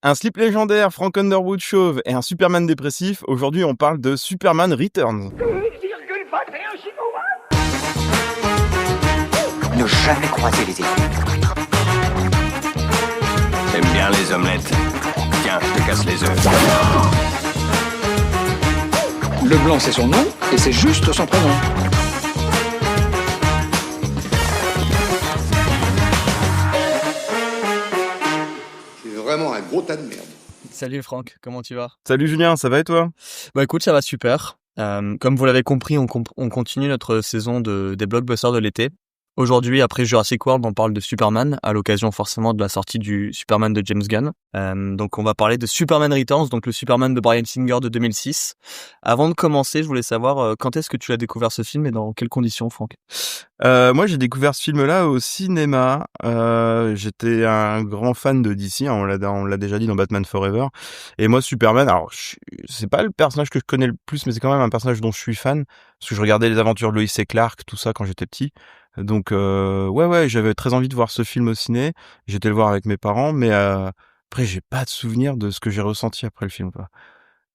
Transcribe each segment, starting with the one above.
Un slip légendaire, Frank Underwood chauve et un Superman dépressif. Aujourd'hui, on parle de Superman Returns. Ne jamais croiser les ennemis. T'aimes bien les omelettes? Tiens, je te casse les œufs. Le blanc, c'est son nom, et c'est juste son prénom. C'est vraiment un gros tas de merde. Salut Franck, comment tu vas? Salut Julien, ça va et toi? Bah écoute, ça va super. Comme vous l'avez compris, on continue notre saison des blockbusters de l'été. Aujourd'hui, après Jurassic World, on parle de Superman, à l'occasion forcément de la sortie du Superman de James Gunn. Donc on va parler de Superman Returns, donc le Superman de Bryan Singer de 2006. Avant de commencer, je voulais savoir quand est-ce que tu as découvert ce film et dans quelles conditions, Franck? Moi, j'ai découvert ce film-là au cinéma. J'étais un grand fan de DC, hein, on l'a déjà dit dans Batman Forever. Et moi, Superman, alors c'est pas le personnage que je connais le plus, mais c'est quand même un personnage dont je suis fan, parce que je regardais les aventures de Lois et Clark, tout ça quand j'étais petit. Donc ouais, j'avais très envie de voir ce film au ciné. J'étais le voir avec mes parents, mais après j'ai pas de souvenir de ce que j'ai ressenti après le film, quoi.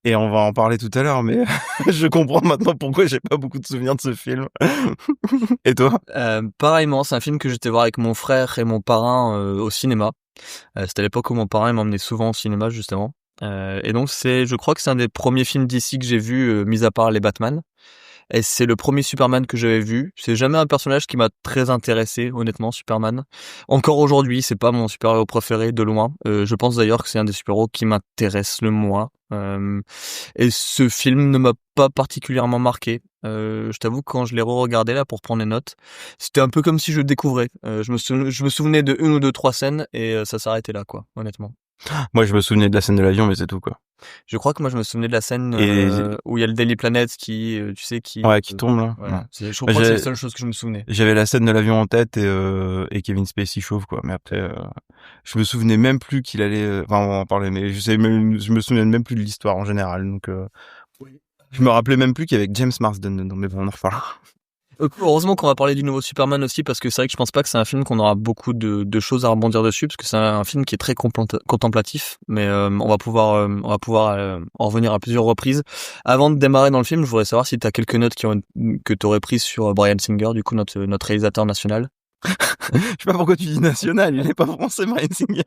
Et on va en parler tout à l'heure, mais je comprends maintenant pourquoi j'ai pas beaucoup de souvenirs de ce film. Et toi? Pareillement, c'est un film que j'étais voir avec mon frère et mon parrain au cinéma. C'était à l'époque où mon parrain m'emmenait souvent au cinéma, justement. Et donc je crois que c'est un des premiers films d'ici que j'ai vu, mis à part les Batman. Et c'est le premier Superman que j'avais vu. C'est jamais un personnage qui m'a très intéressé, honnêtement, Superman. Encore aujourd'hui, c'est pas mon super-héros préféré, de loin. Je pense d'ailleurs que c'est un des super-héros qui m'intéresse le moins. Et ce film ne m'a pas particulièrement marqué. Je t'avoue que quand je l'ai re-regardé là pour prendre les notes, c'était un peu comme si je découvrais. Je me souvenais de une ou deux, trois scènes et ça s'arrêtait là, quoi, honnêtement. Moi, je me souvenais de la scène de l'avion, mais c'est tout, quoi. Je crois que moi je me souvenais de la scène où il y a le Daily Planet qui qui tombe là. Voilà. Ouais. Je crois que c'est la seule chose que je me souvenais. J'avais la scène de l'avion en tête et Kevin Spacey chauve, quoi. Mais après, je me souvenais même plus qu'il allait. Enfin, on va en parler, mais je me souvenais même plus de l'histoire en général. Donc, je me rappelais même plus qu'il y avait James Marsden dedans. Mais bon, on en reparlera. Heureusement qu'on va parler du nouveau Superman aussi, parce que c'est vrai que je pense pas que c'est un film qu'on aura beaucoup de choses à rebondir dessus, parce que c'est un film qui est très contemplatif, mais on va pouvoir en revenir à plusieurs reprises. Avant de démarrer dans le film, je voudrais savoir si tu as quelques notes que tu aurais prises sur Bryan Singer, du coup notre réalisateur national. Je sais pas pourquoi tu dis national, il est pas français, Bryan Singer.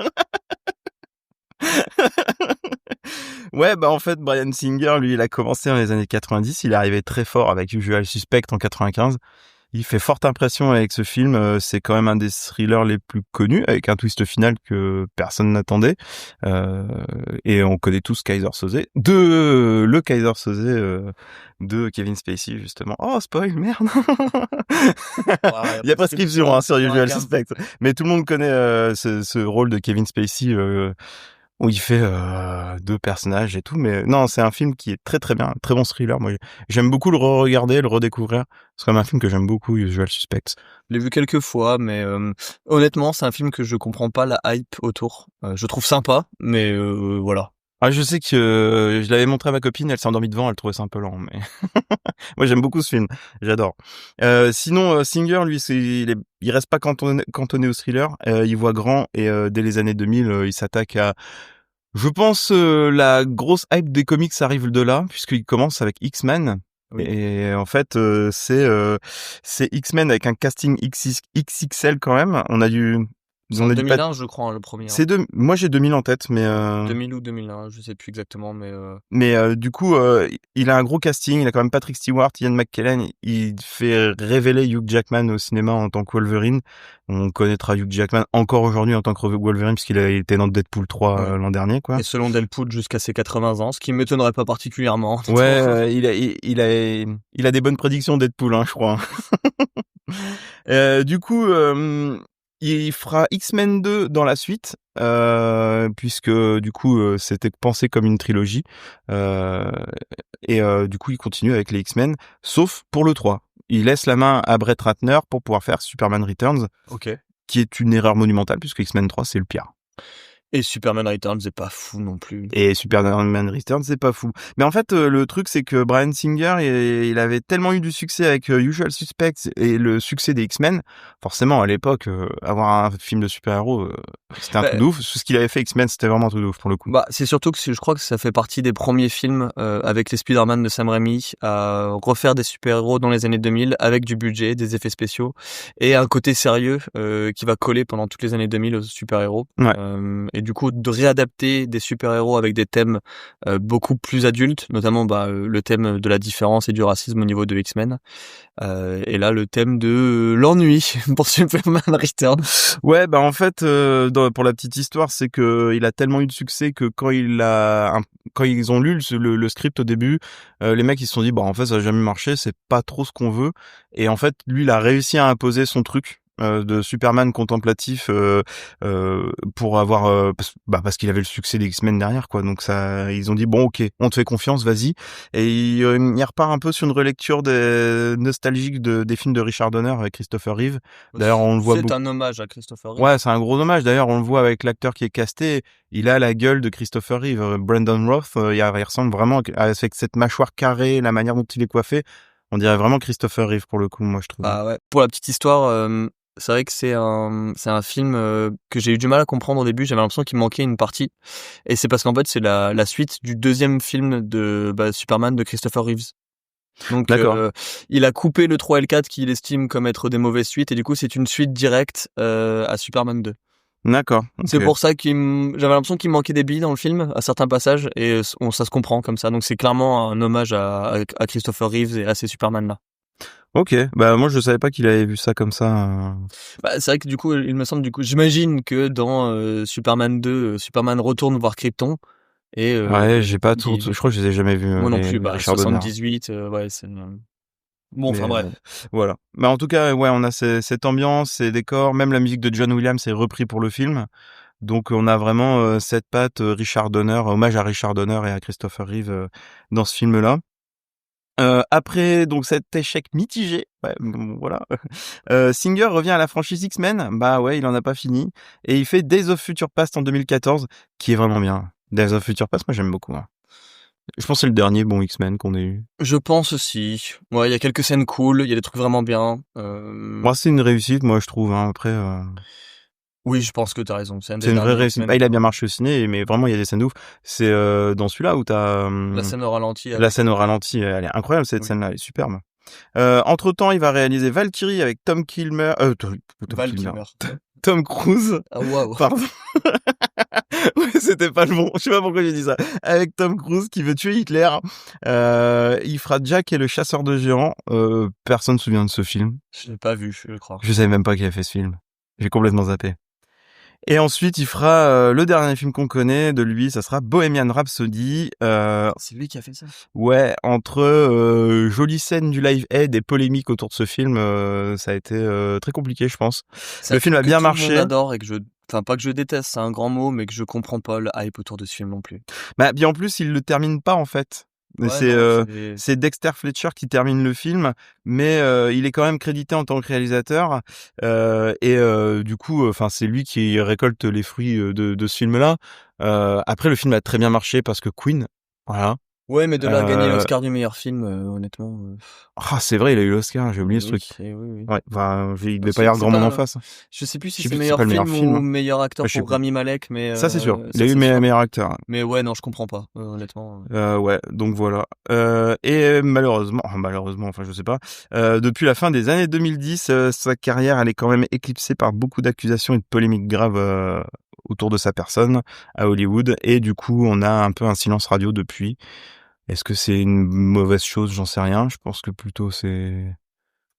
Ouais, bah en fait, Bryan Singer, lui, il a commencé dans les années 90, il est arrivé très fort avec Usual Suspect en 95. Il fait forte impression avec ce film, c'est quand même un des thrillers les plus connus, avec un twist final que personne n'attendait. Et on connaît tous Kaiser Soze, le Kaiser Soze de Kevin Spacey, justement. Oh, spoil, merde. Il y a prescription sur Usual Suspect. Mais tout le monde connaît ce rôle de Kevin Spacey où il fait deux personnages et tout, mais non, c'est un film qui est très très bien, très bon thriller. Moi, j'aime beaucoup le re-regarder, le redécouvrir. C'est quand même un film que j'aime beaucoup, Usual Suspects. Je l'ai vu quelques fois, mais honnêtement, c'est un film que je comprends pas la hype autour. Je trouve sympa, mais voilà. Ah, je sais que je l'avais montré à ma copine, elle s'est endormie devant, elle trouvait ça un peu lent, mais moi j'aime beaucoup ce film, j'adore. Sinon, Singer, lui, il reste pas cantonné au thriller, il voit grand et dès les années 2000, il s'attaque à, je pense, la grosse hype des comics arrive de là, puisqu'il commence avec X-Men. Oui. Et en fait, c'est X-Men avec un casting XXL quand même. On a dû... C'est en 2001, je crois, le premier. Moi, j'ai 2000 en tête, mais... 2000 ou 2001, je sais plus exactement, mais... Mais du coup, il a un gros casting, il a quand même Patrick Stewart, Ian McKellen, il fait révéler Hugh Jackman au cinéma en tant que Wolverine. On connaîtra Hugh Jackman encore aujourd'hui en tant que Wolverine, puisqu'il était dans Deadpool 3 l'an dernier, quoi. Et selon Deadpool jusqu'à ses 80 ans, ce qui m'étonnerait pas particulièrement. Ouais, il a des bonnes prédictions Deadpool, hein, je crois. Du coup... il fera X-Men 2 dans la suite, puisque du coup c'était pensé comme une trilogie, et du coup il continue avec les X-Men, sauf pour le 3. Il laisse la main à Brett Ratner pour pouvoir faire Superman Returns, qui est une erreur monumentale, puisque X-Men 3 c'est le pire. Et Superman Returns c'est pas fou non plus. Et Superman Returns c'est pas fou. Mais en fait, le truc c'est que Bryan Singer, il avait tellement eu du succès avec Usual Suspects et le succès des X-Men. Forcément, à l'époque, avoir un film de super-héros, C'était un truc de ouf. Ce qu'il avait fait X-Men, c'était vraiment un truc de ouf pour le coup. Bah, c'est surtout que je crois que ça fait partie des premiers films avec les Spider-Man de Sam Raimi à refaire des super-héros dans les années 2000 avec du budget, des effets spéciaux et un côté sérieux qui va coller pendant toutes les années 2000 aux super-héros. Ouais. Et du coup, de réadapter des super-héros avec des thèmes beaucoup plus adultes, notamment le thème de la différence et du racisme au niveau de X-Men. Et là, le thème de l'ennui pour Superman Returns. Ouais, bah en fait, pour la petite histoire, c'est que il a tellement eu de succès que quand ils ont lu le script au début, les mecs ils se sont dit bah en fait ça va jamais marcher, c'est pas trop ce qu'on veut. Et en fait, lui il a réussi à imposer son truc de Superman contemplatif pour avoir parce qu'il avait le succès des X-Men derrière quoi. Donc ça, ils ont dit bon ok, on te fait confiance, vas-y. Et il repart un peu sur une relecture nostalgique des films de Richard Donner avec Christopher Reeve. D'ailleurs, on le voit C'est beaucoup. un hommage à Christopher Reeve. Ouais, c'est un gros hommage. D'ailleurs, on le voit avec l'acteur qui est casté. Il a la gueule de Christopher Reeve. Brandon Roth, il ressemble vraiment avec cette mâchoire carrée, la manière dont il est coiffé. On dirait vraiment Christopher Reeve pour le coup, moi je trouve. Ah ouais. Pour la petite histoire, c'est vrai que c'est un film que j'ai eu du mal à comprendre au début. J'avais l'impression qu'il manquait une partie. Et c'est parce qu'en fait, c'est la suite du deuxième film de Superman de Christopher Reeves. Donc, D'accord. il a coupé le 3 et le 4 qu'il estime comme être des mauvaises suites. Et du coup, c'est une suite directe à Superman 2. D'accord. C'est ok. pour ça j'avais l'impression qu'il manquait des billes dans le film à certains passages. Et ça se comprend comme ça. Donc, c'est clairement un hommage à Christopher Reeves et à ces Superman-là. Ok. Bah moi je savais pas qu'il avait vu ça comme ça. Bah, c'est vrai que du coup, il me semble, j'imagine que dans Superman 2, Superman retourne voir Krypton et Ouais, j'ai pas tout. Je crois que je les ai jamais vus. moi non les plus, Richard Donner. 78, ouais, c'est bon, enfin Mais, bref. voilà. Mais en tout cas, ouais, on a cette ambiance, ces décors, même la musique de John Williams est repris pour le film. Donc on a vraiment cette patte Richard Donner, hommage à Richard Donner et à Christopher Reeve dans ce film-là. Après donc cet échec mitigé, ouais, bon, voilà. Singer revient à la franchise X-Men. Bah ouais, il en a pas fini et il fait Days of Future Past en 2014, qui est vraiment bien. Days of Future Past, moi j'aime beaucoup. Hein. Je pense que c'est le dernier bon X-Men qu'on ait eu. Je pense aussi. Ouais, il y a quelques scènes cool, il y a des trucs vraiment bien. Moi, c'est une réussite, moi je trouve. Hein. Après. Oui, je pense que t'as raison. C'est un des C'est une vraie derniers réussite. X-Men, Bah, il a quoi. bien marché au ciné, mais vraiment, il y a des scènes de ouf. C'est dans celui-là où t'as La scène au ralenti. la scène au ralenti. Elle est incroyable, cette Oui. scène-là. Elle est superbe. Entre-temps, il va réaliser Valkyrie avec Tom Kilmer. Val Kilmer. Tom Cruise. Ah waouh. Pardon. Ouais, c'était pas le bon. Je sais pas pourquoi j'ai dit ça. Avec Tom Cruise qui veut tuer Hitler. Il fera Jack et le chasseur de géants. Personne se souvient de ce film. Je l'ai pas vu, je crois. Je savais même pas qu'il avait fait ce film. J'ai complètement zappé. Et ensuite, il fera le dernier film qu'on connaît de lui, ça sera Bohemian Rhapsody. C'est lui qui a fait ça. Ouais, entre jolies scènes du Live Aid et polémiques autour de ce film, ça a été très compliqué, je pense. C'est Le un film film a que bien tout le marché. monde adore et que enfin pas que je déteste, c'est un grand mot, mais que je comprends pas le hype autour de ce film non plus. Bah, bien en plus, il le termine pas en fait. Ouais, C'est non, c'est Dexter Fletcher qui termine le film, mais il est quand même crédité en tant que réalisateur et du coup, enfin c'est lui qui récolte les fruits de ce film-là. Après, le film a très bien marché parce que Queen, voilà. Ouais, mais de là à gagner Euh, l'Oscar du meilleur film, honnêtement. Ah, c'est vrai, il a eu l'Oscar, j'ai oublié ce oui, truc. oui, oui. Ouais, enfin, il devait C'est- pas y avoir c'est grand monde pas- en face. Je sais plus si Je sais c'est plus si meilleur c'est pas le film meilleur film, ou hein. meilleur acteur Je sais pour plus. Rami Malek, mais Ça, c'est sûr. Il ça, a eu c'est sûr. meilleur acteur. Mais ouais, non, je comprends pas, honnêtement. Ouais, donc voilà. Et malheureusement, enfin je sais pas, depuis la fin des années 2010, sa carrière elle est quand même éclipsée par beaucoup d'accusations et de polémiques graves autour de sa personne à Hollywood. Et du coup, on a un peu un silence radio depuis. Est-ce que c'est une mauvaise chose? J'en sais rien. Je pense que plutôt c'est...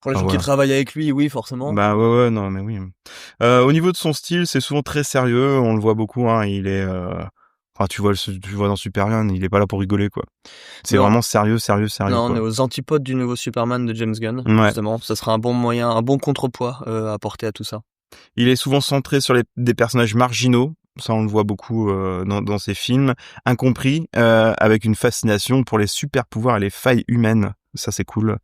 Pour les Ah, gens qui voilà. travaillent avec lui, oui, forcément. Bah ouais, non, mais oui. Au niveau de son style, c'est souvent très sérieux. On le voit beaucoup. Hein, il est... Enfin, tu vois dans Superman, il est pas là pour rigoler, quoi. C'est Non. vraiment sérieux, Non, on quoi. est aux antipodes du nouveau Superman de James Gunn, Ouais. justement. Ça sera un bon moyen, un bon contrepoids à apporter à tout ça. Il est souvent centré sur des personnages marginaux. Ça, on le voit beaucoup dans ses films. Incompris, avec une fascination pour les super pouvoirs et les failles humaines. Ça, c'est cool.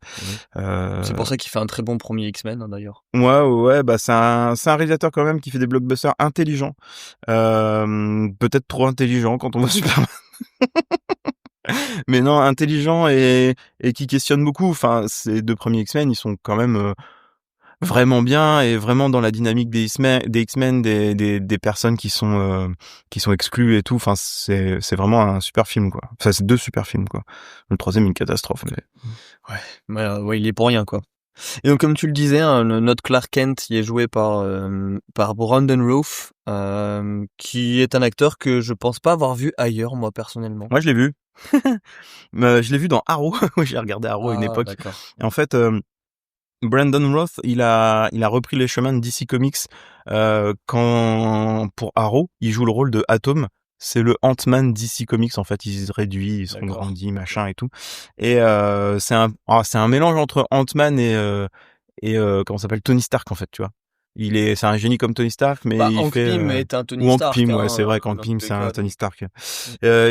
C'est pour ça qu'il fait un très bon premier X-Men, hein, d'ailleurs. Ouais, bah c'est un réalisateur quand même qui fait des blockbusters intelligents. Peut-être trop intelligent quand on voit Superman. Mais non, intelligent et qui questionne beaucoup. Enfin, ces deux premiers X-Men, ils sont quand même... vraiment bien et vraiment dans la dynamique des X-Men, des personnes qui sont exclues et tout. Enfin, c'est vraiment un super film, quoi. Enfin, c'est 2 super films, quoi. Le 3e, une catastrophe. Mais... Ouais, il est pour rien, quoi. Et donc, comme tu le disais, hein, notre Clark Kent, il est joué par Brandon Routh, qui est un acteur que je pense pas avoir vu ailleurs, moi, personnellement. Moi, je l'ai vu. Je l'ai vu dans Arrow. J'ai regardé Arrow à une époque. D'accord. Et en fait, Brandon Routh, il a repris les chemins de DC Comics quand pour Arrow, il joue le rôle de Atom. C'est le Ant-Man DC Comics, en fait, ils se réduisent, ils se grandis, machin et tout. Et c'est un mélange entre Ant-Man et comment ça s'appelle, Tony Stark, en fait, tu vois. C'est un génie comme Tony Stark, mais il Hank fait Pym est un Tony ou Hank Stark. Pym, hein, ouais, c'est vrai qu'Hank dans Pym tous c'est les un cas. Tony Stark.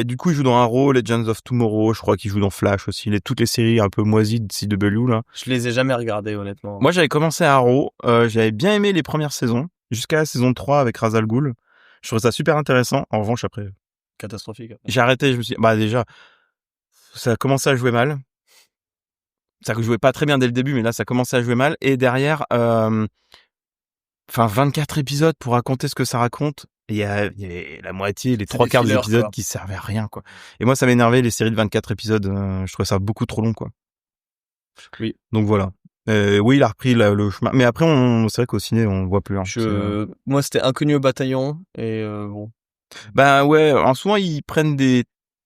Du coup, il joue dans Arrow, Legends of Tomorrow, je crois qu'il joue dans Flash aussi, toutes les séries un peu moisies de CW là. Je les ai jamais regardés, honnêtement. Moi, j'avais commencé à Arrow, j'avais bien aimé les premières saisons, jusqu'à la saison 3 avec Ra's al Ghul. Je trouvais ça super intéressant. En revanche, après, Catastrophique. j'ai arrêté, je me suis dit, bah déjà, ça a commencé à jouer mal. Ça jouait pas très bien dès le début, mais là, ça commençait à jouer mal. Et derrière, 24 épisodes pour raconter ce que ça raconte. Il y avait la moitié, les 3/4 des épisodes quoi. qui servaient à rien, quoi. Et moi, ça m'énervait, les séries de 24 épisodes. Je trouvais ça beaucoup trop long, quoi. Oui. Donc voilà. Oui, il a repris le chemin. Mais après, c'est vrai qu'au ciné, on le voit plus. Hein. Moi, c'était Inconnu au bataillon, et bon. Ben ouais, souvent, ils prennent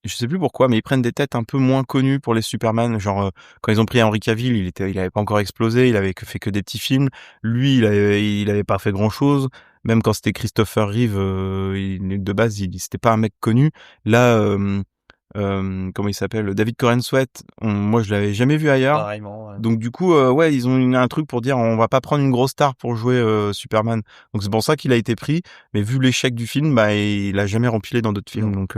je sais plus pourquoi, mais ils prennent des têtes un peu moins connues pour les Superman. Genre, quand ils ont pris Henry Cavill, il avait pas encore explosé, il avait fait que des petits films. Lui, il avait pas fait grand chose. Même quand c'était Christopher Reeve, de base, c'était pas un mec connu. Là, comment il s'appelle? David Corenswet. Moi, je l'avais jamais vu ailleurs. Pareillement, ouais. Donc du coup, ouais, ils ont un truc pour dire on va pas prendre une grosse star pour jouer Superman. Donc c'est pour ça qu'il a été pris. Mais vu l'échec du film, bah il a jamais rempilé dans d'autres films, donc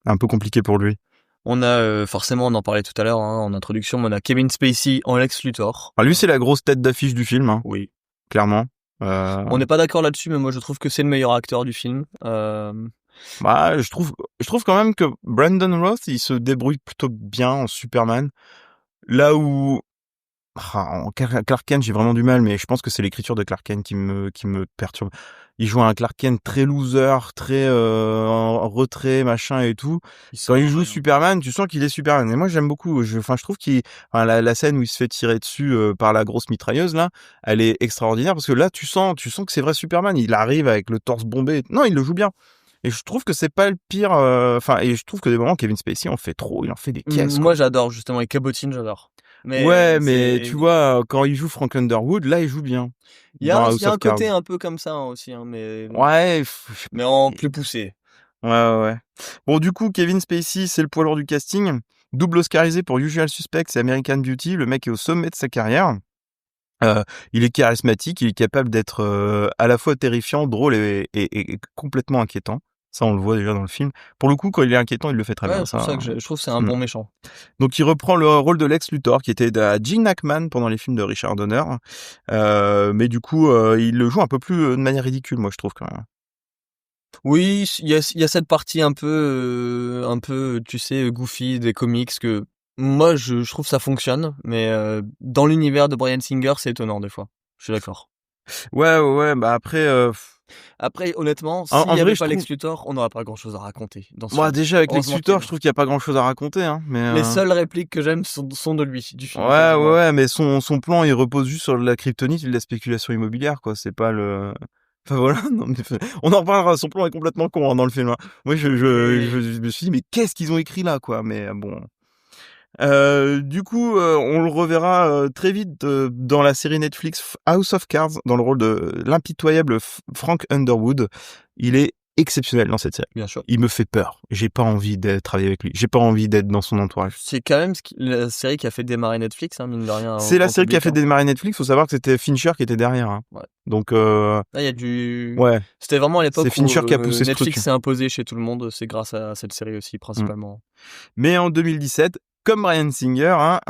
un peu compliqué pour lui. On a forcément, on en parlait tout à l'heure en introduction, mais on a Kevin Spacey en Lex Luthor. Alors lui, c'est la grosse tête d'affiche du film, hein, Oui. clairement. On n'est pas d'accord là-dessus, mais moi je trouve que c'est le meilleur acteur du film. Bah, je trouve quand même que Brandon Routh, il se débrouille plutôt bien en Superman. Là où en Clark Kent, j'ai vraiment du mal, mais je pense que c'est l'écriture de Clark Kent qui me perturbe. Il joue un Clark Kent très loser, très en retrait, machin et tout. Quand il joue Superman, tu sens qu'il est Superman. Et moi, j'aime beaucoup. Je trouve la scène où il se fait tirer dessus par la grosse mitrailleuse là, elle est extraordinaire parce que là, tu sens que c'est vrai Superman. Il arrive avec le torse bombé. Non, il le joue bien. Et je trouve que c'est pas le pire. Et je trouve que des moments Kevin Spacey en fait trop. Il en fait des caisses. Moi, j'adore justement les cabotines, j'adore. Mais tu vois, quand il joue Frank Underwood, là, il joue bien. Il y a un côté un peu comme ça aussi, hein, mais ouais, mais en plus poussé. Ouais. Bon, du coup, Kevin Spacey, c'est le poids lourd du casting. Double Oscarisé pour Usual Suspects et American Beauty. Le mec est au sommet de sa carrière. Il est charismatique, il est capable d'être à la fois terrifiant, drôle et complètement inquiétant. Ça, on le voit déjà dans le film. Pour le coup, quand il est inquiétant, il le fait très bien. C'est pour ça que je trouve que c'est un bon méchant. Donc, il reprend le rôle de Lex Luthor, qui était à Gene Hackman pendant les films de Richard Donner. Mais du coup, il le joue un peu plus de manière ridicule, moi, je trouve, quand même. Oui, il y a cette partie un peu, tu sais, goofy des comics que moi, je trouve ça fonctionne, mais dans l'univers de Bryan Singer, c'est étonnant, des fois. Je suis d'accord. Ouais, bah après... Après, honnêtement, En s'il y vrai, avait je pas Lex trouve- Luthor, on n'aurait pas grand-chose à raconter dans ce Moi, film. déjà, avec Lex Heureusement Luthor, qu'il- je trouve qu'il n'y a pas grand-chose à raconter. Hein, mais, Les seules répliques que j'aime sont de lui, du film. Ouais, mais son plan, il repose juste sur la kryptonite et de la spéculation immobilière, quoi. C'est pas le... Enfin voilà, non, mais, on en reparlera, son plan est complètement con dans le film. Hein. Moi, je me suis dit, mais qu'est-ce qu'ils ont écrit là, quoi. Mais bon... du coup, on le reverra très vite dans la série Netflix House of Cards, dans le rôle de l'impitoyable Frank Underwood. Il est exceptionnel dans cette série. Bien sûr. Il me fait peur. J'ai pas envie de travailler avec lui. J'ai pas envie d'être dans son entourage. C'est quand même la série qui a fait démarrer Netflix, hein, mine de rien. C'est la série qui a fait démarrer Netflix. Faut savoir que c'était Fincher qui était derrière. Hein. Ouais. Donc, là, il y a du... Ouais. C'était vraiment à l'époque C'est Fincher où qui a poussé ce Netflix truc. s'est imposé chez tout le monde. C'est grâce à cette série aussi, principalement. Mais en 2017, comme Bryan Singer, hein,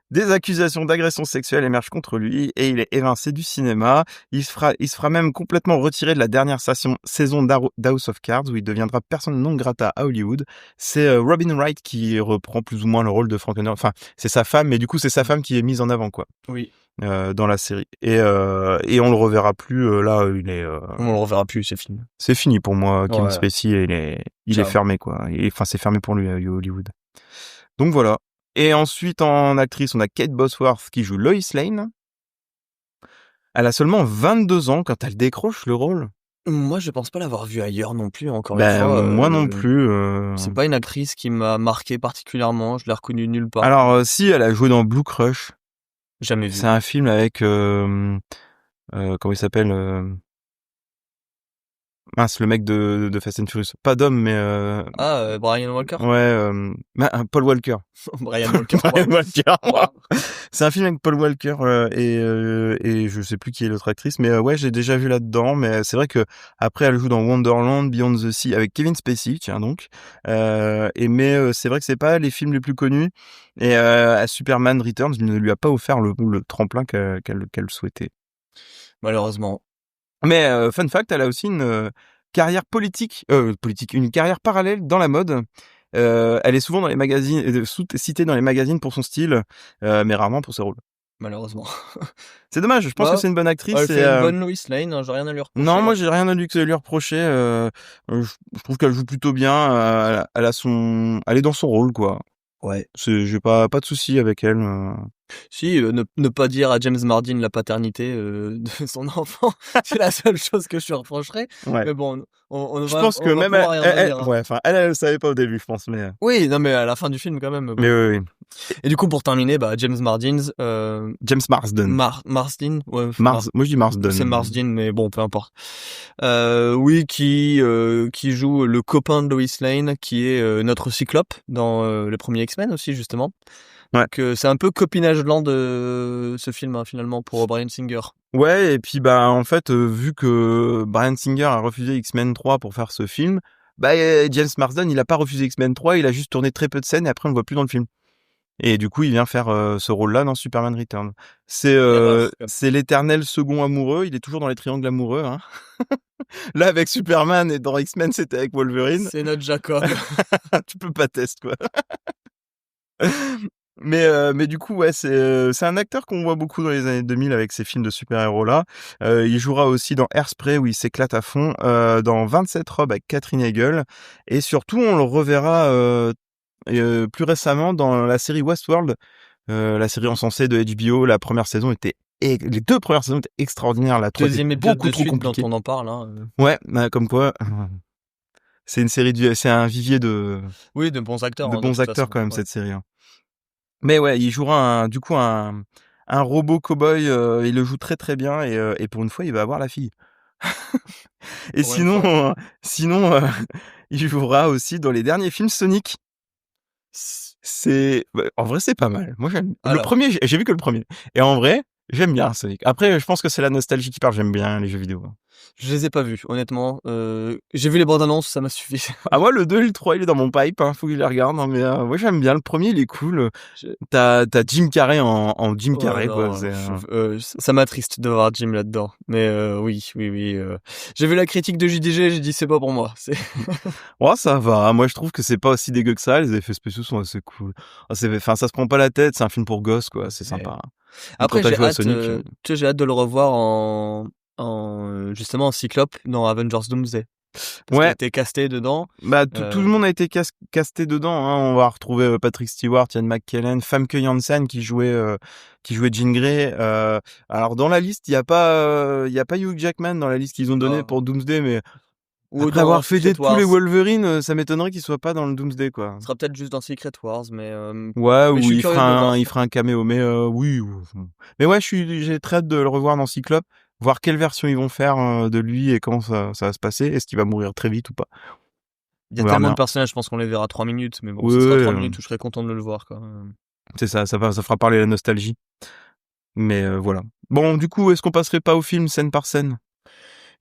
des accusations d'agression sexuelle émergent contre lui et il est évincé du cinéma. Il se fera même complètement retirer de la dernière saison d'House of Cards où il deviendra persona non grata à Hollywood. C'est Robin Wright qui reprend plus ou moins le rôle de Frank Underwood. Enfin, c'est sa femme, mais du coup, c'est sa femme qui est mise en avant, quoi. Oui. dans la série. Et on le reverra plus. Là, On le reverra plus, c'est fini. c'est fini pour moi. Kevin Ouais. Spacey, il est Ciao. fermé, quoi. Enfin, c'est fermé pour lui à Hollywood. Donc voilà. Et ensuite, en actrice, on a Kate Bosworth qui joue Lois Lane. Elle a seulement 22 ans quand elle décroche le rôle. Moi, je pense pas l'avoir vue ailleurs non plus, encore une fois. Moi non plus. C'est pas une actrice qui m'a marqué particulièrement. Je l'ai reconnue nulle part. Alors, si, elle a joué dans Blue Crush. Jamais vu. C'est un film avec... comment il s'appelle mince, le mec de Fast and Furious. Pas d'homme, mais... Brian Walker. Ouais, Paul Walker. Brian Walker. Brian Walker. Wow. C'est un film avec Paul Walker et je sais plus qui est l'autre actrice, mais ouais, j'ai déjà vu là-dedans. Mais c'est vrai que après, elle joue dans Wonderland, Beyond the Sea avec Kevin Spacey, tiens donc. Mais c'est vrai que c'est pas les films les plus connus. Et à Superman Returns ne lui a pas offert le tremplin qu'elle souhaitait. Malheureusement. Mais fun fact, elle a aussi une carrière politique, une carrière parallèle dans la mode. Elle est souvent dans les magazines, citée dans les magazines pour son style, mais rarement pour ses rôles. Malheureusement. C'est dommage, je pense Ouais. que c'est une bonne actrice. Elle fait une bonne Lois Lane, hein, j'ai rien à lui reprocher. Non, moi j'ai rien à lui reprocher. Je trouve qu'elle joue plutôt bien. Elle est dans son rôle, quoi. Ouais. J'ai pas de souci avec elle. Si, ne pas dire à James Martin la paternité de son enfant, c'est la seule chose que je lui reprocherais. Ouais. Mais bon, on Je va, pense on que va même pouvoir y revenir, hein. ouais, enfin, elle le savait pas au début, je pense, mais. Oui, non, mais à la fin du film quand même. Bon. Mais oui. Et du coup, pour terminer, James Martin, James Marsden. Marsden, ouais, Moi je dis Marsden. c'est Marsden, mais bon, peu importe. Oui, qui joue le copain de Lois Lane, qui est notre Cyclope dans le premier X-Men aussi, justement. Ouais. Donc c'est un peu copinage blanc de ce film, hein, finalement, pour Bryan Singer. Ouais, et puis en fait, vu que Bryan Singer a refusé X-Men 3 pour faire ce film, James Marsden, il a pas refusé X-Men 3, il a juste tourné très peu de scènes et après on le voit plus dans le film. Et du coup, il vient faire ce rôle-là dans Superman Returns. C'est l'éternel second amoureux, il est toujours dans les triangles amoureux, hein. Là avec Superman et dans X-Men, c'était avec Wolverine. C'est notre Jacob. Tu peux pas tester, quoi. Mais du coup, ouais, c'est un acteur qu'on voit beaucoup dans les années 2000 avec ces films de super-héros là. Il jouera aussi dans Hairspray où il s'éclate à fond, dans 27 robes avec Catherine Hegel, et surtout on le reverra plus récemment dans la série Westworld, la série encensée de HBO. La première saison les 2 premières saisons étaient extraordinaires. La troisième Deuxième était épisode beaucoup de trop suite dont compliquée. on en parle. Hein. Ouais, comme quoi. C'est une série c'est un vivier de Oui, de bons acteurs. de hein, bons toute acteurs façon. quand même, Ouais. cette série. Hein. Mais ouais, il jouera un robot cow-boy, il le joue très très bien et pour une fois, il va avoir la fille. Et Pour une fois. sinon, il jouera aussi dans les derniers films Sonic. En vrai, c'est pas mal. Moi, j'aime. Le Alors. premier, j'ai vu que le premier. Et en vrai, j'aime bien Sonic. Après, je pense que c'est la nostalgie qui parle. J'aime bien les jeux vidéo. Je les ai pas vus, honnêtement. J'ai vu les bandes annonces, ça m'a suffi. Ah, moi, le 2 et le 3, il est dans mon pipe. Hein, faut que je les regarde. Hein, mais moi, j'aime bien. Le premier, il est cool. T'as Jim Carrey en Jim Carrey, non, quoi. ça m'attriste de voir Jim là-dedans. Mais oui. J'ai vu la critique de JDG, j'ai dit c'est pas pour moi. Ouais, ça va. Moi, je trouve que c'est pas aussi dégueu que ça. Les effets spéciaux sont assez cool. Enfin, ça se prend pas la tête. C'est un film pour gosses, quoi. C'est sympa. Après, quand t'as j'ai joué à hâte, Sonic, j'ai hâte de le revoir justement en Cyclope dans Avengers Doomsday. Parce qu'il a été casté dedans. Tout le monde a été casté dedans. Hein. On va retrouver Patrick Stewart, Ian McKellen, Famke Janssen qui jouait Jean Grey. Alors dans la liste, il y a pas Hugh Jackman dans la liste qu'ils ont donnée pour Doomsday, mais après avoir fait tous les Wolverine, ça m'étonnerait qu'il soit pas dans le Doomsday, quoi. Ce sera peut-être juste dans Secret Wars, mais ouais, mais ou il fera un caméo, mais oui. Mais ouais, j'ai très hâte de le revoir dans Cyclope, voir quelle version ils vont faire de lui et comment ça va se passer. Est-ce qu'il va mourir très vite ou pas? Il y a tellement de personnages, je pense qu'on les verra 3 minutes, mais bon, ce sera 3 minutes où je serais content de le voir, quoi. C'est ça fera parler la nostalgie. Mais voilà. Bon, du coup, est-ce qu'on passerait pas au film scène par scène?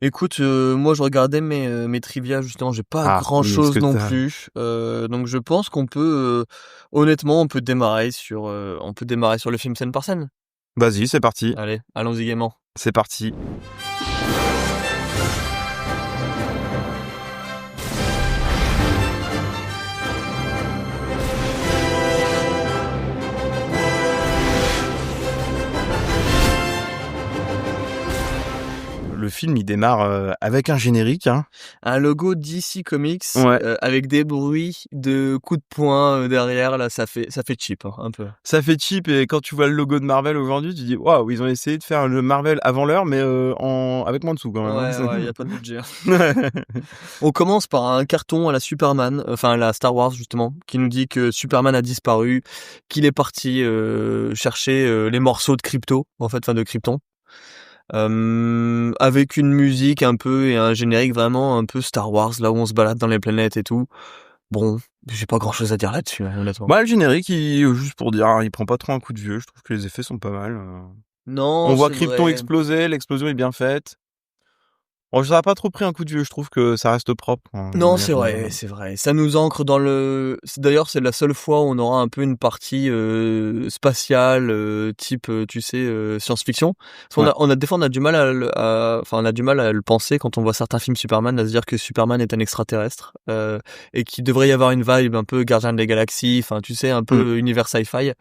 Écoute, moi je regardais mes trivia, justement, j'ai pas grand chose non plus. Donc je pense qu'on peut honnêtement on peut démarrer sur le film scène par scène. Vas-y, c'est parti. Allez, allons-y gaiement. C'est parti. film, il démarre avec un générique. Hein. Un logo DC Comics Ouais. avec des bruits de coups de poing derrière, là, ça fait cheap, hein, un peu. Ça fait cheap et quand tu vois le logo de Marvel aujourd'hui, tu dis waouh, ils ont essayé de faire le Marvel avant l'heure, mais avec moins de sous quand même. Ouais, y a pas de budget. On commence par un carton à la Superman, enfin à la Star Wars justement, qui nous dit que Superman a disparu, qu'il est parti chercher les morceaux de Krypto, de Krypton. Avec une musique un peu et un générique vraiment un peu Star Wars, là où on se balade dans les planètes et tout. Bon, j'ai pas grand chose à dire là-dessus, hein, honnêtement. Le générique, juste pour dire, il prend pas trop un coup de vieux. Je trouve que les effets sont pas mal. Non, On voit c'est Krypton vrai. exploser, l'explosion est bien faite. Bon, ça a pas trop pris un coup de vieux, je trouve que ça reste propre. Hein, Non, c'est vrai. Ça nous ancre dans le. D'ailleurs, c'est la seule fois où on aura un peu une partie spatiale, type, science-fiction. Parce qu'on a des fois on a du mal on a du mal à le penser quand on voit certains films Superman, à se dire que Superman est un extraterrestre et qu'il devrait y avoir une vibe un peu Gardien des Galaxies, un peu univers sci-fi.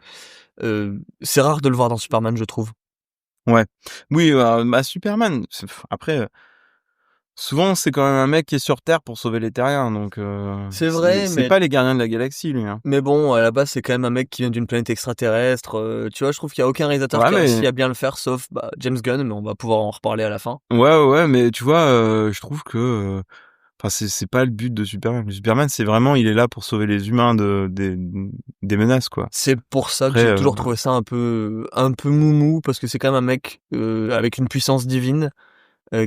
C'est rare de le voir dans Superman, je trouve. Ouais. Oui, Superman. Après. Souvent, c'est quand même un mec qui est sur Terre pour sauver les terriens, donc c'est vrai, c'est mais pas les gardiens de la galaxie, lui. Hein. mais bon, à la base, c'est quand même un mec qui vient d'une planète extraterrestre. Tu vois, je trouve qu'il y a aucun réalisateur qui a réussi à bien le faire, sauf James Gunn, mais on va pouvoir en reparler à la fin. Ouais, mais tu vois, je trouve que, c'est pas le but de Superman. Superman, c'est vraiment, il est là pour sauver les humains des menaces, quoi. C'est pour ça que j'ai toujours trouvé ça un peu moumou, parce que c'est quand même un mec avec une puissance divine.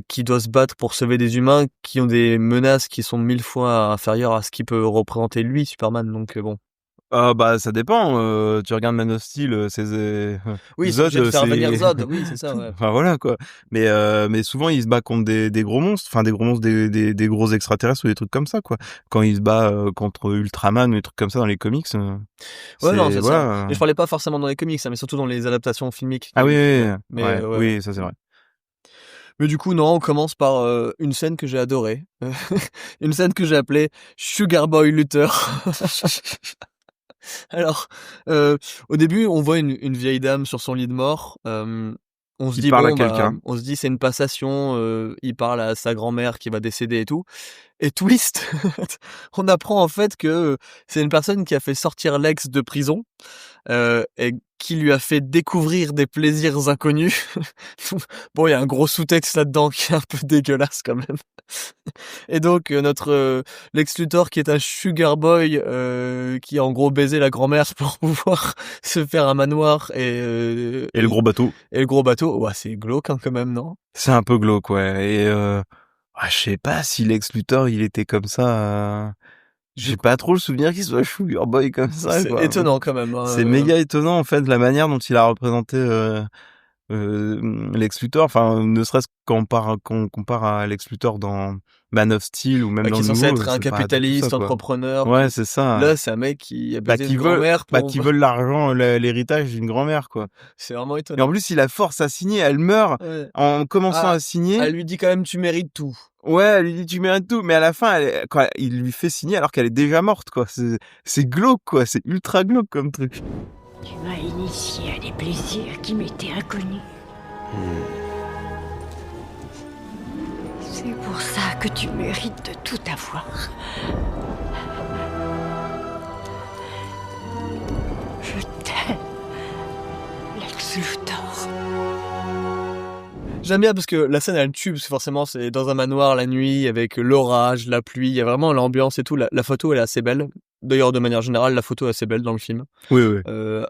Qui doit se battre pour sauver des humains qui ont des menaces qui sont 1000 fois inférieures à ce qu'il peut représenter lui, Superman, donc bon. Ça dépend, tu regardes Man of Steel, Oui, Zod, c'est obligé de faire venir Zod, oui, c'est ça, ouais. Enfin voilà, quoi. Mais souvent, il se bat contre des gros monstres, des gros extraterrestres ou des trucs comme ça, quoi. Quand il se bat contre Ultraman ou des trucs comme ça dans les comics, ouais, non, c'est ça. Mais je parlais pas forcément dans les comics, mais surtout dans les adaptations filmiques. Ah oui, ouais. Ça c'est vrai. Mais du coup, non, on commence par une scène que j'ai adorée. Une scène que j'ai appelée Sugar Boy Luther. Alors, au début, on voit une vieille dame sur son lit de mort. On se dit parle à quelqu'un. on se dit c'est une passation. Il parle à sa grand-mère qui va décéder et tout. Et twist, on apprend en fait que c'est une personne qui a fait sortir l'ex de prison et qui lui a fait découvrir des plaisirs inconnus. Bon, il y a un gros sous-texte là-dedans qui est un peu dégueulasse quand même. Et donc notre Lex Luthor qui est un sugar boy qui a en gros baisé la grand-mère pour pouvoir se faire un manoir et le gros bateau. Et le gros bateau, ouais, c'est glauque hein, quand même, non? C'est un peu glauque, ouais. Et je sais pas si Lex Luthor il était comme ça. J'ai pas trop le souvenir qu'il soit sugar boy comme ça. C'est étonnant quand même. Hein, c'est méga étonnant en fait la manière dont il a représenté Lex Luthor. Enfin, ne serait-ce qu'on compare à Lex Luthor dans Man of Steel ou même dans le nouveau. Qui est censé être un capitaliste, entrepreneur. Ouais, c'est ça. Là, c'est un mec qui a baisé une grand-mère qui veut l'argent, l'héritage d'une grand-mère, quoi. C'est vraiment étonnant. Et en plus, il la force à signer, elle meurt en commençant à signer. Elle lui dit quand même tu mérites tout. Ouais, elle lui dit tu mérites tout, mais à la fin, quand il lui fait signer alors qu'elle est déjà morte, quoi. C'est glauque, quoi. C'est ultra glauque comme truc. Tu m'as initié à des plaisirs qui m'étaient inconnus. C'est pour ça que tu mérites de tout avoir. Je t'aime, Lex Luthor. J'aime bien parce que la scène elle tue, parce que forcément c'est dans un manoir la nuit avec l'orage, la pluie, il y a vraiment l'ambiance et tout. La photo elle est assez belle. D'ailleurs de manière générale la photo est assez belle dans le film. Oui.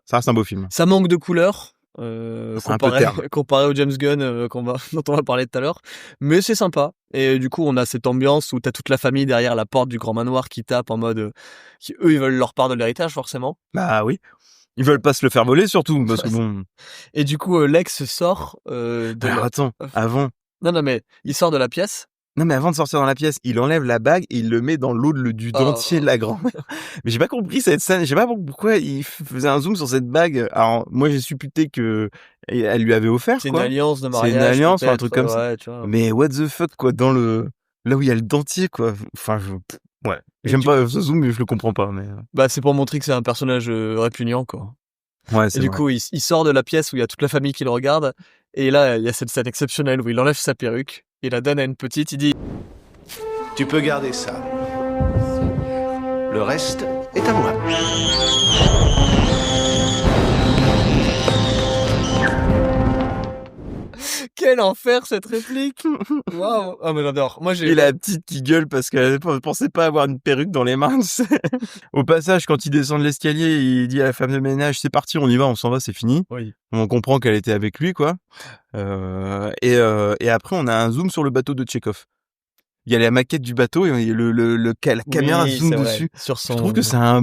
Ça reste un beau film. Ça manque de couleurs. Comparé au James Gunn dont on va parler tout à l'heure, mais c'est sympa. Et du coup on a cette ambiance où t'as toute la famille derrière la porte du grand manoir qui tape en mode eux ils veulent leur part de l'héritage forcément. Bah oui. Ils veulent pas se le faire voler surtout parce que bon. Et du coup Lex sort attends, avant. Non mais il sort de la pièce. Non mais avant de sortir dans la pièce, il enlève la bague et il le met dans l'eau du dentier de la grand-mère. Mais j'ai pas compris cette scène, je sais pas pourquoi il faisait un zoom sur cette bague. Alors moi j'ai supputé que elle lui avait offert c'est quoi. Une alliance de mariage. C'est une alliance ou un truc comme ça. Tu vois. Mais what the fuck quoi, dans là où il y a le dentier quoi. Enfin ouais, j'aime pas ce zoom mais je le comprends pas mais Bah c'est pour montrer que c'est un personnage répugnant quoi. Ouais, c'est et du vrai. coup, il sort de la pièce où il y a toute la famille qui le regarde. Et là, il y a cette scène exceptionnelle où il enlève sa perruque. il la donne à une petite, il dit Tu peux garder ça. Le reste est à moi. quel enfer cette réplique. Waouh. Ah mais j'adore. Moi j'ai Et la petite qui gueule parce qu'elle pensait pas avoir une perruque dans les mains, tu sais. Au passage, quand il descend de l'escalier, il dit à la femme de ménage, c'est parti, on y va, on s'en va, c'est fini. Oui. On comprend qu'elle était avec lui, quoi. Et après, on a un zoom sur le bateau de Tchekhov. Il y a la maquette du bateau et la caméra Oui, zoom c'est vrai. dessus. Sur son... Je trouve que c'est un...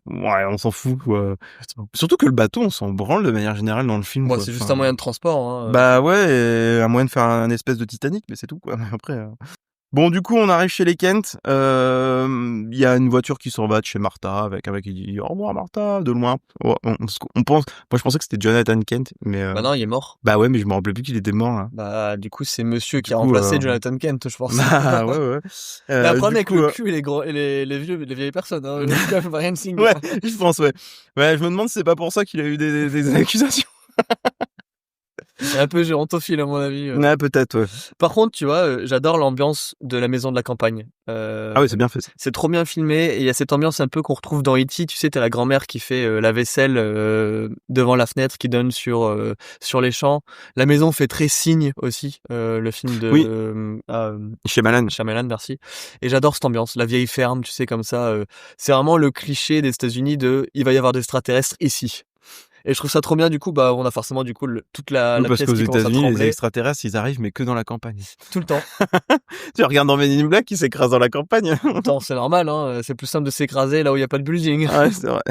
Ouais, on s'en fout, quoi. Surtout que le bateau, on s'en branle de manière générale dans le film. Moi, quoi. c'est juste Enfin, un moyen de transport. Hein. Bah ouais, et un moyen de faire un espèce de Titanic, mais c'est tout, quoi. Après... Bon, du coup, on arrive chez les Kent. Il y a une voiture qui s'en va de chez Martha avec un mec qui dit au revoir Martha de loin. On pense. Moi, je pensais que c'était Jonathan Kent, mais. Bah non, il est mort. Bah ouais, mais je me rappelais plus qu'il était mort là. Bah du coup, c'est Monsieur qui Du a coup, remplacé Jonathan Kent, je pense. Bah ouais. Mais le problème du avec coup, le cul et les gros et les vieilles personnes. Hein. Brian Singer. Ouais, je pense ouais. Ouais, je me demande si c'est pas pour ça qu'il a eu des accusations. C'est un peu gérontophile à mon avis. Ouais, peut-être. Ouais. Par contre, tu vois, j'adore l'ambiance de la maison de la campagne. Ah ouais, c'est bien fait. Ça. C'est trop bien filmé et il y a cette ambiance un peu qu'on retrouve dans E.T. Tu sais, t'as la grand-mère qui fait la vaisselle devant la fenêtre qui donne sur les champs. La maison fait très Signe aussi, le film de Oui. Shyamalan. Shyamalan, merci. Et j'adore cette ambiance, la vieille ferme, tu sais, comme ça. C'est vraiment le cliché des États-Unis de il va y avoir des extraterrestres ici. Et je trouve ça trop bien, du coup, bah, on a forcément, du coup, toute la Parce pièce qu'aux qui commence à États-Unis, trembler. les extraterrestres, ils arrivent, mais que dans la campagne. Tout le temps. Tu regardes dans Men in Black, ils s'écrasent dans la campagne. Tout le temps, c'est normal, hein. C'est plus simple de s'écraser là où il n'y a pas de building. Ouais, c'est vrai.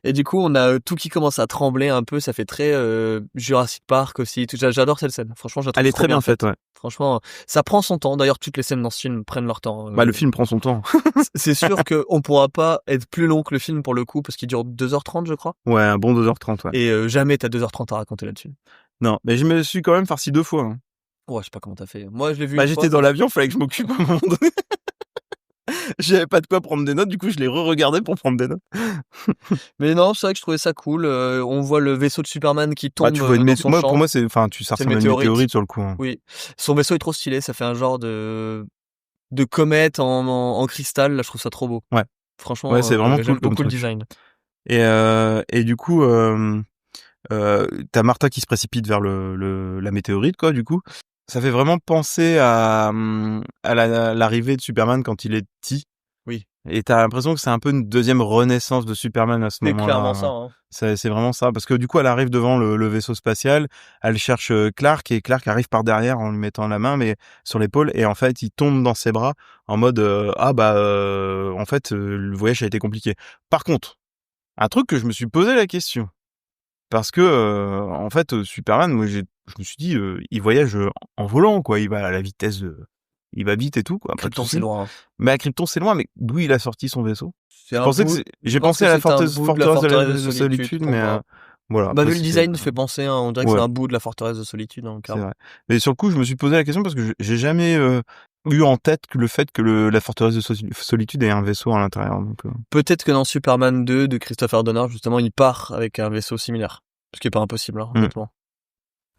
Et du coup, on a tout qui commence à trembler un peu. Ça fait très Jurassic Park aussi. J'adore cette scène. Franchement, je la trouve Elle est trop très bien faite, ouais. Franchement, ça prend son temps. D'ailleurs, toutes les scènes dans ce film prennent leur temps. Bah, le film prend son temps. C'est sûr qu'on pourra pas être plus long que le film pour le coup, parce qu'il dure 2h30, je crois. Ouais, un bon 2h30, ouais. Et jamais t'as 2h30 à raconter là-dessus. Non, mais je me suis quand même farci 2 fois. Hein. Ouais, je sais pas comment t'as fait. Moi, je l'ai vu. Bah, une j'étais fois. dans l'avion, fallait que je m'occupe à un moment donné. J'avais pas de quoi prendre des notes, du coup, je l'ai re-regardé pour prendre des notes. Mais non, c'est vrai que je trouvais ça cool. On voit le vaisseau de Superman qui tombe Bah, tu vois une dans son champ. pour moi, c'est, enfin, ça C'est ressemble à une météorite sur le coup. Hein. Oui, son vaisseau est trop stylé, ça fait un genre de comète en cristal, là je trouve ça trop beau. Ouais. Franchement, Ouais, c'est vraiment j'aime cool comme beaucoup le truc. design. Et du coup, t'as Martha qui se précipite vers la météorite, quoi, du coup. Ça fait vraiment penser à l'arrivée de Superman quand il est petit. Oui. Et t'as l'impression que c'est un peu une deuxième renaissance de Superman à ce C'est moment-là. clairement ça. Hein. C'est vraiment ça. Parce que du coup, elle arrive devant le vaisseau spatial, elle cherche Clark, et Clark arrive par derrière en lui mettant la main mais sur l'épaule, et en fait, il tombe dans ses bras en mode en fait, le voyage a été compliqué. Par contre, un truc que je me suis posé la question, parce que en fait, Superman, moi, je me suis dit, il voyage en volant, quoi. Il va à la vitesse il va vite et tout, quoi. Krypton, c'est loin. Hein. Mais à Krypton, c'est loin, mais d'où il a sorti son vaisseau? J'ai pensé à la forteresse de solitude, mais voilà. Bah, vu le parce design que- fait penser, hein, on dirait que Ouais. c'est un bout de la forteresse de solitude. Hein, C'est vrai. Mais sur le coup, je me suis posé la question parce que j'ai jamais eu en tête que le fait que la forteresse de solitude ait un vaisseau à l'intérieur. Donc, Peut-être que dans Superman 2 de Christopher Donner, justement, il part avec un vaisseau similaire. Ce qui est pas impossible, hein, honnêtement.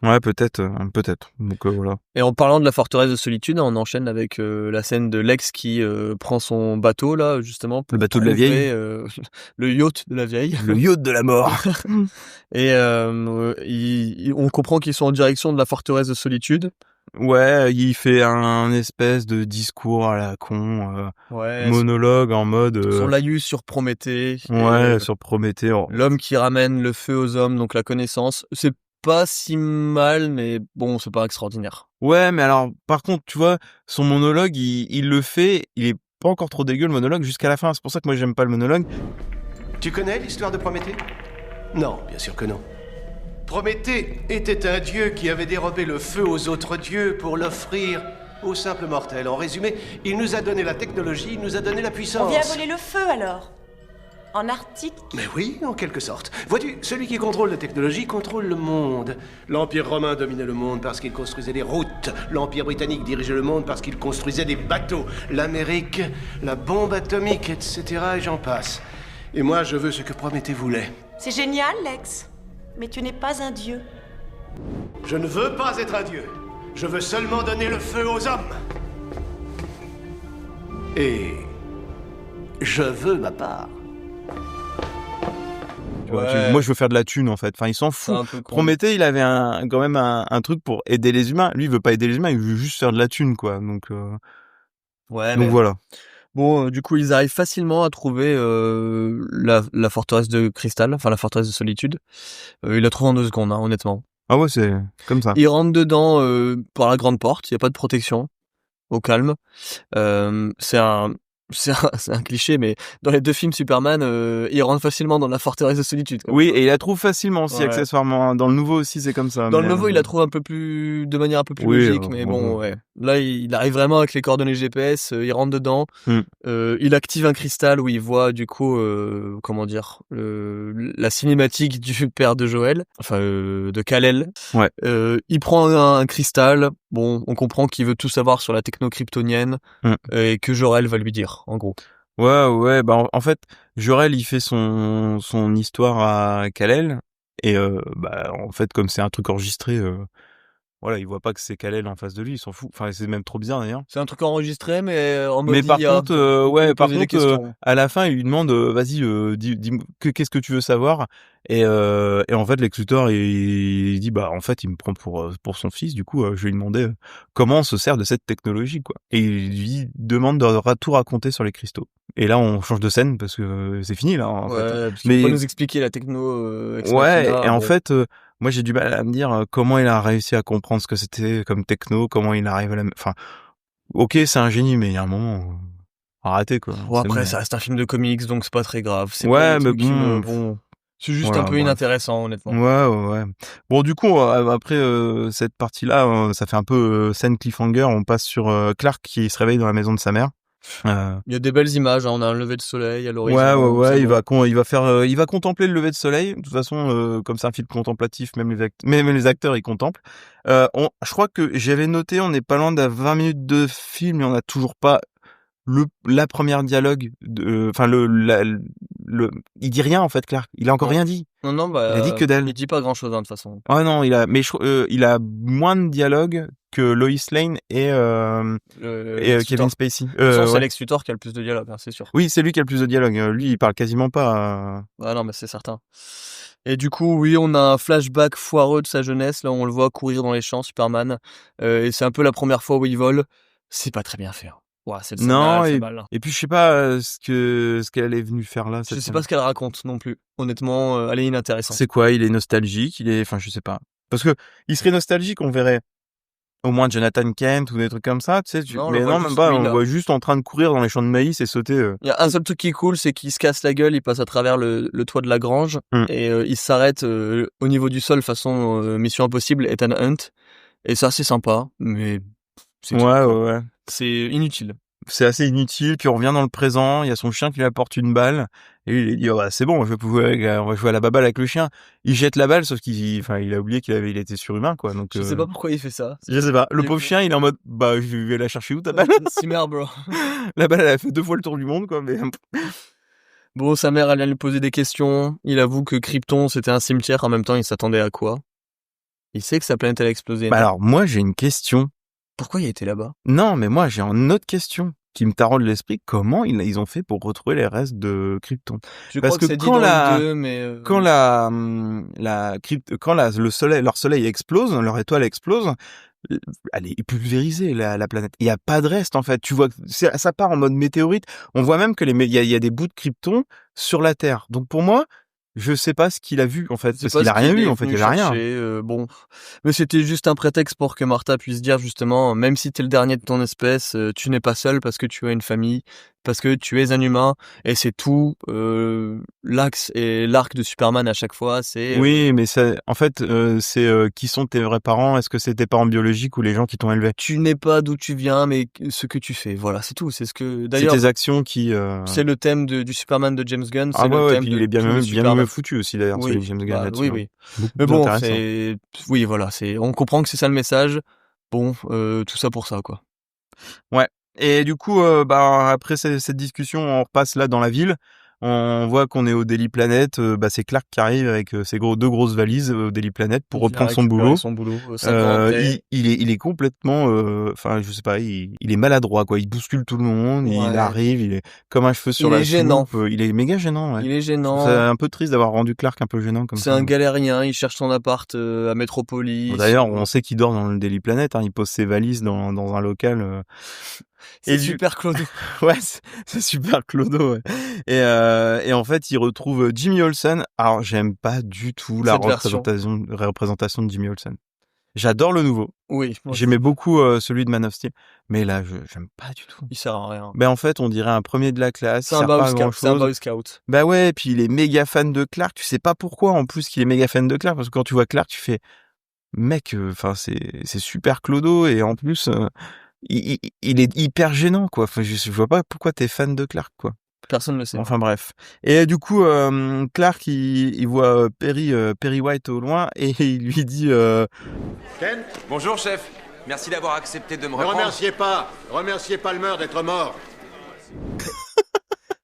ouais, peut-être. Donc voilà. Et en parlant de la forteresse de solitude, on enchaîne avec la scène de Lex qui prend son bateau, là, justement. Pour Le bateau de la trouver, vieille. le yacht de la vieille. Le yacht de la mort. Et on comprend qu'ils sont en direction de la forteresse de solitude. Ouais, il fait un espèce de discours à la con, Ouais. monologue en mode. Son laïus sur Prométhée. Ouais, sur Prométhée. L'homme qui ramène le feu aux hommes, donc la connaissance. C'est pas si mal, mais bon, c'est pas extraordinaire. Ouais, mais alors, par contre, tu vois, son monologue, il le fait, il est pas encore trop dégueu le monologue jusqu'à la fin. C'est pour ça que moi j'aime pas le monologue. Tu connais l'histoire de Prométhée? Non, bien sûr que non. Prométhée était un dieu qui avait dérobé le feu aux autres dieux pour l'offrir aux simples mortels. En résumé, il nous a donné la technologie, il nous a donné la puissance. On vient voler le feu alors? En Arctique? Mais oui, en quelque sorte. Vois-tu, celui qui contrôle la technologie contrôle le monde. L'Empire romain dominait le monde parce qu'il construisait des routes. L'Empire britannique dirigeait le monde parce qu'il construisait des bateaux. L'Amérique, la bombe atomique, etc. et j'en passe. Et moi, je veux ce que Prométhée voulait. C'est génial, Lex. Mais tu n'es pas un dieu. Je ne veux pas être un dieu. Je veux seulement donner le feu aux hommes. Et je veux ma part. Tu vois, moi, je veux faire de la thune, en fait. Enfin, il s'en fout. Prométhée, il avait quand même un truc pour aider les humains. Lui, il veut pas aider les humains, il veut juste faire de la thune, quoi. Donc voilà. Bon, du coup, ils arrivent facilement à trouver la forteresse de cristal, enfin la forteresse de solitude. Ils la trouvent en 2 secondes, hein, honnêtement. Ah ouais, c'est comme ça. Ils rentrent dedans par la grande porte, il y a pas de protection, au calme. C'est un cliché, mais dans les 2 films Superman, il rentre facilement dans la forteresse de solitude. Oui, et il la trouve facilement aussi, Ouais. accessoirement. Dans le nouveau aussi, c'est comme ça. Dans le nouveau, il la trouve de manière un peu plus logique, mais bon, ouais. Là, il arrive vraiment avec les coordonnées GPS, il rentre dedans, il active un cristal où il voit, du coup, comment dire, la cinématique du père de Joël, enfin, de Kal-El. Ouais. Il prend un cristal, bon, on comprend qu'il veut tout savoir sur la techno kryptonienne, et que Jor-El va lui dire, en gros. Ouais, bah en fait, Jor-El, il fait son histoire à Kal-El, et bah en fait, comme c'est un truc enregistré, voilà, il voit pas que c'est Kal-El en face de lui, il s'en fout. Enfin, c'est même trop bizarre d'ailleurs. C'est un truc enregistré, mais en mode Mais par IA. contre, à la fin, il lui demande, vas-y, dis qu'est-ce que tu veux savoir? Et en fait, Lex Luthor, il dit, bah, en fait, il me prend pour son fils. Du coup, je lui demandais comment on se sert de cette technologie, quoi. Et il lui demande de tout raconter sur les cristaux. Et là, on change de scène parce que c'est fini là. En fait. Parce qu'il faut pas nous expliquer la techno. Ex Ouais, Machina, et en bon. fait, moi, j'ai du mal à me dire comment il a réussi à comprendre ce que c'était comme techno, comment il arrive à enfin, ok, c'est un génie, mais il y a un moment, arrêtez quoi. Bon, après, ça reste un film de comics, donc c'est pas très grave. C'est Ouais, pas des mais trucs qui me- bon, c'est juste voilà, un peu bref. inintéressant, honnêtement. Ouais. Bon, du coup, après cette partie-là, ça fait un peu scène cliffhanger. On passe sur Clark qui se réveille dans la maison de sa mère. Il y a des belles images, hein, on a un lever de soleil à l'horizon. Ouais, c'est il bon. va contempler le lever de soleil. De toute façon, comme c'est un film contemplatif, même les acteurs ils contemplent. Je crois que j'avais noté, on est pas loin de 20 minutes de film et on a toujours pas la première dialogue. Enfin il dit rien en fait, Clark. Il a encore Non. rien dit. Non, Il a dit que dalle. il dit pas grand chose, de toute façon. Ah non, il a moins de dialogue que Lois Lane et Lex Kevin Luthor. Spacey. De toute façon, c'est Ouais. Lex Luthor qui a le plus de dialogue, hein, c'est sûr. Oui, c'est lui qui a le plus de dialogue. Lui, il parle quasiment pas. Ah non, mais c'est certain. Et du coup, oui, on a un flashback foireux de sa jeunesse. Là, on le voit courir dans les champs, Superman. Et c'est un peu la première fois où il vole. C'est pas très bien fait. Ouais, c'est Non, mal, et, c'est mal. et puis je sais pas ce qu'elle est venue faire là. Je cette sais pas ce qu'elle raconte non plus. Honnêtement, elle est inintéressante. C'est quoi? Il est nostalgique, enfin je sais pas. Parce que il serait nostalgique, on verrait au moins Jonathan Kent ou des trucs comme ça, tu sais. Non, on mais le voit non, même juste pas. lui, On là. voit juste en train de courir dans les champs de maïs et sauter. Il y a un seul truc qui est cool, c'est qu'il se casse la gueule, il passe à travers le toit de la grange et il s'arrête au niveau du sol façon Mission Impossible, Ethan Hunt. Et ça, c'est sympa, mais c'est tout, quoi. Ouais. C'est inutile. C'est assez inutile. Puis on revient dans le présent. Il y a son chien qui lui apporte une balle et il dit, oh, bah, c'est bon, on va jouer à la baballe avec le chien. Il jette la balle, sauf il a oublié il était surhumain, quoi. Donc Je sais pas pourquoi il fait ça. je sais pas. Le Du pauvre coup- chien, il est en mode, bah, je vais la chercher où ta balle? Simmer, bro. La balle, elle a fait 2 fois le tour du monde, quoi. Mais Bon, sa mère, elle vient lui poser des questions. Il avoue que Krypton, c'était un cimetière. En même temps, il s'attendait à quoi? Il sait que sa planète allait exploser. bah alors, moi, j'ai une question. Pourquoi il était là-bas? Non, mais moi, j'ai une autre question qui me taraude l'esprit. Comment ils ont fait pour retrouver les restes de Krypton? Je Parce crois que que c'est dit quand dans le 2, mais... quand leur soleil explose, leur étoile explose, elle est pulvérisée, la planète. Il y a pas de reste, en fait. Tu vois, ça part en mode météorite. On voit même que il y a des bouts de Krypton sur la Terre. Donc pour moi, je sais pas ce qu'il a vu, en fait. C'est Parce pas qu'il a ce rien qu'il vu, est en fait. Il venu avait rien. chercher, bon. Mais c'était juste un prétexte pour que Martha puisse dire justement, même si t'es le dernier de ton espèce, tu n'es pas seul parce que tu as une famille, parce que tu es un humain, et c'est tout. L'axe et l'arc de Superman à chaque fois, c'est... Oui, mais en fait, c'est qui sont tes vrais parents? Est-ce que c'est tes parents biologiques ou les gens qui t'ont élevé? Tu n'es pas d'où tu viens, mais ce que tu fais. Voilà, c'est tout. C'est ce que... C'est D'ailleurs, tes actions qui. c'est le thème du Superman de James Gunn. Ah C'est le ouais, thème puis de il est bien tous les mieux Superman. foutu aussi d'ailleurs, Oui, celui de James Gunn bah, là-dessus. oui. Beaucoup Mais plus bon, intéressant. oui, voilà, on comprend que c'est ça le message. Bon, tout ça pour ça, quoi. Ouais. Et du coup, bah après cette discussion, on repasse là dans la ville. On voit qu'on est au Daily Planet. C'est Clark qui arrive avec ses deux grosses valises au Daily Planet pour reprendre son boulot. Il est complètement, je sais pas, il est maladroit, quoi. Il bouscule tout le monde. Ouais. Il arrive, il est comme un cheveu sur la soupe. Gênant. Il est méga gênant. Ouais. Il est gênant. C'est un peu triste d'avoir rendu Clark un peu gênant comme ça. C'est un galérien. Il cherche son appart à Metropolis. D'ailleurs, on sait qu'il dort dans le Daily Planet. Il pose ses valises dans un local. C'est super Clodo. Ouais, c'est super Clodo. Ouais. Et en fait, il retrouve Jimmy Olsen. Alors, j'aime pas du tout la représentation de Jimmy Olsen. J'adore le nouveau. Oui. J'aimais beaucoup celui de Man of Steel, mais là, j'aime pas du tout. Il sert à rien. En fait, on dirait un premier de la classe. C'est un Boy Scout. Bah ouais, puis il est méga fan de Clark. Tu sais pas pourquoi en plus qu'il est méga fan de Clark, parce que quand tu vois Clark, tu fais, mec, c'est super Clodo, et en plus. Il est hyper gênant, quoi. Je vois pas pourquoi t'es fan de Clark, quoi. Personne ne le sait. Enfin bref. Et du coup, Clark, il voit Perry White au loin et il lui dit Ken ? Bonjour, chef. Merci d'avoir accepté de me reprendre. Ne remerciez pas le meurtre d'être mort.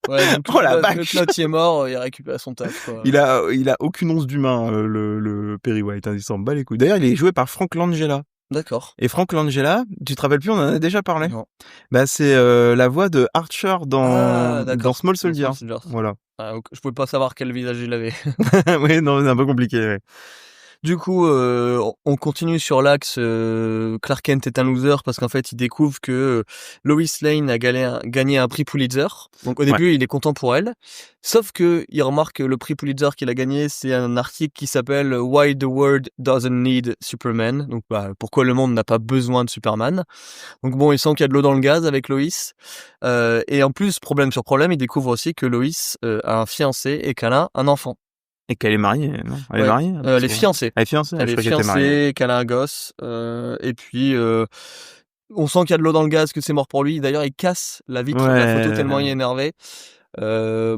Ouais, donc la vache. Le Clodo est mort, il récupère son taf, quoi. Il a aucune once d'humain, le Perry White. Il s'en bat les couilles. D'ailleurs, il est joué par Frank Langella. D'accord. Et Frank Langella, tu te rappelles plus, on en a déjà parlé. Non. C'est la voix de Archer dans Small Soldiers. Voilà. Je pouvais pas savoir quel visage il avait. Oui, non, c'est un peu compliqué. Ouais. Du coup, on continue sur l'axe Clark Kent est un loser parce qu'en fait, il découvre que Lois Lane a gagné un prix Pulitzer. Donc au début, il est content pour elle. Sauf que il remarque que le prix Pulitzer qu'il a gagné, c'est un article qui s'appelle Why the World Doesn't Need Superman. Donc pourquoi le monde n'a pas besoin de Superman. Donc bon, il sent qu'il y a de l'eau dans le gaz avec Lois. Et en plus, problème sur problème, il découvre aussi que Lois a un fiancé et qu'elle a un enfant. Et qu'elle est mariée, non ? Elle est mariée ? Elle est fiancée. Elle est fiancée, elle est fiancée, qu'elle a un gosse. Et puis, on sent qu'il y a de l'eau dans le gaz, que c'est mort pour lui. D'ailleurs, il casse la vitre de la photo tellement il est énervé. Ça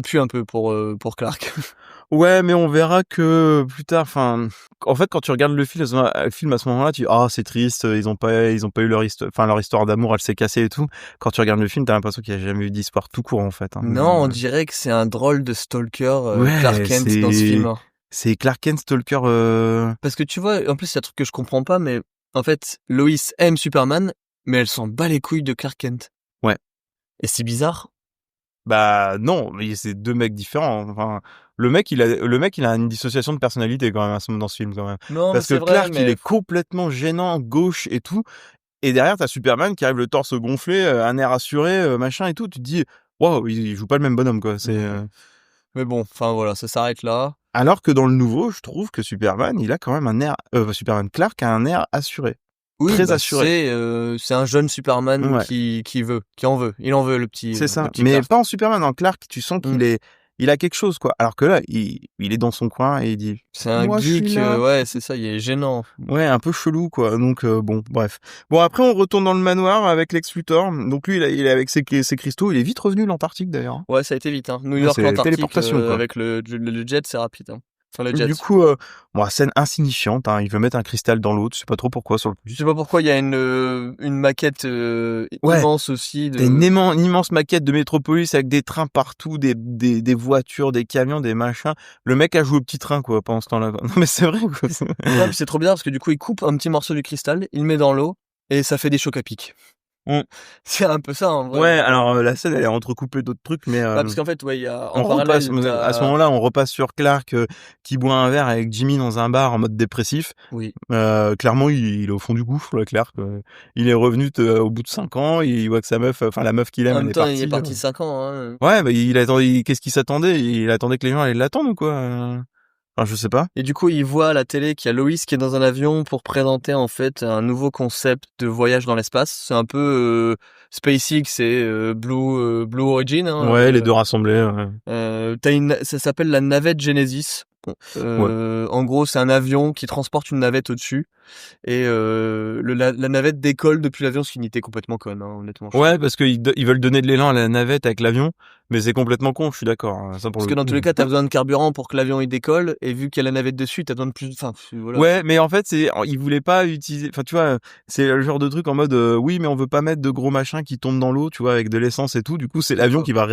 pue un peu pour Clark. Ouais, mais on verra que plus tard, en fait, quand tu regardes le film à ce moment-là, tu dis, c'est triste, ils ont pas eu leur histoire d'amour, elle s'est cassée et tout. Quand tu regardes le film, t'as l'impression qu'il y a jamais eu d'histoire tout court, en fait. Hein. Non, on dirait que c'est un drôle de stalker, Clark Kent dans ce film. C'est Clark Kent stalker, Parce que tu vois, en plus, c'est un truc que je comprends pas, mais en fait, Lois aime Superman, mais elle s'en bat les couilles de Clark Kent. Ouais. Et c'est bizarre. Non, mais c'est deux mecs différents. Enfin, le mec, il a une dissociation de personnalité quand même dans ce film quand même. Non, parce que Clark, il est complètement gênant, gauche et tout. Et derrière, t'as Superman qui arrive le torse gonflé, un air assuré, machin et tout. Tu te dis, waouh, il joue pas le même bonhomme, quoi. Mais bon, voilà, ça s'arrête là. Alors que dans le nouveau, je trouve que Superman, il a quand même un air, Clark a un air assuré. Oui, très assuré. C'est un jeune Superman qui en veut. Il en veut, le petit. C'est ça. Le petit mais Clark. pas en Superman, en Clark, tu sens qu'il a quelque chose, quoi. Alors que là, il est dans son coin et il dit. C'est un geek, c'est ça, il est gênant. Ouais, un peu chelou, quoi. Donc, bref. Bon, après, on retourne dans le manoir avec Lex Luthor. Donc, lui, il est avec ses cristaux. Il est vite revenu l'Antarctique, d'ailleurs. Ouais, ça a été vite, hein. New York, l'Antarctique, avec le jet, c'est rapide, hein. Enfin, le jet. Du coup, scène insignifiante, hein. Il veut mettre un cristal dans l'eau. Je sais pas trop pourquoi sur le plus. Je sais pas pourquoi il y a une maquette immense aussi. Une immense maquette de Métropolis avec des trains partout, des voitures, des camions, des machins. Le mec a joué au petit train, quoi, pendant ce temps-là. Non, mais c'est vrai, quoi. Ouais, c'est trop bizarre parce que du coup, il coupe un petit morceau du cristal, il le met dans l'eau et ça fait des chocs à pic. C'est un peu ça, en vrai. Ouais, alors la scène, elle est entrecoupée d'autres trucs, mais parce qu'en fait, il y a à ce moment-là, on repasse sur Clark qui boit un verre avec Jimmy dans un bar en mode dépressif. Oui. Clairement, il est au fond du gouffre, là, Clark. Il est revenu au bout de 5 ans, il voit que sa meuf, la meuf qu'il aime, en même temps, partie. Il est parti 5 ans, hein. Ouais, qu'est-ce qu'il s'attendait? Il attendait que les gens allaient l'attendre ou quoi? Enfin, je sais pas. Et du coup, il voit à la télé qu'il y a Lois qui est dans un avion pour présenter en fait un nouveau concept de voyage dans l'espace. C'est un peu SpaceX et Blue Origin. Hein, ouais, les deux rassemblés. Ouais. Ça s'appelle la navette Genesis. En gros, c'est un avion qui transporte une navette au-dessus. Et la navette décolle depuis l'avion, ce qui n'était complètement con, hein, honnêtement. Ouais, parce qu'ils veulent donner de l'élan à la navette avec l'avion, mais c'est complètement con, je suis d'accord. Hein, ça pour Parce le que dans coup. tous les cas, t'as besoin de carburant pour que l'avion il décolle, et vu qu'il y a la navette dessus, t'as besoin de plus. Enfin, voilà. Ouais, mais en fait, ils voulaient pas utiliser. Enfin, tu vois, c'est le genre de truc en mode, oui, mais on veut pas mettre de gros machins qui tombent dans l'eau, tu vois, avec de l'essence et tout. Du coup, c'est l'avion qui va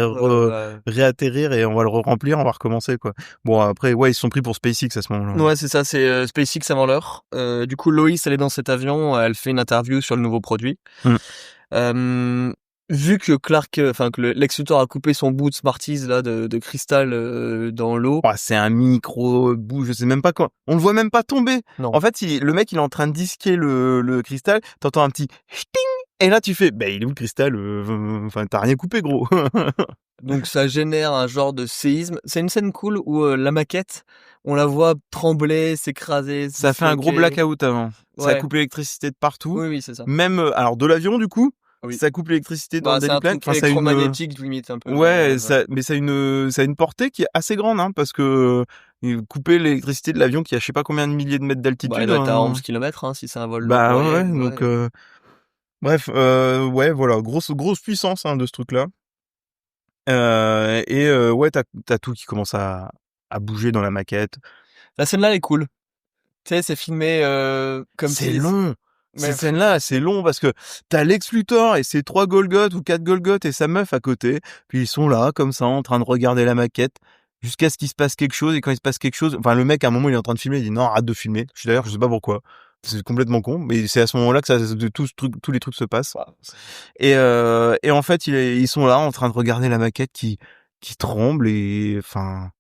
réatterrir et on va le remplir, on va recommencer, quoi. Bon, après, ouais, ils se sont pris pour SpaceX à ce moment-là. Ouais, c'est ça, c'est SpaceX avant l'heure. Du coup, Loïs, elle est dans cet avion, elle fait une interview sur le nouveau produit. Vu que Lex Luthor a coupé son bout de Smarties là de cristal dans l'eau. Oh, c'est un micro bout, je sais même pas quoi. On le voit même pas tomber. Non. En fait, le mec, il est en train de disquer le cristal. T'entends un petit ch'ting, et là tu fais, il est où le cristal? Enfin, t'as rien coupé, gros. Donc ça génère un genre de séisme. C'est une scène cool où la maquette, on la voit trembler, s'écraser. Ça fait un gros blackout avant. Ouais. Ça coupe l'électricité de partout. Oui, c'est ça. Même, alors de l'avion du coup. Oui. Ça coupe l'électricité dans le c'est un déliplan. truc électromagnétique limite un peu. Ouais, mais ça a une portée qui est assez grande, hein, parce que couper l'électricité de l'avion qui a je sais pas combien de milliers de mètres d'altitude. Il doit être à 11 km, hein, si c'est un vol. Ouais, donc bref, ouais, voilà, grosse puissance, hein, de ce truc-là. Ouais, t'as tout qui commence à bouger dans la maquette. La scène-là elle est cool. Tu sais, c'est filmé comme c'est long. Cette scène-là, c'est long parce que t'as Lex Luthor et ses 3 Golgoth ou 4 Golgoth et sa meuf à côté. Puis ils sont là, comme ça, en train de regarder la maquette jusqu'à ce qu'il se passe quelque chose. Et quand il se passe quelque chose, enfin, le mec, à un moment, il est en train de filmer, il dit non, arrête de filmer. D'ailleurs, je sais pas pourquoi. C'est complètement con, mais c'est à ce moment-là que tous les trucs se passent. Et en fait, ils sont là, en train de regarder la maquette qui tremble et, enfin.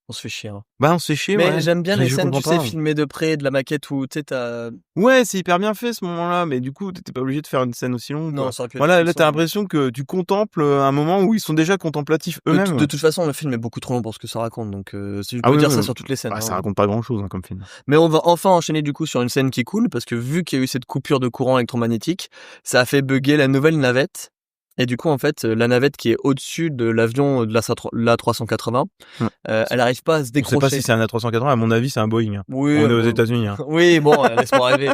On se fait chier. Hein. On se fait chier, mais ouais. j'aime bien les scènes, tu sais, filmées de près, de la maquette où, tu sais, t'as... Ouais, c'est hyper bien fait, ce moment-là, mais du coup, t'étais pas obligé de faire une scène aussi longue. Non, ça aurait pu être voilà, là, t'as l'impression que tu contemples un moment où ils sont déjà contemplatifs eux-mêmes. De toute façon, le film est beaucoup trop long pour ce que ça raconte, donc si je peux dire ça sur toutes les scènes. Ça raconte pas grand-chose, hein, comme film. Mais on va enfin enchaîner, du coup, sur une scène qui est cool, parce que vu qu'il y a eu cette coupure de courant électromagnétique, ça a fait bugger la nouvelle navette. Et du coup, en fait, la navette qui est au-dessus de l'avion de l'A380, elle arrive pas à se décrocher. Je sais pas si c'est un A380, à mon avis, c'est un Boeing. Oui, on est aux États-Unis. Hein. Oui, bon, laisse-moi rêver.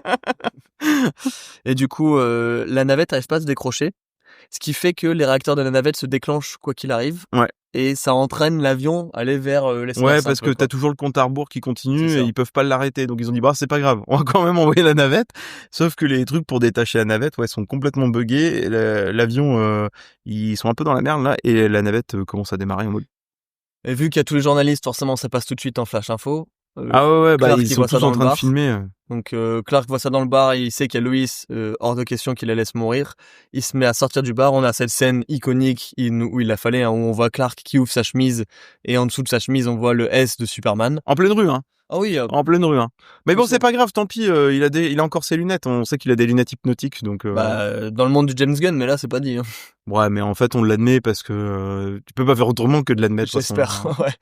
Et du coup, la navette arrive pas à se décrocher, ce qui fait que les réacteurs de la navette se déclenchent quoi qu'il arrive. Ouais. Et ça entraîne l'avion à aller vers l'espace. Ouais, parce que t'as toujours le compte à rebours qui continue et ils peuvent pas l'arrêter. Donc ils ont dit, c'est pas grave, on va quand même envoyer la navette. Sauf que les trucs pour détacher la navette, sont complètement buggés. L'avion, ils sont un peu dans la merde là, et la navette commence à démarrer en mode. Et vu qu'il y a tous les journalistes, forcément, ça passe tout de suite en flash info. Ils sont tous en train de filmer. Donc Clark voit ça dans le bar, il sait qu'il y a Loïs, hors de question qu'il la laisse mourir. Il se met à sortir du bar, on a cette scène iconique où il a fallu, hein, où on voit Clark qui ouvre sa chemise, et en dessous de sa chemise, on voit le S de Superman. En pleine rue, hein. Ah oui. En pleine rue, hein. Mais bon, c'est pas grave, tant pis, il a encore ses lunettes, on sait qu'il a des lunettes hypnotiques, donc... dans le monde du James Gunn, mais là, c'est pas dit. Hein. Ouais, mais en fait, on l'admet parce que tu peux pas faire autrement que de l'admettre. J'espère, ouais.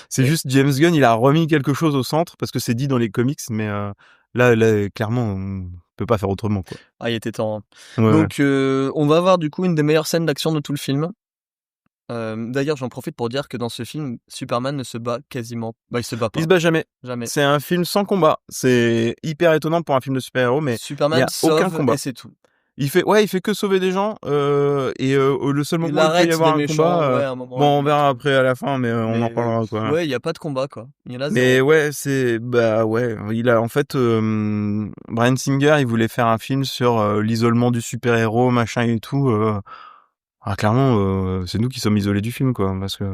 C'est juste James Gunn, il a remis quelque chose au centre, parce que c'est dit dans les comics, mais là, clairement, on peut pas faire autrement, quoi. Ah, il était temps. Hein. Ouais, donc, on va avoir du coup une des meilleures scènes d'action de tout le film. D'ailleurs, j'en profite pour dire que dans ce film, Superman ne se bat quasiment. Il se bat pas. Il se bat jamais. Jamais. C'est un film sans combat. C'est hyper étonnant pour un film de super-héros, mais Superman il y a aucun combat. Et c'est tout. Il fait que sauver des gens, et le seul moment où il peut y avoir un combat, on verra après à la fin, mais on en reparlera, quoi. Ouais, il y a pas de combat, quoi. Il y en a zéro. Mais ouais, il a en fait Bryan Singer, il voulait faire un film sur l'isolement du super-héros, machin et tout. Clairement, c'est nous qui sommes isolés du film, quoi, parce que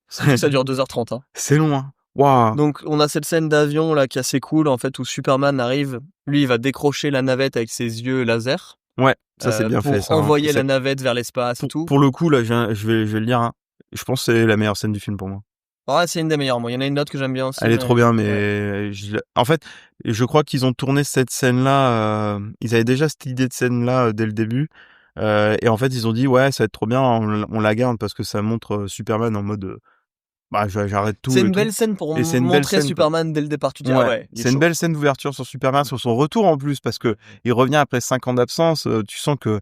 ça dure 2h30. Hein. C'est long, hein. Wow. Donc on a cette scène d'avion là qui est assez cool en fait où Superman arrive, lui il va décrocher la navette avec ses yeux laser. Ouais, ça c'est bien fait. Pour envoyer la navette vers l'espace et tout. Pour le coup là, je vais le dire. Hein. Je pense que c'est la meilleure scène du film pour moi. Ouais, c'est une des meilleures. Moi, il y en a une autre que j'aime bien aussi. Elle est trop bien, mais en fait, je crois qu'ils ont tourné cette scène-là. Ils avaient déjà cette idée de scène-là dès le début. Et en fait, ils ont dit ça va être trop bien, on la garde parce que ça montre Superman en mode. J'arrête tout. C'est une belle scène pour montrer Superman dès le départ. Tu dis, c'est une belle scène d'ouverture sur Superman, sur son retour en plus, parce que il revient après 5 ans d'absence. Tu sens que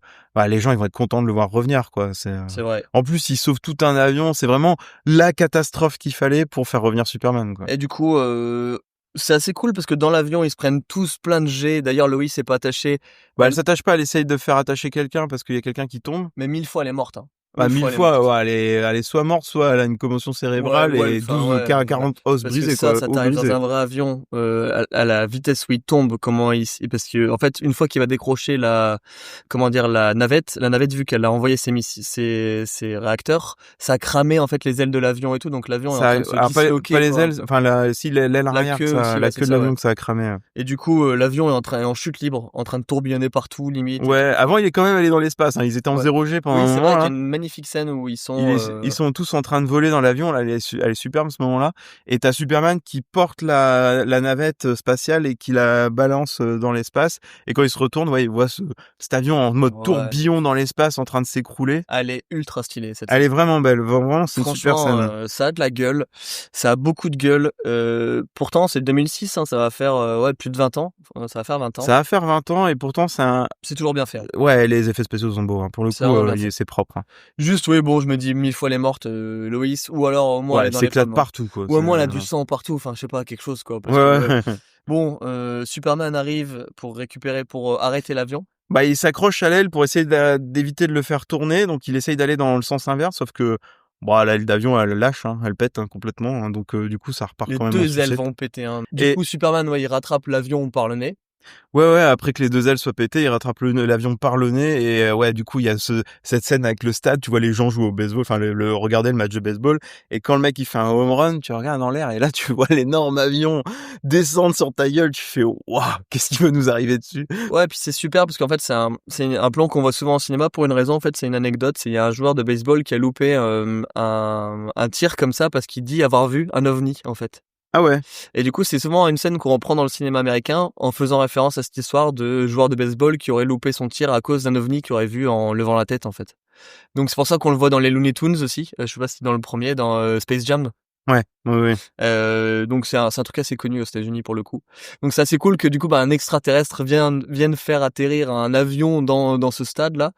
les gens ils vont être contents de le voir revenir, quoi. C'est vrai. En plus, il sauve tout un avion. C'est vraiment la catastrophe qu'il fallait pour faire revenir Superman, quoi. Et du coup, c'est assez cool parce que dans l'avion, ils se prennent tous plein de jets. D'ailleurs, Lois est pas attachée. Bah, elle s'attache pas, elle essaye de faire attacher quelqu'un parce qu'il y a quelqu'un qui tombe. Mais 1000 fois, elle est morte. Hein. Bah, 1000 elle est fois, morte. ouais, elle est soit morte, soit elle a une commotion cérébrale Ouais, et enfin, 12 ouais, 40 os parce brisés, que ça, quoi. ça os t'arrive brisés. dans un vrai avion, à la vitesse où il tombe, parce que, en fait, une fois qu'il va décrocher la navette, vu qu'elle a envoyé ses réacteurs, ça a cramé, en fait, les ailes de l'avion et tout, donc l'avion est en train de se disloquer. Pas les quoi. ailes, enfin, l'aile arrière, queue ça, aussi, la ouais, queue c'est de ça, l'avion ouais. que ça a cramé. Et du coup, l'avion est en chute libre, en train de tourbillonner partout, limite. Ouais, avant, il est quand même allé dans l'espace, hein. Ils étaient en Ouais. 0G pendant Oui, un c'est moment, vrai qu'il y là. a une magnifique scène où ils sont, Ils sont tous en train de voler dans l'avion, là, elle est superbe, ce moment-là. Et t'as Superman qui porte la navette spatiale et qui la balance dans l'espace. Et quand il se retourne, ouais, il voit cet avion en mode Ouais. tourbillon dans l'espace en train de s'écrouler. Elle est ultra stylée, cette Elle scène. est vraiment belle, vraiment, c'est une super Franchement, scène. ça a de la gueule, ça a beaucoup de gueule. Pourtant, c'est 2006, hein, ça va faire plus de 20 ans. Enfin, ça va faire 20 ans. Ça va faire 20 ans et pourtant C'est toujours bien fait. Ouais, les effets spéciaux sont beaux, hein. Pour le C'est coup, vraiment bien fait. c'est propre, hein. Juste, oui, bon, je me dis 1000 fois elle est morte, Lois, ou alors au moins elle Ouais, est elle dans les s'éclate pommes, hein. partout, quoi. Ou au moins elle a C'est- du sang partout, enfin, je sais pas, quelque chose, quoi. Parce Ouais, que, ouais. bon, Superman arrive pour arrêter l'avion. Bah, il s'accroche à l'aile pour essayer d'éviter de le faire tourner, donc il essaye d'aller dans le sens inverse, sauf que bon, l'aile d'avion, elle lâche, hein, elle pète, hein, complètement, hein, donc du coup, ça repart Les quand même en deux ailes sucette. vont péter, hein. Du Et coup, Superman, ouais, il rattrape l'avion par le nez. ouais, après que les deux ailes soient pétées, il rattrape l'avion par le nez et ouais, du coup, il y a cette scène avec le stade, tu vois les gens jouer au baseball, enfin regarder le match de baseball, et quand le mec il fait un home run, tu regardes dans l'air et là tu vois l'énorme avion descendre sur ta gueule, tu fais waouh, qu'est-ce qui peut nous arriver dessus? Ouais, puis c'est super parce qu'en fait, c'est un plan qu'on voit souvent au cinéma pour une raison. En fait, c'est une anecdote. Il y a un joueur de baseball qui a loupé un tir comme ça parce qu'il dit avoir vu un ovni, en fait. Ah ouais. Et du coup, c'est souvent une scène qu'on reprend dans le cinéma américain en faisant référence à cette histoire de joueur de baseball qui aurait loupé son tir à cause d'un ovni qu'il aurait vu en levant la tête, en fait. Donc c'est pour ça qu'on le voit dans les Looney Tunes aussi. Je sais pas si dans le premier, dans Space Jam. Ouais. Donc c'est un truc assez connu aux États-Unis pour le coup. Donc c'est assez cool que du coup un extraterrestre vienne faire atterrir un avion dans ce stade-là.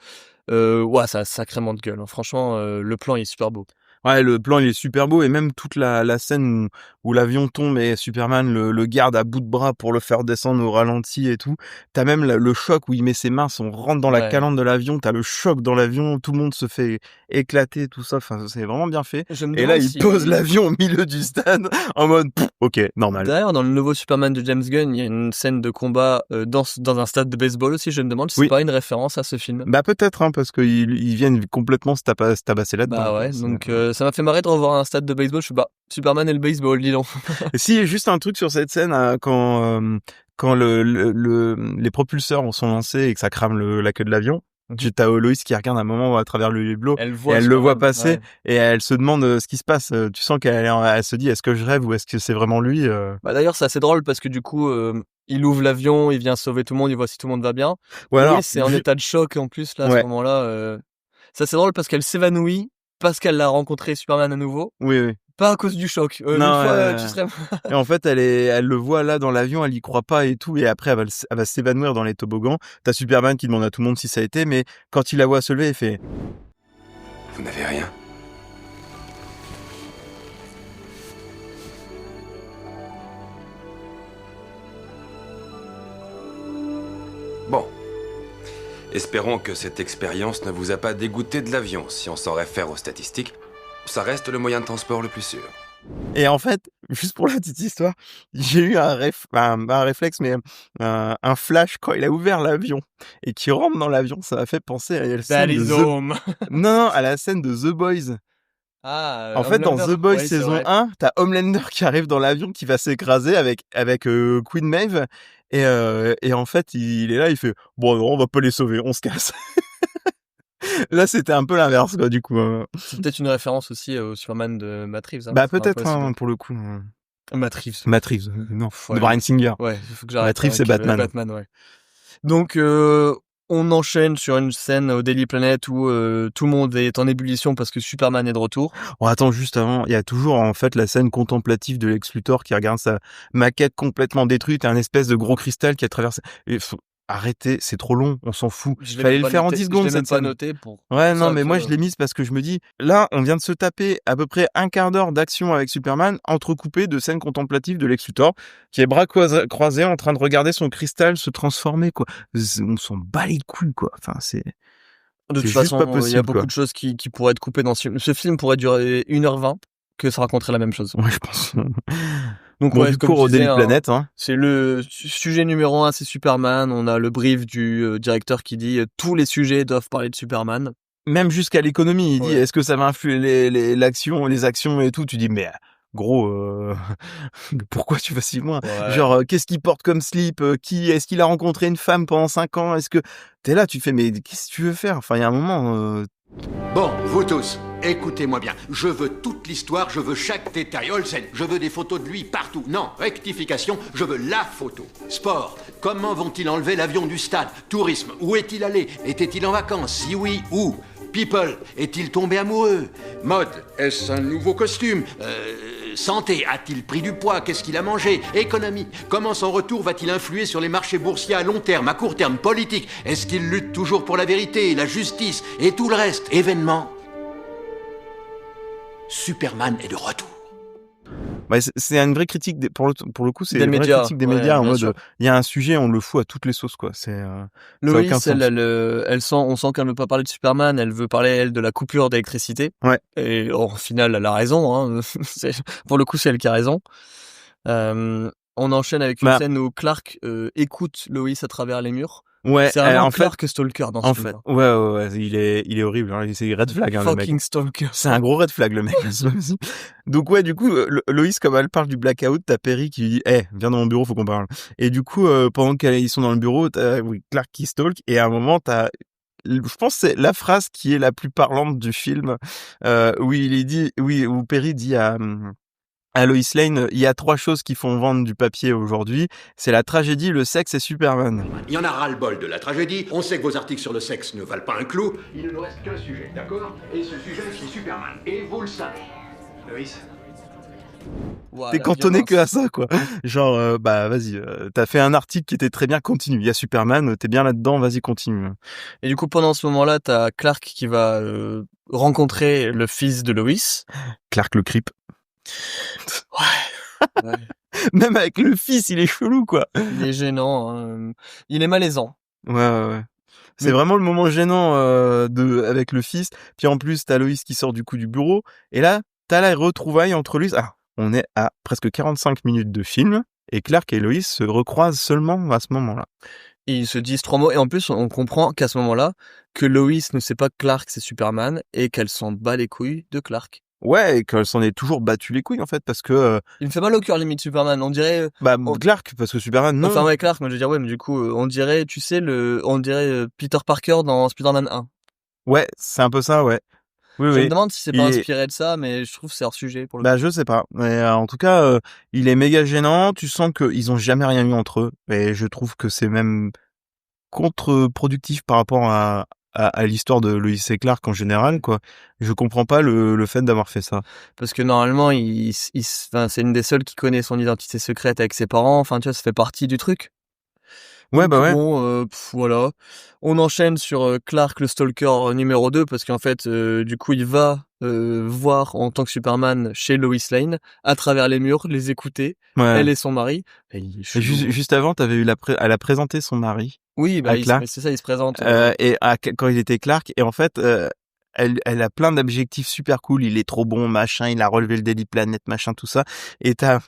Ouais, ça a sacrément de gueule, hein. Franchement, le plan il est super beau. Ouais, le plan il est super beau et même toute la scène où l'avion tombe et Superman le garde à bout de bras pour le faire descendre au ralenti et tout. T'as même le choc où il met ses mains, on rentre dans la Ouais. calandre de l'avion, t'as le choc dans l'avion, tout le monde se fait éclater, tout ça. Enfin, c'est vraiment bien fait. Je me Et là, demande il si- pose l'avion au milieu du stade en mode ok, normal. D'ailleurs, dans le nouveau Superman de James Gunn, il y a une scène de combat dans un stade de baseball aussi. Je me demande si Oui. c'est pas une référence à ce film. Bah peut-être, hein, parce qu'ils viennent complètement se tabasser là-dedans. Bah ouais, quoi. donc ça m'a fait marrer de revoir un stade de baseball. Je suis Superman et le baseball, dis donc. Et si, juste un truc sur cette scène, quand les propulseurs sont lancés et que ça crame la queue de l'avion, t'as Lois qui regarde un moment à travers le hublot Elle et voit elle le voit Superman, passer ouais. et elle se demande ce qui se passe. Tu sens elle se dit est-ce que je rêve ou est-ce que c'est vraiment lui Bah d'ailleurs, c'est assez drôle parce que du coup, il ouvre l'avion, il vient sauver tout le monde, il voit si tout le monde va bien. Ou alors, Oui, c'est en état de choc en plus là à Ouais. ce moment-là. Ça c'est drôle parce qu'elle s'évanouit parce qu'elle l'a rencontré Superman à nouveau, oui. pas à cause du choc. Non, Une fois, ouais. tu serais. Et en fait, elle le voit là dans l'avion, elle y croit pas et tout, et après elle va s'évanouir dans les toboggans. T'as Superman qui demande à tout le monde si ça a été, mais quand il la voit se lever, il fait Vous n'avez rien. Bon. Espérons que cette expérience ne vous a pas dégoûté de l'avion. Si on s'en réfère aux statistiques, ça reste le moyen de transport le plus sûr. Et en fait, juste pour la petite histoire, j'ai eu un réflexe, mais un flash quand il a ouvert l'avion et qu'il rentre dans l'avion, ça m'a fait penser à la scène de home. Non, à la scène de The Boys. Ah. En fait, dans The Boys ouais, c'est saison vrai. 1, t'as Homelander qui arrive dans l'avion qui va s'écraser avec Queen Maeve et en fait, il est là, il fait bon, non, on va pas les sauver, on se casse. Là, c'était un peu l'inverse, quoi, du coup. C'est peut-être une référence aussi au Superman de Matt Reeves. Hein, Bah c'est pas peut-être, impossible. hein, pour le coup. Matt Reeves. Matt Reeves, non, Ouais. de Bryan Singer. Ouais, il faut que j'arrête. Matt Reeves, c'est avec, Batman. Ouais. Donc, on enchaîne sur une scène au Daily Planet où tout le monde est en ébullition parce que Superman est de retour. Oh, attends, juste avant, il y a toujours en fait la scène contemplative de Lex Luthor qui regarde sa maquette complètement détruite et un espèce de gros cristal qui a traversé. Et arrêtez, c'est trop long, on s'en fout. Je l'ai Fallait même le pas faire en noté, 10 je secondes l'ai même cette pas scène. noté pour Ouais, non, ça mais moi que je l'ai mise parce que je me dis, là, on vient de se taper à peu près un quart d'heure d'action avec Superman, entrecoupé de scènes contemplatives de Lex Luthor, qui est bras croisés en train de regarder son cristal se transformer, quoi. On s'en bat les couilles, quoi. Enfin, c'est de toute juste pas façon, il y a possible, beaucoup quoi. de choses qui pourraient être coupées dans ce film. Ce film pourrait durer 1h20 que ça raconterait la même chose. Ouais, je pense. Donc Bon, ouais, du comme coup, je disais, Daily Planet, hein. c'est le sujet numéro 1, c'est Superman. On a le brief du directeur qui dit tous les sujets doivent parler de Superman. Même jusqu'à l'économie, il dit, Ouais. est-ce que ça va influer les actions et tout? Tu dis, mais gros, pourquoi tu vas si loin? Ouais. Genre, qu'est-ce qu'il porte comme slip? Est-ce qu'il a rencontré une femme pendant 5 ans? Est-ce que t'es là, tu fais, mais qu'est-ce que tu veux faire? Enfin, il y a un moment. Bon, vous tous, écoutez-moi bien. Je veux toute l'histoire, je veux chaque détail. Olsen, je veux des photos de lui partout. Non, rectification, je veux la photo. Sport, comment vont-ils enlever l'avion du stade? Tourisme, où est-il allé? Était-il en vacances? Si oui, où? People, est-il tombé amoureux? Mode, est-ce un nouveau costume? Santé, a-t-il pris du poids? Qu'est-ce qu'il a mangé? Économie, comment son retour va-t-il influer sur les marchés boursiers à long terme, à court terme? Politique, est-ce qu'il lutte toujours pour la vérité, la justice et tout le reste? Événement. Superman est de retour. Bah, c'est une vraie critique pour le coup, c'est Des une vraie médias, critique des ouais, médias en bien mode, sûr. il y a un sujet, on le fout à toutes les sauces, quoi. Ça a aucun Loïs, sens. on sent qu'elle veut pas parler de Superman, elle veut parler, elle, de la coupure d'électricité. Ouais. Et au final, elle a raison, hein. Pour le coup, c'est elle qui a raison. On enchaîne avec une scène où Clark écoute Loïs à travers les murs. Ouais, c'est vraiment en Clark Stalker dans ce en film. fait, ouais, il est horrible, hein. C'est red flag, hein, le mec. Fucking Stalker. C'est un gros red flag, le mec. Donc ouais, du coup, Loïs, comme elle parle du blackout, t'as Perry qui lui dit, viens dans mon bureau, faut qu'on parle. Et du coup, pendant qu'ils sont dans le bureau, t'as Clark qui stalk, et à un moment, je pense que c'est la phrase qui est la plus parlante du film, où Perry dit à Lois Lane, il y a 3 choses qui font vendre du papier aujourd'hui, c'est la tragédie, le sexe et Superman. Il y en a ras-le-bol de la tragédie. On sait que vos articles sur le sexe ne valent pas un clou. Il ne nous reste qu'un sujet, d'accord? Et ce sujet, c'est Superman. Et vous le savez. Loïs? Voilà, T'es cantonné violence. que à ça, quoi. Genre, vas-y, t'as fait un article qui était très bien, continue. Il y a Superman, t'es bien là-dedans, vas-y, continue. Et du coup, pendant ce moment-là, t'as Clark qui va rencontrer le fils de Loïs. Clark le creep. Ouais. Même avec le fils, il est chelou, quoi. Il est gênant, hein. Il est malaisant. Ouais. C'est vraiment le moment gênant avec le fils. Puis en plus, t'as Loïs qui sort du coup du bureau. Et là, t'as la retrouvaille entre lui. Ah, on est à presque 45 minutes de film. Et Clark et Loïs se recroisent seulement à ce moment-là. Et ils se disent 3 mots. Et en plus, on comprend qu'à ce moment-là, que Loïs ne sait pas que Clark c'est Superman et qu'elle s'en bat les couilles de Clark. Ouais, et qu'elle s'en est toujours battu les couilles, en fait, parce que... Il me fait mal au cœur, limite, Superman. On dirait... Clark, parce que Superman, non. Enfin, ouais, Clark, moi je veux dire, ouais, mais du coup, on dirait, tu sais, on dirait Peter Parker dans Spider-Man 1. Ouais, c'est un peu ça, ouais. Oui. Je me demande si c'est pas inspiré de ça, mais je trouve que c'est hors sujet pour le coup. Je sais pas. Mais en tout cas, il est méga gênant. Tu sens qu'ils ont jamais rien eu entre eux. Et je trouve que c'est même contre-productif par rapport à l'histoire de Lois et Clark en général, quoi. Je comprends pas le fait d'avoir fait ça. Parce que normalement, c'est une des seules qui connaît son identité secrète avec ses parents. Enfin, tu vois, ça fait partie du truc. Ouais, Donc, ouais. Bon, voilà. On enchaîne sur Clark le Stalker numéro 2 parce qu'en fait, du coup, il va voir en tant que Superman chez Lois Lane à travers les murs, les écouter. Ouais. Elle et son mari. Et il est Et chelou. juste avant, t'avais eu elle a présenté son mari. Oui, à Clark. c'est ça, il se présente. Quand il était Clark, et en fait, elle a plein d'adjectifs super cool. Il est trop bon, machin. Il a relevé le Daily Planet, machin, tout ça. Et t'as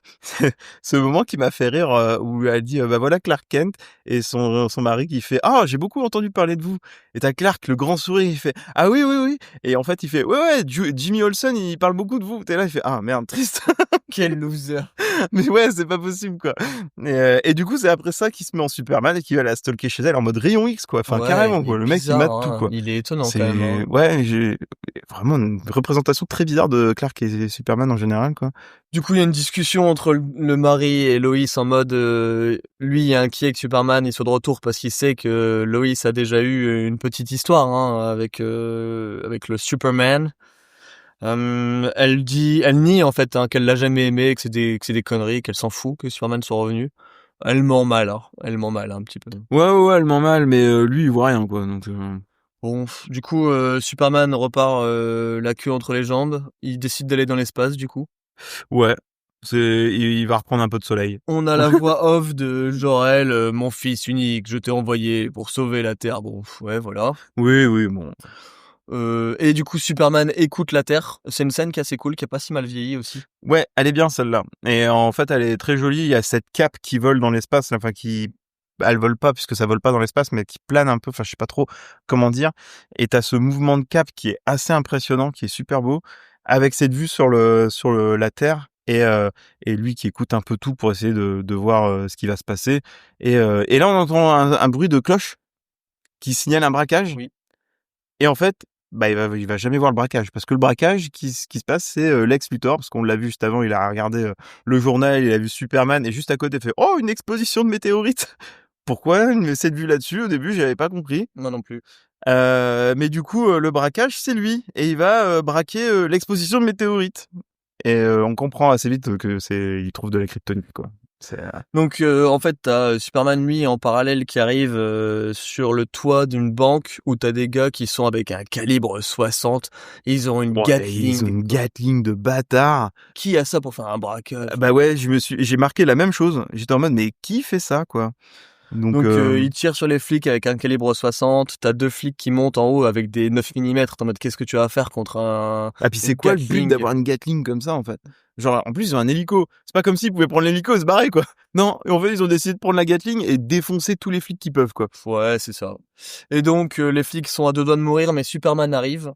ce moment qui m'a fait rire où elle dit, voilà Clark Kent, et son mari qui fait, j'ai beaucoup entendu parler de vous. Et t'as Clark, le grand sourire, il fait, ah oui. Et en fait, il fait, ouais, Jimmy Olsen, il parle beaucoup de vous. T'es là, il fait, merde, triste. Quel loser. Mais ouais, c'est pas possible, quoi. Et du coup, c'est après ça qu'il se met en Superman et qu'il va la stalker chez elle en mode rayon X, quoi. Enfin, Ouais, carrément, quoi. Le mec, il mate bizarre, tout, quoi. Il est étonnant quand même. Hein. Ouais, j'ai vraiment une représentation très bizarre de Clark et Superman en général, quoi. Du coup, il y a une discussion entre le mari et Lois en mode lui est inquiet que Superman il soit de retour parce qu'il sait que Lois a déjà eu une petite histoire avec le Superman. Elle nie en fait qu'elle l'a jamais aimé, que c'est des conneries, qu'elle s'en fout que Superman soit revenu. Elle ment mal, hein. Elle ment mal, un petit peu. Ouais, elle ment mal, mais lui, il voit rien, quoi. Donc, Bon, du coup, Superman repart la queue entre les jambes. Il décide d'aller dans l'espace, du coup. ouais, il va reprendre un peu de soleil. On a la voix off de Jor-El, mon fils unique, je t'ai envoyé pour sauver la Terre. Bon, ouais, voilà. Oui, bon. Et du coup, Superman écoute la Terre. C'est une scène qui est assez cool, qui a pas si mal vieilli aussi. Ouais, elle est bien celle-là. Et en fait, elle est très jolie. Il y a cette cape qui vole dans l'espace, enfin elle vole pas puisque ça vole pas dans l'espace, mais qui plane un peu. Enfin, je sais pas trop comment dire. Et t'as ce mouvement de cape qui est assez impressionnant, qui est super beau, avec cette vue sur la Terre et lui qui écoute un peu tout pour essayer de voir ce qui va se passer. Et là, on entend un bruit de cloche qui signale un braquage. Oui. Et en fait, bah il va jamais voir le braquage parce que le braquage ce qui se passe c'est Lex Luthor parce qu'on l'a vu juste avant, il a regardé le journal, il a vu Superman et juste à côté il fait "Oh, une exposition de météorites." Pourquoi cette vue là-dessus au début, j'avais pas compris. Moi non plus. Mais du coup le braquage c'est lui et il va braquer l'exposition de météorites. Et on comprend assez vite que il trouve de la kryptonite quoi. Donc en fait, t'as Superman lui en parallèle qui arrive sur le toit d'une banque où t'as des gars qui sont avec un calibre 60. Ils ont une Gatling. Ils ont une Gatling de bâtard. Qui a ça pour faire un braquage? Bah ouais, j'ai marqué la même chose. J'étais en mode mais qui fait ça quoi? Donc ils tirent sur les flics avec un calibre 60. T'as 2 flics qui montent en haut avec des 9 mm. T'es en mode qu'est-ce que tu vas faire contre un... Ah puis c'est quoi le but d'avoir une Gatling comme ça en fait? Genre en plus ils ont un hélico. C'est pas comme s'ils pouvaient prendre l'hélico et se barrer quoi. Non, en fait ils ont décidé de prendre la Gatling et défoncer tous les flics qu'ils peuvent quoi. Ouais, c'est ça. Et donc les flics sont à 2 doigts de mourir mais Superman arrive.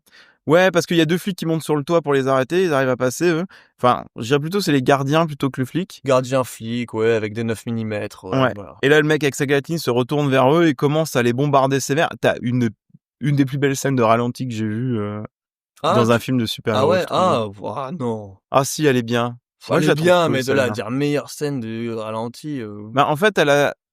Ouais, parce qu'il y a 2 flics qui montent sur le toit pour les arrêter, ils arrivent à passer eux. Enfin, je dirais plutôt c'est les gardiens plutôt que le flic. Gardien flic, ouais, avec des 9 mm. Ouais. Voilà. Et là le mec avec sa Gatling se retourne vers eux et commence à les bombarder sévère. T'as une des plus belles scènes de ralenti que j'ai vues dans un film de super-héros. Ah ouais, non. Ah si, elle est bien. Moi, je je la trouve bien, cool, mais de là à celle-là. dire meilleure scène de ralenti. Bah en fait,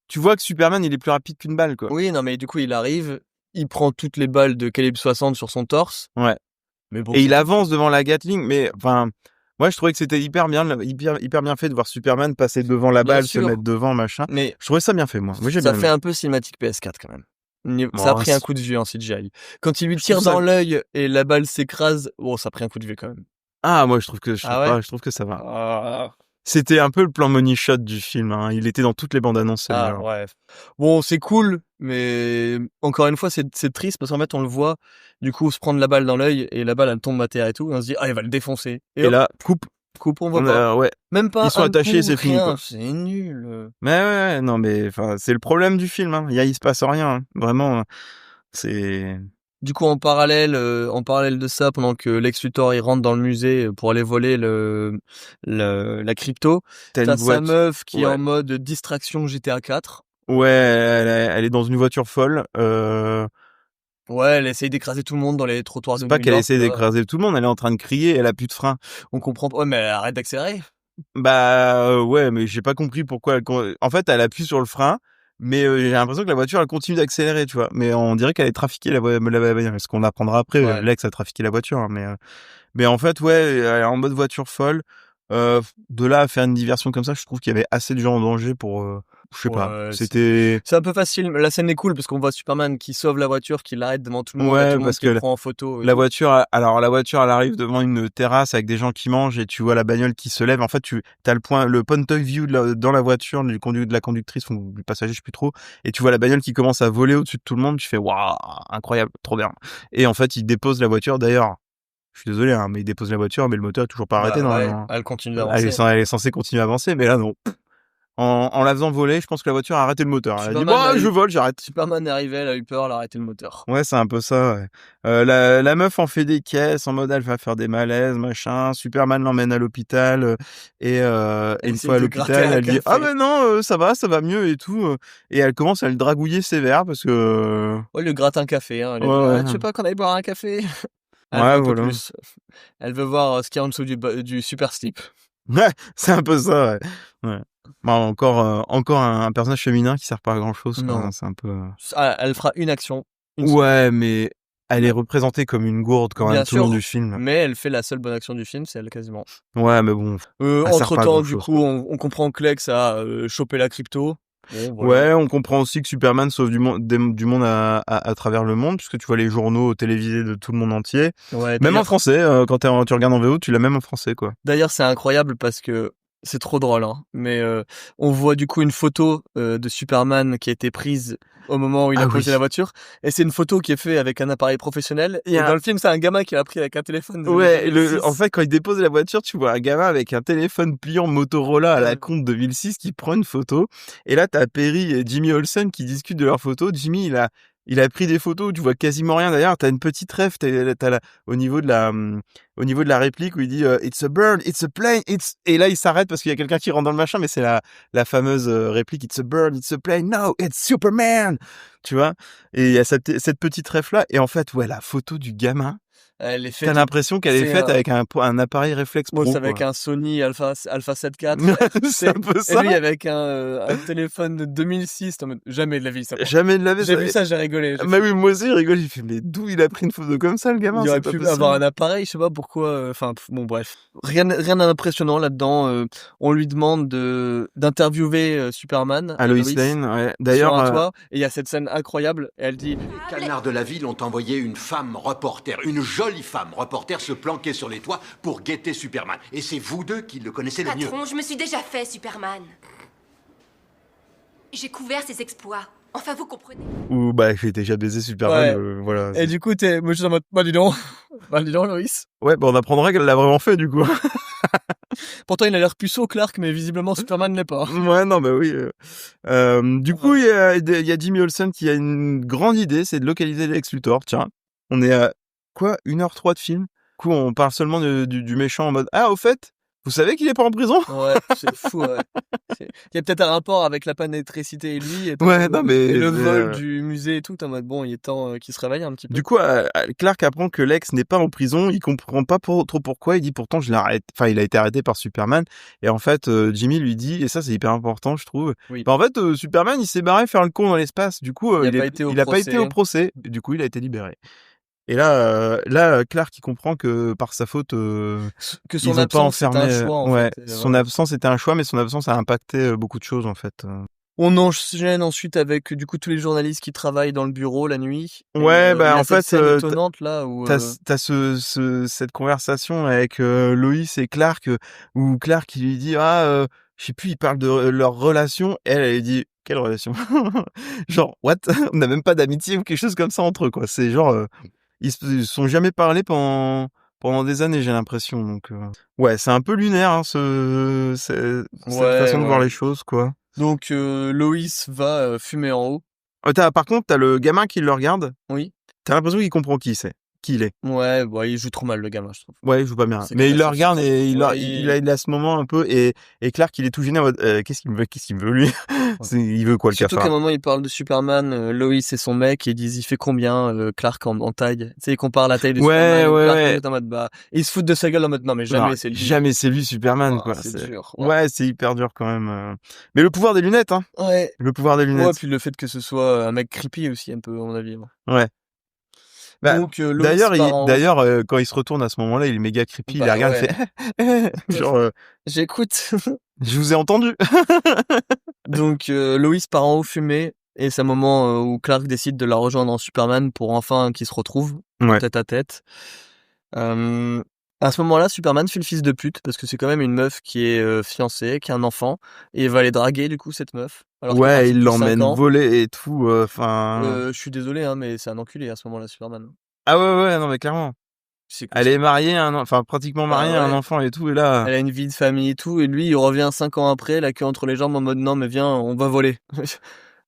tu vois que Superman il est plus rapide qu'une balle quoi. Oui, non, mais du coup, il arrive, il prend toutes les balles de calibre 60 sur son torse. Ouais. Mais bon, Et il avance devant la Gatling, mais enfin, moi je trouvais que c'était hyper bien fait de voir Superman passer devant la Bien balle, se sûr. mettre devant, machin. Mais Je trouvais ça bien fait, moi. Moi j'ai ça bien fait aimé. un peu cinématique PS4 quand même. Ça a Bon, pris un coup de vieux en CGI. Quand il lui Je tire trouve ça- dans l'œil et la balle s'écrase, bon, ça a pris un coup de vieux quand même. Ah, moi je trouve Ah ouais? pas, je trouve que ça va. Ah, C'était un peu le plan money shot du film, hein. Il était dans toutes les bandes annonces, celui-là. ouais. Bon, c'est cool, mais encore une fois, c'est triste parce qu'en fait, on le voit, du coup, se prendre la balle dans l'œil et la balle, elle tombe à terre et tout. Et on se dit, ah, il va le défoncer. Et hop, là, coupe. on voit pas. Ouais. Même pas Ils sont un attachés, coup, c'est fini, rien, quoi. c'est nul. Mais ouais, non mais enfin, c'est le problème du film, hein. Il se passe rien, hein. Vraiment, c'est... Du coup, en parallèle de ça, pendant que Lex Luthor il rentre dans le musée pour aller voler la crypto, t'as sa meuf qui est en mode distraction GTA 4. Ouais, elle est dans une voiture folle. Ouais, elle essaye d'écraser tout le monde dans les trottoirs de C'est New pas qu'elle York, essaie là. d'écraser tout le monde, elle est en train de crier, elle a plus de frein. On comprend pas. Ouais, mais arrête d'accélérer. Bah ouais, mais j'ai pas compris pourquoi en fait, elle appuie sur le frein, mais j'ai l'impression que la voiture elle continue d'accélérer, tu vois. Mais on dirait qu'elle est trafiquée la bagnole, ce qu'on apprendra après. Ouais. Lex a trafiqué la voiture, hein, mais en fait, ouais, elle est en mode voiture folle. De là à faire une diversion comme ça, je trouve qu'il y avait assez de gens en danger pour je sais pas. C'était... C'est un peu facile. La scène est cool parce qu'on voit Superman qui sauve la voiture, qui l'arrête devant tout le monde, et Ouais, tout le monde parce qui que le prend en photo. la voiture, elle arrive devant une terrasse avec des gens qui mangent et tu vois la bagnole qui se lève. En fait, t'as le point of view dans la voiture de la conductrice ou du passager, je sais plus trop. Et tu vois la bagnole qui commence à voler au-dessus de tout le monde. Tu fais waouh, incroyable, trop bien. Et en fait, il dépose la voiture. D'ailleurs, je suis désolé, hein, mais il dépose la voiture, mais le moteur est toujours pas arrêté normalement. Elle continue d'avancer. Elle est censée continuer à avancer, mais là non. En la faisant voler, je pense que la voiture a arrêté le moteur. Elle a dit bon, je vole, j'arrête. Superman est arrivé, elle a eu peur, elle a arrêté le moteur. Ouais, c'est un peu ça. Ouais. La meuf en fait des caisses en mode elle va faire des malaises, machin. Superman l'emmène à l'hôpital et une fois à l'hôpital, elle dit ah ben non, ça va mieux et tout. Et elle commence à le dragouiller sévère parce que. Ouais, le gratte un café. Hein. Ouais. Tu veux pas qu'on aille boire un café? Elle ouais, veut un peu voilà. plus. Elle veut voir ce qu'il y a en dessous du super slip. Ouais, c'est un peu ça. Ouais. Bon, encore un personnage féminin qui sert pas à grand chose. Non. C'est un peu. Elle fera une action. Ouais, mais elle est représentée comme une gourde quand même tout le long du film. Mais elle fait la seule bonne action du film, c'est elle quasiment. Ouais, mais bon. Entre temps, du coup, on comprend que Lex a chopé la crypto. Bon, voilà. Ouais, on comprend aussi que Superman sauve du monde à travers le monde, puisque tu vois les journaux télévisés de tout le monde entier. Ouais, Même en français, quand tu regardes en VO, tu l'as même en français, quoi. d'ailleurs, c'est incroyable parce que c'est trop drôle, hein. Mais on voit du coup une photo de Superman qui a été prise au moment où il a Ah posé oui. la voiture, et c'est une photo qui est faite avec un appareil professionnel. Il y Et a dans le film, c'est un gamin qui l'a pris avec un téléphone. de Ouais, 2006. en fait, quand il dépose la voiture, tu vois un gamin avec un téléphone pliant Motorola à la Ouais. con de 2006 qui prend une photo. Et là, t'as Perry et Jimmy Olsen qui discutent de leurs photos. Jimmy, il a pris des photos où tu vois quasiment rien. D'ailleurs, t'as une petite rêve, au niveau de la réplique où il dit It's a bird, it's a plane, et là il s'arrête parce qu'il y a quelqu'un qui rentre dans le machin, mais c'est la fameuse réplique It's a bird, it's a plane, no, it's Superman, tu vois. Et il y a cette petite rêve là, et en fait, ouais, la photo du gamin. Elle est T'as faite. l'impression qu'elle est C'est faite un- avec un appareil réflexe Moi, pro, c'est avec quoi. un Sony Alpha 7 IV. C'est un peu Et ça. lui avec un téléphone de 2006. En mode, jamais de la vie ça. Jamais de la vie. J'ai vu ça, j'ai rigolé. Bah oui, moi aussi, je rigole. J'ai fait, mais d'où il a pris une photo comme ça, le gamin? Il aurait C'est pas pu possible. avoir un appareil, je sais pas pourquoi. Enfin, bon, bref. Rien d'impressionnant là-dedans. On lui demande d'interviewer Superman. À Lois Lois, Lane, ouais. sur D'ailleurs, un toit. Et il y a cette scène incroyable. Et elle dit, Les canards de la ville ont envoyé une femme reporter, une jolie femme reporter se planquer sur les toits pour guetter Superman. Et c'est vous deux qui le connaissez le mieux. Patron, je me suis déjà fait Superman. J'ai couvert ses exploits. Enfin, vous comprenez. ou bah, j'ai déjà baisé Superman, Ouais. voilà. et du coup, moi, je suis en mode, bah, dis donc. Bah, dis donc, Loïs. Ouais, bah, on apprendra qu'elle l'a vraiment fait, du coup. Pourtant, il a l'air puceau, Clark, mais visiblement, Superman ne l'est pas. Ouais, non, bah oui. Du coup, il y a Jimmy Olsen qui a une grande idée, c'est de localiser Lex Luthor. Tiens, on est à, 1h03 de film. Du coup, on parle seulement du méchant en mode, ah, au fait, vous savez qu'il est pas en prison? Ouais, c'est fou, ouais. Il y a peut-être un rapport avec la panne d'électricité et lui. Et Ouais, non, mais et le c'est, vol du musée et tout. En mode, bon, il est temps qu'il se réveille un petit peu. Du coup, Clark apprend que Lex n'est pas en prison. Il comprend pas trop pourquoi. Il dit pourtant je l'arrête. Enfin, il a été arrêté par Superman. Et en fait, Jimmy lui dit, et ça c'est hyper important, je trouve. Oui. Bah, en fait, Superman, il s'est barré faire le con dans l'espace. Du coup, Il a pas été au il a pas procès. été au procès. Et du coup, il a été libéré. Et là, Clark, il comprend que par sa faute, que ils son ont pas absence c'était enfermé. un choix, en Ouais, fait. son absence était un choix, mais son absence a impacté beaucoup de choses en fait. On enchaîne ensuite avec du coup tous les journalistes qui travaillent dans le bureau la nuit. Et, Ouais, bah il y a en cette fait, scène étonnante là où t'as cette conversation avec Lois et Clark où Clark il lui dit je sais plus, il parle de leur relation. Elle dit quelle relation? Genre what? On n'a même pas d'amitié ou quelque chose comme ça entre eux, quoi. C'est genre ils se sont jamais parlé pendant des années, j'ai l'impression. Donc ouais, c'est un peu lunaire, hein, cette façon de voir les choses, quoi. Donc Lois va fumer en haut. Par contre, t'as le gamin qui le regarde. Oui. T'as l'impression qu'il comprend qui il est. Ouais, bah, il joue trop mal le gamin, je trouve. Ouais, il joue pas bien. C'est Mais il le catastrophique. regarde et Ouais, il a ce moment un peu, et Clark, il est tout gêné en mode, qu'est-ce qu'il me veut, lui? Il veut quoi, le Surtout qu'à un cafard? moment, il parle de Superman, Lois et son mec, et ils disent, il fait combien, Clark en taille? Tu sais, ils comparent la taille de Ouais, Superman. ouais, Clark, ouais. il est en mode, bah, ils se foutent de sa gueule en mode, non, mais jamais Non, c'est lui. jamais c'est lui, Superman, Oh, quoi. c'est dur. Ouais, c'est hyper dur quand même. Mais le pouvoir des lunettes, hein. Ouais. Le pouvoir des Ouais, lunettes. puis le fait que ce soit un mec creepy aussi, un peu, à mon avis. Ouais. Bah, Donc, Lois part d'ailleurs, quand il se retourne à ce moment-là, il est méga creepy, il Bah, la regarde, ouais. il fait, genre, J'écoute. je vous ai entendu. Donc, Lois part en haut fumer, et c'est un moment où Clark décide de la rejoindre en Superman pour enfin qu'ils se retrouvent Ouais. tête à tête. À ce moment-là, Superman fait le fils de pute parce que c'est quand même une meuf qui est fiancée, qui a un enfant, et il va aller draguer du coup cette meuf. Alors qu'elle est Ouais, partie il depuis l'emmène 5 ans. voler et tout, enfin. Je suis désolé, hein, mais c'est un enculé à ce moment-là, Superman. Ah ouais, non, mais clairement. C'est Elle est mariée, pratiquement Bah mariée, ouais. un enfant et tout, et là. Elle a une vie de famille et tout, et lui, il revient 5 ans après, la queue entre les jambes, en mode non, mais viens, on va voler.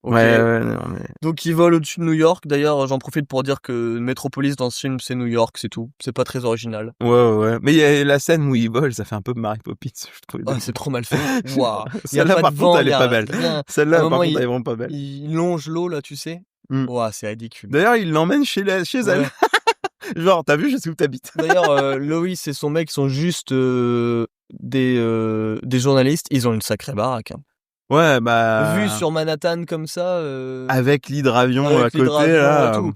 Ok. Ouais, non, mais. Donc il vole au-dessus de New York. D'ailleurs, j'en profite pour dire que Metropolis dans ce film, c'est New York, c'est tout. C'est pas très original. Ouais. Mais il y a la scène où il vole, ça fait un peu Mary Poppins, je trouve. Ah, c'est trop mal fait. Waouh. Y a Celle-là, pas par de contre, vent, elle est y a pas belle. rien. À Celle-là, un par moment, contre, elle est vraiment pas belle. Il longe l'eau là, tu sais. Ouah, c'est ridicule. D'ailleurs, il l'emmène chez elle. Ouais. Genre, t'as vu, je sais où t'habites. D'ailleurs, Lois et son mec sont juste des journalistes. Ils ont une sacrée baraque. Hein. Ouais, bah. Vu sur Manhattan comme ça. Avec l'hydravion à avec côté, l'hydravion là. et tout.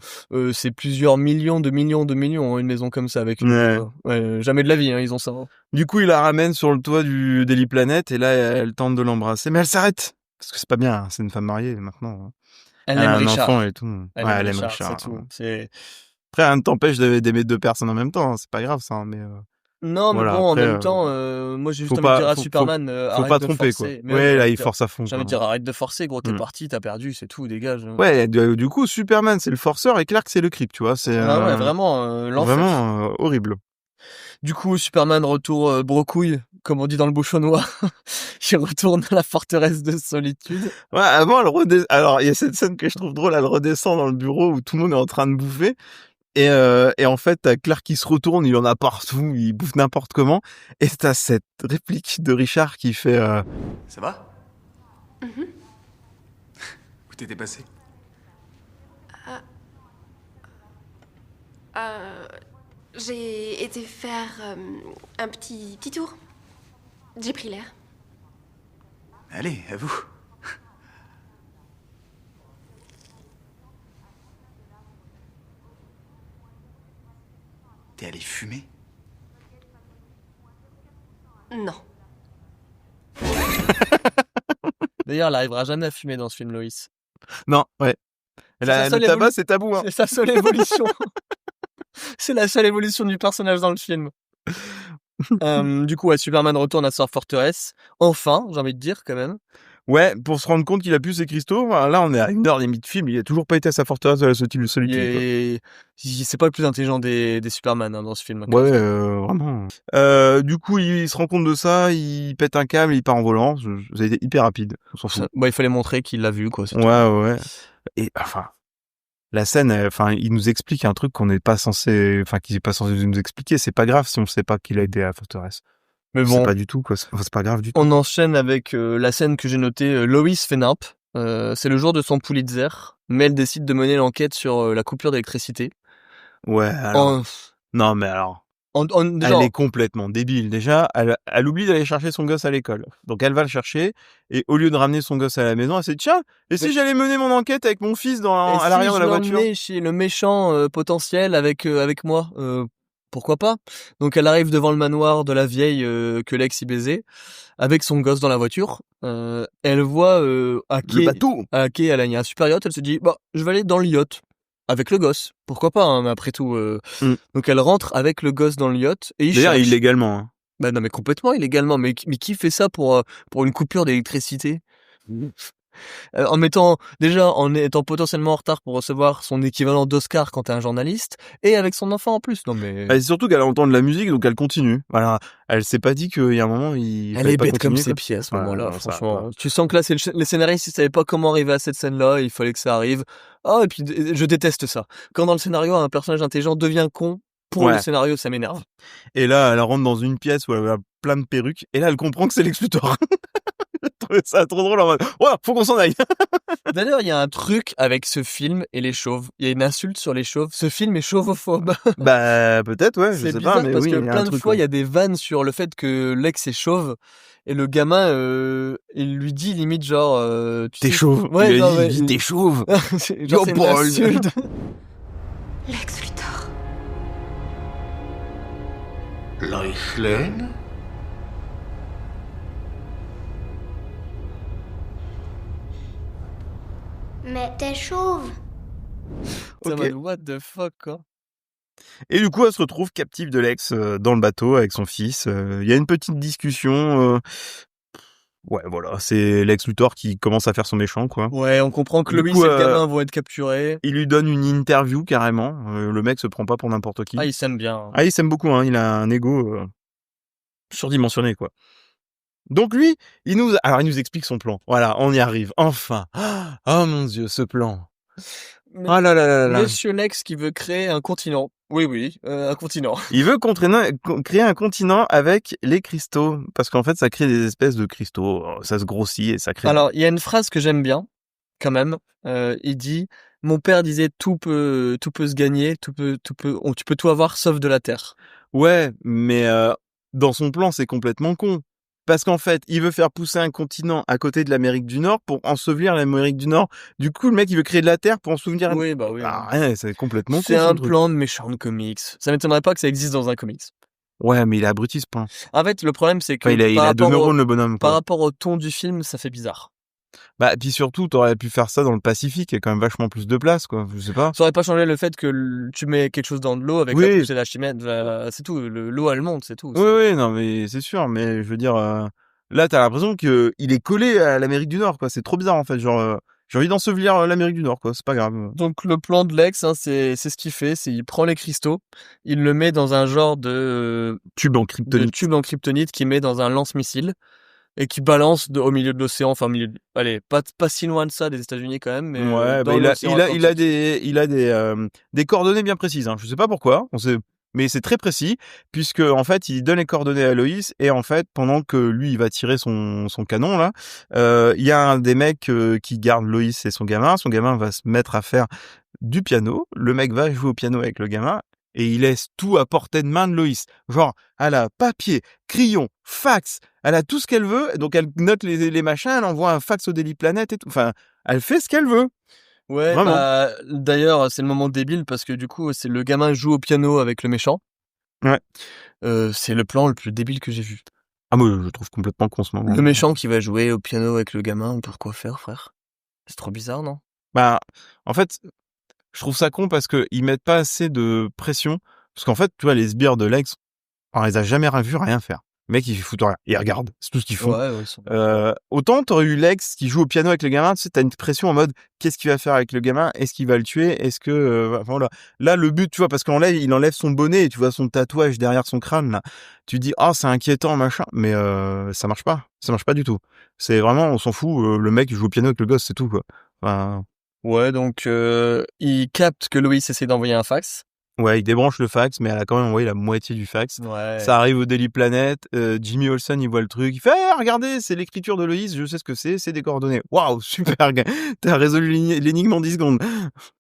C'est plusieurs millions, hein, une maison comme ça avec une. Ouais. Jamais de la vie, hein, ils ont ça. Hein. Du coup, il la ramène sur le toit Daily Planet, et là, elle tente de l'embrasser, mais elle s'arrête. Parce que c'est pas bien, hein, c'est une femme mariée maintenant. Elle Elle aime a un Richard. enfant et tout. Ouais, elle aime Richard, Richard. c'est tout. C'est... Après, rien ne t'empêche d'aimer deux personnes en même temps, hein, c'est pas grave ça, hein, mais Non, mais voilà, bon, en après, même temps, moi j'ai juste faut envie de pas, dire à faut, faut, Superman, faut arrête pas de tromper, quoi. forcer. Mais Ouais, j'ai là, envie de il dire, force à fond, j'ai envie quoi. de dire arrête de forcer, gros, t'es Mm. parti, t'as perdu, c'est tout, dégage. Ouais, du coup, Superman, c'est le forceur et Clark, c'est le creep, tu vois, c'est Ah ouais, vraiment, l'enfer. vraiment horrible. Du coup, Superman retour brocouille, comme on dit dans le bouchonnois. Il retourne à la forteresse de solitude. Ouais, avant, alors, il y a cette scène que je trouve drôle, elle redescend dans le bureau où tout le monde est en train de bouffer. Et en fait, t'as Clark qui se retourne, il en a partout, il bouffe n'importe comment. Et t'as cette réplique de Richard qui fait Ça va? Où t'étais passé? J'ai été faire un petit tour. J'ai pris l'air. Allez, à vous. T'es allé fumer? Non. D'ailleurs, elle arrivera jamais à fumer dans ce film, Loïs. Non, ouais. C'est sa Le seule tabac, c'est tabou, hein. C'est sa seule évolution. C'est la seule évolution du personnage dans le film. Du coup, ouais, Superman retourne à sa forteresse. Enfin, j'ai envie de dire, quand même. Ouais, pour se rendre compte qu'il a plus ses cristaux. Voilà, là, on est à 1h30 de film, il a toujours pas été à sa forteresse de la solitude. C'est pas le plus intelligent des Superman dans ce film. Ouais, vraiment. Du coup, il se rend compte de ça, il pète un câble, il part en volant. Ça a été hyper rapide. On s'en fout. Il fallait montrer qu'il l'a vu, quoi. Ouais. Et enfin, la scène, il nous explique un truc qu'il n'est pas censé nous expliquer. C'est pas grave si on sait pas qu'il a été à la forteresse. Mais C'est bon, pas du tout, quoi. C'est pas grave du tout. on enchaîne avec la scène que j'ai notée. Lois fait nimp. C'est le jour de son Pulitzer, mais elle décide de mener l'enquête sur la coupure d'électricité. Ouais, alors. Non, mais alors. Déjà, Elle est complètement débile. Déjà, elle oublie d'aller chercher son gosse à l'école. Donc elle va le chercher, et au lieu de ramener son gosse à la maison, elle s'est dit, tiens, et si j'allais mener mon enquête avec mon fils à l'arrière de la voiture? l'emmenais chez le méchant potentiel avec moi, pourquoi pas? Donc elle arrive devant le manoir de la vieille que l'ex y baisait, avec son gosse dans la voiture. Elle voit à quai à la un super yacht, elle se dit, bah, je vais aller dans le yacht. Avec le gosse, pourquoi pas, hein, mais après tout. Donc elle rentre avec le gosse dans le yacht et D'ailleurs, illégalement. Hein. Bah non, mais complètement illégalement. Mais qui fait ça pour une coupure d'électricité? En étant potentiellement en retard pour recevoir son équivalent d'Oscar quand t'es un journaliste, et avec son enfant en plus. Non mais. C'est surtout qu'elle entend de la musique, donc elle continue. Voilà, elle s'est pas dit qu'il y a un moment Elle est bête comme ses pieds à ce moment-là. Franchement, tu sens que là, les scénaristes ils savaient pas comment arriver à cette scène-là. Il fallait que ça arrive. Ah, et puis je déteste ça. Quand dans le scénario un personnage intelligent devient con. Pour le scénario, ça m'énerve. Et là, elle rentre dans une pièce où elle a plein de perruques, et là, elle comprend que c'est Lex Luthor. Je trouvais ça trop drôle en mode, ouais, faut qu'on s'en aille. D'ailleurs, il y a un truc avec ce film et les chauves. Il y a une insulte sur les chauves. Ce film est chauvophobe. Bah, peut-être, ouais, je sais bizarre pas, mais parce oui, que il y a plein un de truc, fois, il y a des vannes sur le fait que Lex est chauve. Et le gamin, il lui dit limite genre... t'es chauve. Ouais, il dit, t'es chauve. C'est une insulte. Lex Luthor. Lois Lane? Mais t'es chauve. Ça m'a dit, what the fuck, quoi. Et du coup, elle se retrouve captive de Lex dans le bateau avec son fils. Il y a une petite discussion. Ouais, voilà, c'est Lex Luthor qui commence à faire son méchant, quoi. Ouais, on comprend que Lois et le gamin vont être capturés. Il lui donne une interview, carrément. Le mec se prend pas pour n'importe qui. Ah, il s'aime bien. Ah, il s'aime beaucoup, hein. Il a un ego surdimensionné, quoi. Donc lui, il nous explique son plan. Voilà, on y arrive, enfin. Oh mon Dieu, ce plan. Oh là là là là. Monsieur Lex qui veut créer un continent. Oui, un continent. Il veut créer un continent avec les cristaux, parce qu'en fait, ça crée des espèces de cristaux. Ça se grossit et ça crée... Alors, il y a une phrase que j'aime bien, quand même. Il dit, mon père disait, tout peut se gagner, tu peux tout avoir sauf de la terre. Ouais, mais dans son plan, c'est complètement con. Parce qu'en fait, il veut faire pousser un continent à côté de l'Amérique du Nord pour ensevelir l'Amérique du Nord. Du coup, le mec, il veut créer de la terre pour ensevelir... Oui, bah oui. Ouais, c'est complètement con. C'est un plan de méchant de comics. Ça m'étonnerait pas que ça existe dans un comics. Ouais, mais il est abruti, ce plan. En fait, le problème, c'est que... il a 2 neurones, le bonhomme, quoi. Par rapport au ton du film, ça fait bizarre. Bah, puis surtout, t'aurais pu faire ça dans le Pacifique, il y a quand même vachement plus de place, quoi. Je sais pas. Ça aurait pas changé le fait que tu mets quelque chose dans de l'eau avec la Oui. poussée d'Archimède, c'est tout. L'eau, elle monte, c'est tout. Oui, oui, non, mais c'est sûr. Mais je veux dire, là, t'as l'impression que il est collé à l'Amérique du Nord, quoi. C'est trop bizarre, en fait. Genre, j'ai envie d'ensevelir l'Amérique du Nord, quoi. C'est pas grave. Donc le plan de Lex, hein, c'est ce qu'il fait, c'est il prend les cristaux, il le met dans un genre de Tube en kryptonite. tube en kryptonite qu'il met dans un lance-missile et qui balance au milieu de l'océan, enfin allez, pas si loin de ça des États-Unis quand même, mais Ouais, dans bah, l'océan Atlantique. il a des coordonnées bien précises, hein. Je sais pas pourquoi, mais c'est très précis, puisque, en fait, il donne les coordonnées à Loïs, et en fait, pendant que lui, il va tirer son canon, là, il y a un des mecs, qui garde Loïs et son gamin va se mettre à faire du piano, le mec va jouer au piano avec le gamin, et il laisse tout à portée de main de Loïs. Genre, elle a papier, crayon, fax, elle a tout ce qu'elle veut, donc elle note les machins, elle envoie un fax au Daily Planet et tout. Enfin, elle fait ce qu'elle veut. Ouais, Vraiment. bah d'ailleurs, c'est le moment débile parce que du coup, c'est le gamin joue au piano avec le méchant. Ouais. C'est le plan le plus débile que j'ai vu. Ah, moi, je le trouve complètement con, ce moment. Le méchant qui va jouer au piano avec le gamin, pourquoi faire, frère? C'est trop bizarre, non? Bah, en fait, je trouve ça con parce que ils mettent pas assez de pression. Parce qu'en fait, tu vois, les sbires de Lex, on les a jamais vus rien faire. Le mec, il fout rien. Il regarde. C'est tout ce qu'ils font. Ouais, ils sont... Autant t'aurais eu Lex qui joue au piano avec le gamin, tu sais, t'as une pression en mode, qu'est-ce qu'il va faire avec le gamin? Est-ce qu'il va le tuer? Est-ce que, enfin, voilà. Là, le but, tu vois, parce il enlève son bonnet et tu vois son tatouage derrière son crâne, là. Tu dis, oh, c'est inquiétant, machin. Mais, ça marche pas. Ça marche pas du tout. C'est vraiment, on s'en fout, le mec, il joue au piano avec le gosse, c'est tout, quoi. Enfin... Ouais, donc, il capte que Loïs essaie d'envoyer un fax. Ouais, il débranche le fax, mais elle a quand même envoyé la moitié du fax. Ouais. Ça arrive au Daily Planet, Jimmy Olsen, il voit le truc, il fait hey, regardez, c'est l'écriture de Loïs, je sais ce que c'est des coordonnées. Waouh, super, gars. T'as résolu l'énigme en 10 secondes.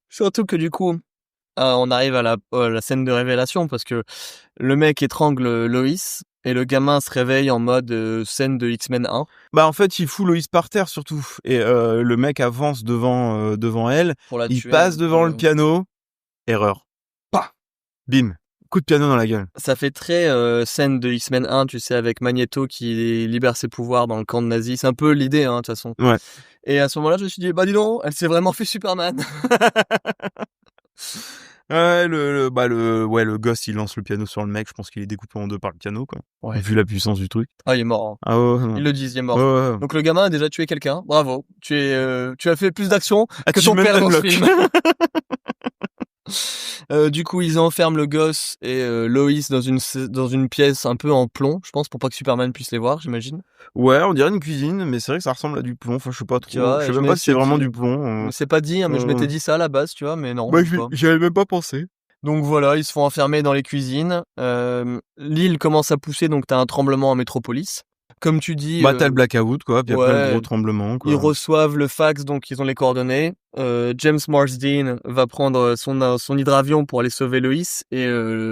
Surtout que du coup, on arrive à la scène de révélation parce que le mec étrangle Loïs et le gamin se réveille en mode scène de X-Men 1. Bah en fait, il fout Loïs par terre surtout, et le mec avance devant elle, Pour la il tuer, passe devant le piano, erreur. Pah, bim, coup de piano dans la gueule. Ça fait très scène de X-Men 1, tu sais, avec Magneto qui libère ses pouvoirs dans le camp de nazis. C'est un peu l'idée, hein, de toute façon. Ouais. Et à ce moment-là, je me suis dit, bah dis donc, elle s'est vraiment fait Superman. Ouais, le gosse, il lance le piano sur le mec, je pense qu'il est découpé en deux par le piano, quoi. Ouais. Vu la puissance du truc. Ah, il est mort. Hein. Ah ouais, non. Ils le disent, il est mort. Ouais. Donc le gamin a déjà tué quelqu'un. Bravo. Tu as fait plus d'actions que ton Achievement père dans ce unlock. film. Du coup, ils enferment le gosse et Loïs dans une pièce un peu en plomb, je pense, pour pas que Superman puisse les voir, j'imagine. Ouais, on dirait une cuisine, mais c'est vrai que ça ressemble à du plomb. Enfin, je sais pas trop. Tu vois, Je sais je même pas si c'est m'étais vraiment dit- du plomb. C'est pas dit, hein, mais je m'étais dit ça à la base, tu vois, mais non. Moi, je sais pas. j'y avais même pas pensé. Donc voilà, ils se font enfermer dans les cuisines. L'île commence à pousser, donc t'as un tremblement en métropolis. Comme tu dis, Bah, t'as le blackout, quoi. Puis après, le ouais, gros tremblement, quoi. ils reçoivent le fax, donc ils ont les coordonnées. James Marsden va prendre son hydravion pour aller sauver Loïs, et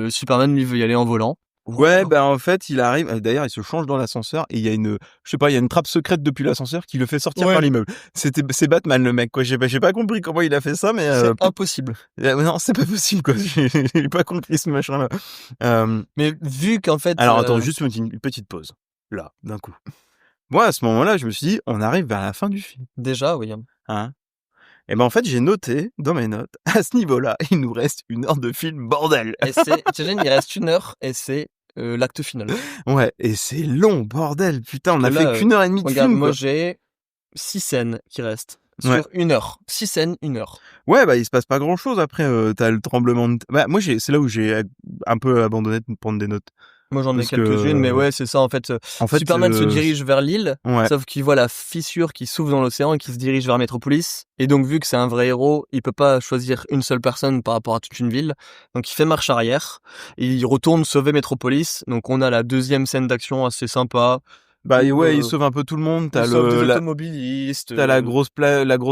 Superman, lui, veut y aller en volant. Ouais, bah, en fait, il arrive. D'ailleurs, il se change dans l'ascenseur et il y a une trappe secrète depuis l'ascenseur qui le fait sortir Ouais. par l'immeuble. C'est Batman, le mec, quoi. J'ai pas compris comment il a fait ça, mais, C'est impossible. non, c'est pas possible, quoi. J'ai pas compris ce machin-là. Mais vu qu'en fait... Alors, attends, juste une petite pause. Là, d'un coup. Moi, à ce moment-là, je me suis dit, on arrive vers la fin du film. Déjà, William. Hein? Et ben, en fait, j'ai noté dans mes notes, à ce niveau-là, il nous reste 1 heure de film, bordel! Et t'imagines, il reste 1 heure et c'est l'acte final. Ouais, et c'est long, bordel! Putain, on a Parce que là, fait qu'1 heure et demie de regarde, film, moi quoi. j'ai 6 scènes qui restent. Ouais. Sur 1 heure. 6 scènes, 1 heure. Ouais, bah, il se passe pas grand-chose après, t'as le tremblement de... Bah, moi, c'est là où j'ai un peu abandonné de prendre des notes. Moi j'en ai Parce que, quelques-unes, mais ouais, c'est ça en fait. Superman se dirige vers l'île, ouais. sauf qu'il voit la fissure qui s'ouvre dans l'océan et qui se dirige vers Metropolis. Et donc, vu que c'est un vrai héros, il peut pas choisir une seule personne par rapport à toute une ville. Donc, il fait marche arrière et il retourne sauver Metropolis. Donc, on a la deuxième scène d'action assez sympa. Bah, ouais, il sauve un peu tout le monde. T'as il sauve des automobilistes. T'as la grosse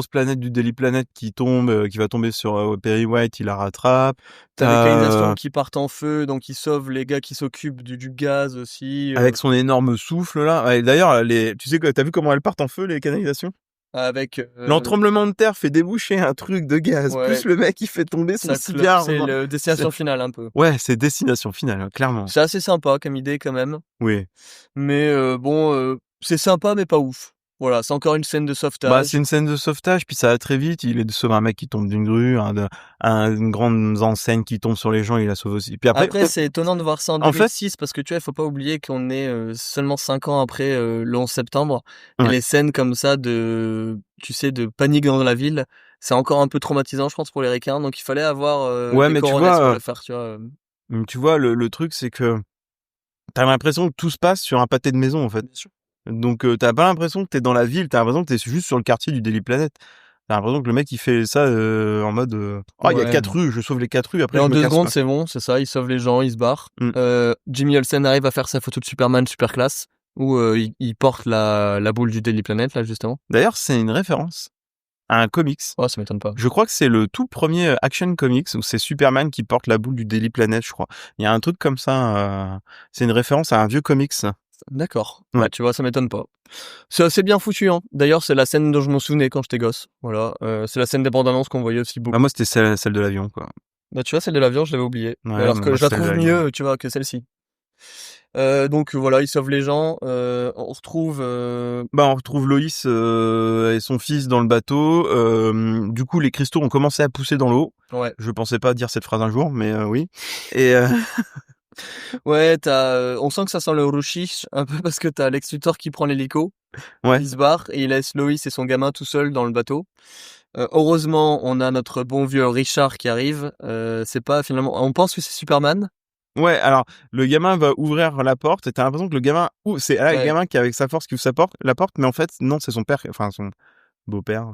planète du Daily Planet qui tombe, qui va tomber sur Perry White, il la rattrape. T'as des canalisations qui partent en feu, donc il sauve les gars qui s'occupent du gaz aussi. Avec son énorme souffle, là. Ouais, d'ailleurs, tu sais que t'as vu comment elles partent en feu, les canalisations? Avec l'entremblement de terre fait déboucher un truc de gaz, ouais. Plus le mec il fait tomber son cigare. C'est le destination finale un peu. Ouais, c'est destination finale, clairement. C'est assez sympa comme idée quand même. Oui. Mais bon, c'est sympa mais pas ouf. Voilà, c'est encore une scène de Bah, sauvetage. c'est une scène de sauvetage, puis ça va très vite. Il est de sauver un mec qui tombe d'une grue, une grande enseigne qui tombe sur les gens, il la sauve aussi. Puis Après, c'est étonnant de voir ça en en fait, 2006 parce que tu vois, il faut pas oublier qu'on est seulement 5 ans après le 11 septembre. Et Ouais. les scènes comme ça tu sais, de panique dans la ville, c'est encore un peu traumatisant, je pense, pour les Ricains. Donc il fallait avoir ouais, des mais tu coronesses pour vois, le faire, tu vois. tu vois, le truc, c'est que t'as l'impression que tout se passe sur un pâté de maison, en fait. Bien sûr. Donc, t'as pas l'impression que t'es dans la ville, t'as l'impression que t'es juste sur le quartier du Daily Planet. T'as l'impression que le mec, il fait ça en mode oh, il y a Ouais. 4 rues, je sauve les 4 rues, après Et je en me 2 casse. secondes, Quoi. c'est bon, c'est ça, il sauve les gens, il se barre. Mm. Jimmy Olsen arrive à faire sa photo de Superman super classe, où il porte la boule du Daily Planet, là, justement. D'ailleurs, c'est une référence à un comics. Oh, ça m'étonne pas. Je crois que c'est le tout premier Action Comics où c'est Superman qui porte la boule du Daily Planet, je crois. Il y a un truc comme ça. C'est une référence à un vieux comics. D'accord. Ouais. Ouais, tu vois, ça m'étonne pas. C'est assez bien foutu, hein. D'ailleurs, c'est la scène dont je m'en souvenais quand j'étais gosse. Voilà. C'est la scène des bandes annonces qu'on voyait aussi beaucoup. Bah, moi, c'était celle de l'avion, quoi. Bah, tu vois, celle de l'avion, je l'avais oubliée. Ouais, Alors que moi, je la celle de trouve l'avion. mieux, tu vois, que celle-ci. Donc voilà, il sauve les gens. On retrouve. Bah, on retrouve Loïs et son fils dans le bateau. Du coup, les cristaux ont commencé à pousser dans l'eau. Ouais. Je pensais pas dire cette phrase un jour, mais oui. Et Ouais, on sent que ça sent le rushish, un peu parce que t'as Lex Luthor qui prend l'hélico, ouais. il se barre et il laisse Loïs et son gamin tout seul dans le bateau. Heureusement, on a notre bon vieux Richard qui arrive. C'est pas finalement. On pense que c'est Superman. Ouais, alors le gamin va ouvrir la porte et t'as l'impression que le gamin c'est là le Ouais. gamin qui avec sa force qui ouvre la porte, mais en fait non, c'est son père, enfin son beau-père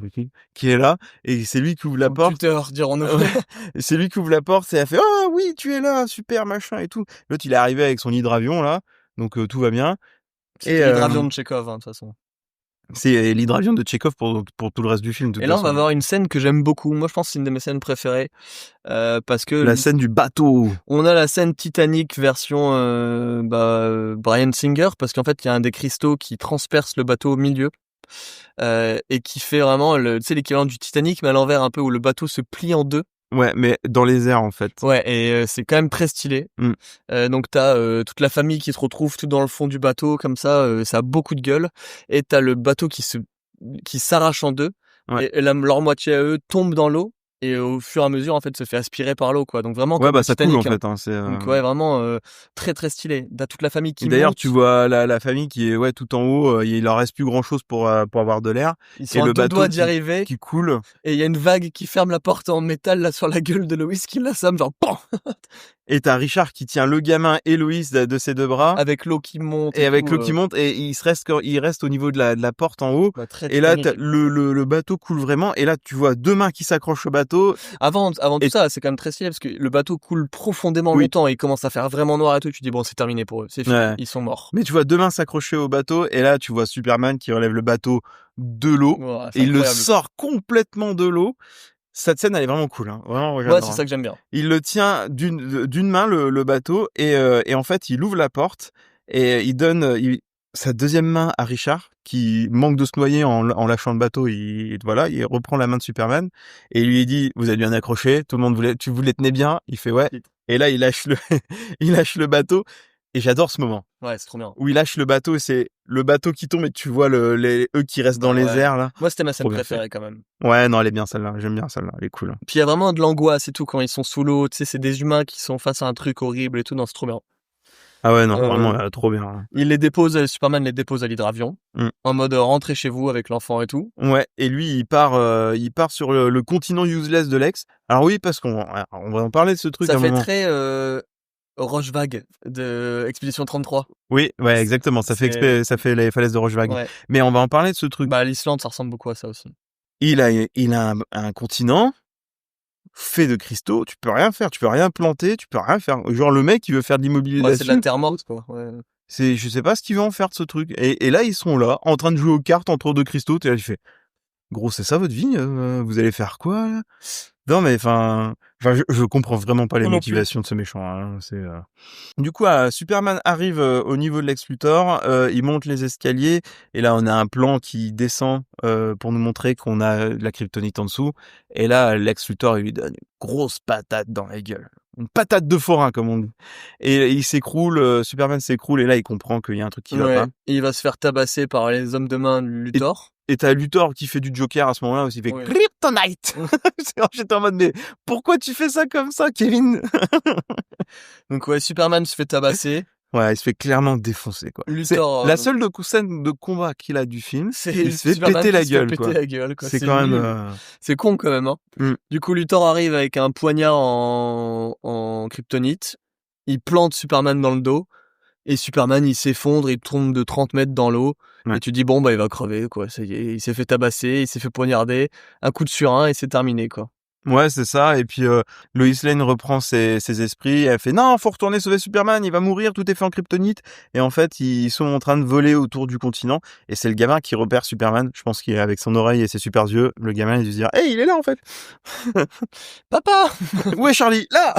qui est là et c'est lui qui ouvre la Son porte. tuteur, dirons-nous. Ouais. Et c'est lui qui ouvre la porte et elle fait oh oui tu es là super machin et tout. L'autre il est arrivé avec son hydravion là, donc tout va bien. C'était l'hydravion de Tchekhov, hein, de toute façon. C'est l'hydravion de Tchekhov pour tout le reste du film. De toute Et là, on façon. va avoir une scène que j'aime beaucoup. Moi, je pense que c'est une de mes scènes préférées parce que La scène du bateau. on a la scène Titanic version Bryan Singer parce qu'en fait, il y a un des cristaux qui transperce le bateau au milieu. Et qui fait vraiment tu sais, l'équivalent du Titanic mais à l'envers un peu où le bateau se plie en deux. Ouais, mais dans les airs en fait. Ouais, et c'est quand même très stylé. Donc t'as toute la famille qui se retrouve tout dans le fond du bateau comme ça a beaucoup de gueule. Et t'as le bateau qui s'arrache en deux. Ouais. Et leur moitié à eux tombe dans l'eau. Et au fur et à mesure, en fait, se fait aspirer par l'eau, quoi. Donc vraiment, Ouais, comme bah le ça coule Titanic, en fait. Hein, c'est, Donc ouais, vraiment très très stylé. T'as toute la famille qui Et d'ailleurs, monte. tu vois la famille qui est tout en haut, il leur reste plus grand chose pour avoir de l'air. Ils sont et à le deux bateau doigts d'y arriver. qui coule. Et il y a une vague qui ferme la porte en métal là sur la gueule de Loïs qui l'assomme, genre PAM. Et t'as Richard qui tient le gamin et Loïs de ses deux bras. Avec l'eau qui monte. Et avec tout, l'eau qui monte et il reste au niveau de la porte en haut. Bah, très et là, Titanic. le bateau coule vraiment. Et là, tu vois deux mains qui s'accrochent au bateau. Avant tout ça, c'est quand même très stylé parce que le bateau coule profondément longtemps et il commence à faire vraiment noir et tout. Tu dis bon, c'est terminé pour eux, c'est fini, Ouais. ils sont morts. Mais tu vois deux mains s'accrocher au bateau. Et là, tu vois Superman qui relève le bateau de l'eau. Ouais, c'est et il le incroyable. sort complètement de l'eau. Cette scène, elle est vraiment cool. Hein. Vraiment, Ouais, j'adore, c'est hein. ça que j'aime bien. Il le tient d'une main le bateau et en fait il ouvre la porte et il donne sa deuxième main à Richard qui manque de se noyer en lâchant le bateau. Il reprend la main de Superman et il lui dit vous êtes bien accroché, tout le monde vous les tenez bien. Il fait ouais. Et là il lâche il lâche le bateau et j'adore ce moment. Ouais, c'est trop bien. Où il lâche le bateau et c'est le bateau qui tombe et tu vois eux qui restent dans les Ouais. airs là. Moi, c'était ma scène Trop bien préférée fait. quand même. Ouais non elle est bien celle-là, j'aime bien celle-là, elle est cool. Puis il y a vraiment de l'angoisse et tout quand ils sont sous l'eau. Tu sais, c'est des humains qui sont face à un truc horrible et tout. Non, c'est trop bien. Ah ouais non vraiment trop bien. Hein. Superman les dépose à l'hydravion en mode rentrez chez vous avec l'enfant et tout. Ouais, et lui il part sur le continent useless de Lex. Alors oui parce qu'on va en parler de ce truc à Ça un fait moment. très Roche-Vague de Expédition 33. Oui, ouais, exactement, ça fait les falaises de Roche-Vague. Ouais. Mais on va en parler de ce truc. Bah l'Islande, ça ressemble beaucoup à ça aussi. Il a un continent fait de cristaux, tu peux rien faire, tu peux rien planter, tu peux rien faire. Genre le mec il veut faire de l'immobilier Ouais, c'est là-dessus. de la terre morte quoi. Ouais. Je sais pas ce qu'il veut en faire de ce truc. Et là ils sont là en train de jouer aux cartes entre deux cristaux, t'es là tu fais gros, c'est ça votre vie vous allez faire quoi là? Non mais enfin je comprends vraiment pas les motivations de ce méchant. Hein. Du coup Superman arrive au niveau de Lex Luthor, il monte les escaliers et là on a un plan qui descend pour nous montrer qu'on a de la kryptonite en dessous et là Lex Luthor il lui donne une grosse patate dans la gueule. une patate de forain comme on dit. Et il s'écroule, Superman s'écroule et là il comprend qu'il y a un truc qui va pas. Et il va se faire tabasser par les hommes de main de Luthor. Et t'as Luthor qui fait du Joker à ce moment-là aussi, il fait Kryptonite. J'étais en mode mais pourquoi tu fais ça comme ça, Kevin? Donc ouais, Superman se fait tabasser. Ouais, il se fait clairement défoncer, quoi. Luthor, la seule scène de combat qu'il a du film, c'est il se fait Superman péter la qui se fait gueule, péter quoi. la gueule, quoi. C'est quand même... C'est con quand même, hein. Du coup, Luthor arrive avec un poignard en kryptonite. Il plante Superman dans le dos. Et Superman, il s'effondre, il tombe de 30 mètres dans l'eau. Ouais. Et tu dis, bon, bah, il va crever, quoi. Ça y est, il s'est fait tabasser, il s'est fait poignarder. Un coup de surin et c'est terminé, quoi. Ouais, c'est ça. Et puis Lois Lane reprend ses esprits. Elle fait non, faut retourner sauver Superman. Il va mourir. Tout est fait en kryptonite. Et en fait, ils sont en train de voler autour du continent. Et c'est le gamin qui repère Superman. Je pense qu'il est avec son oreille et ses super yeux. Le gamin, il se dit hey, il est là en fait. Papa. Où est Charlie? Là.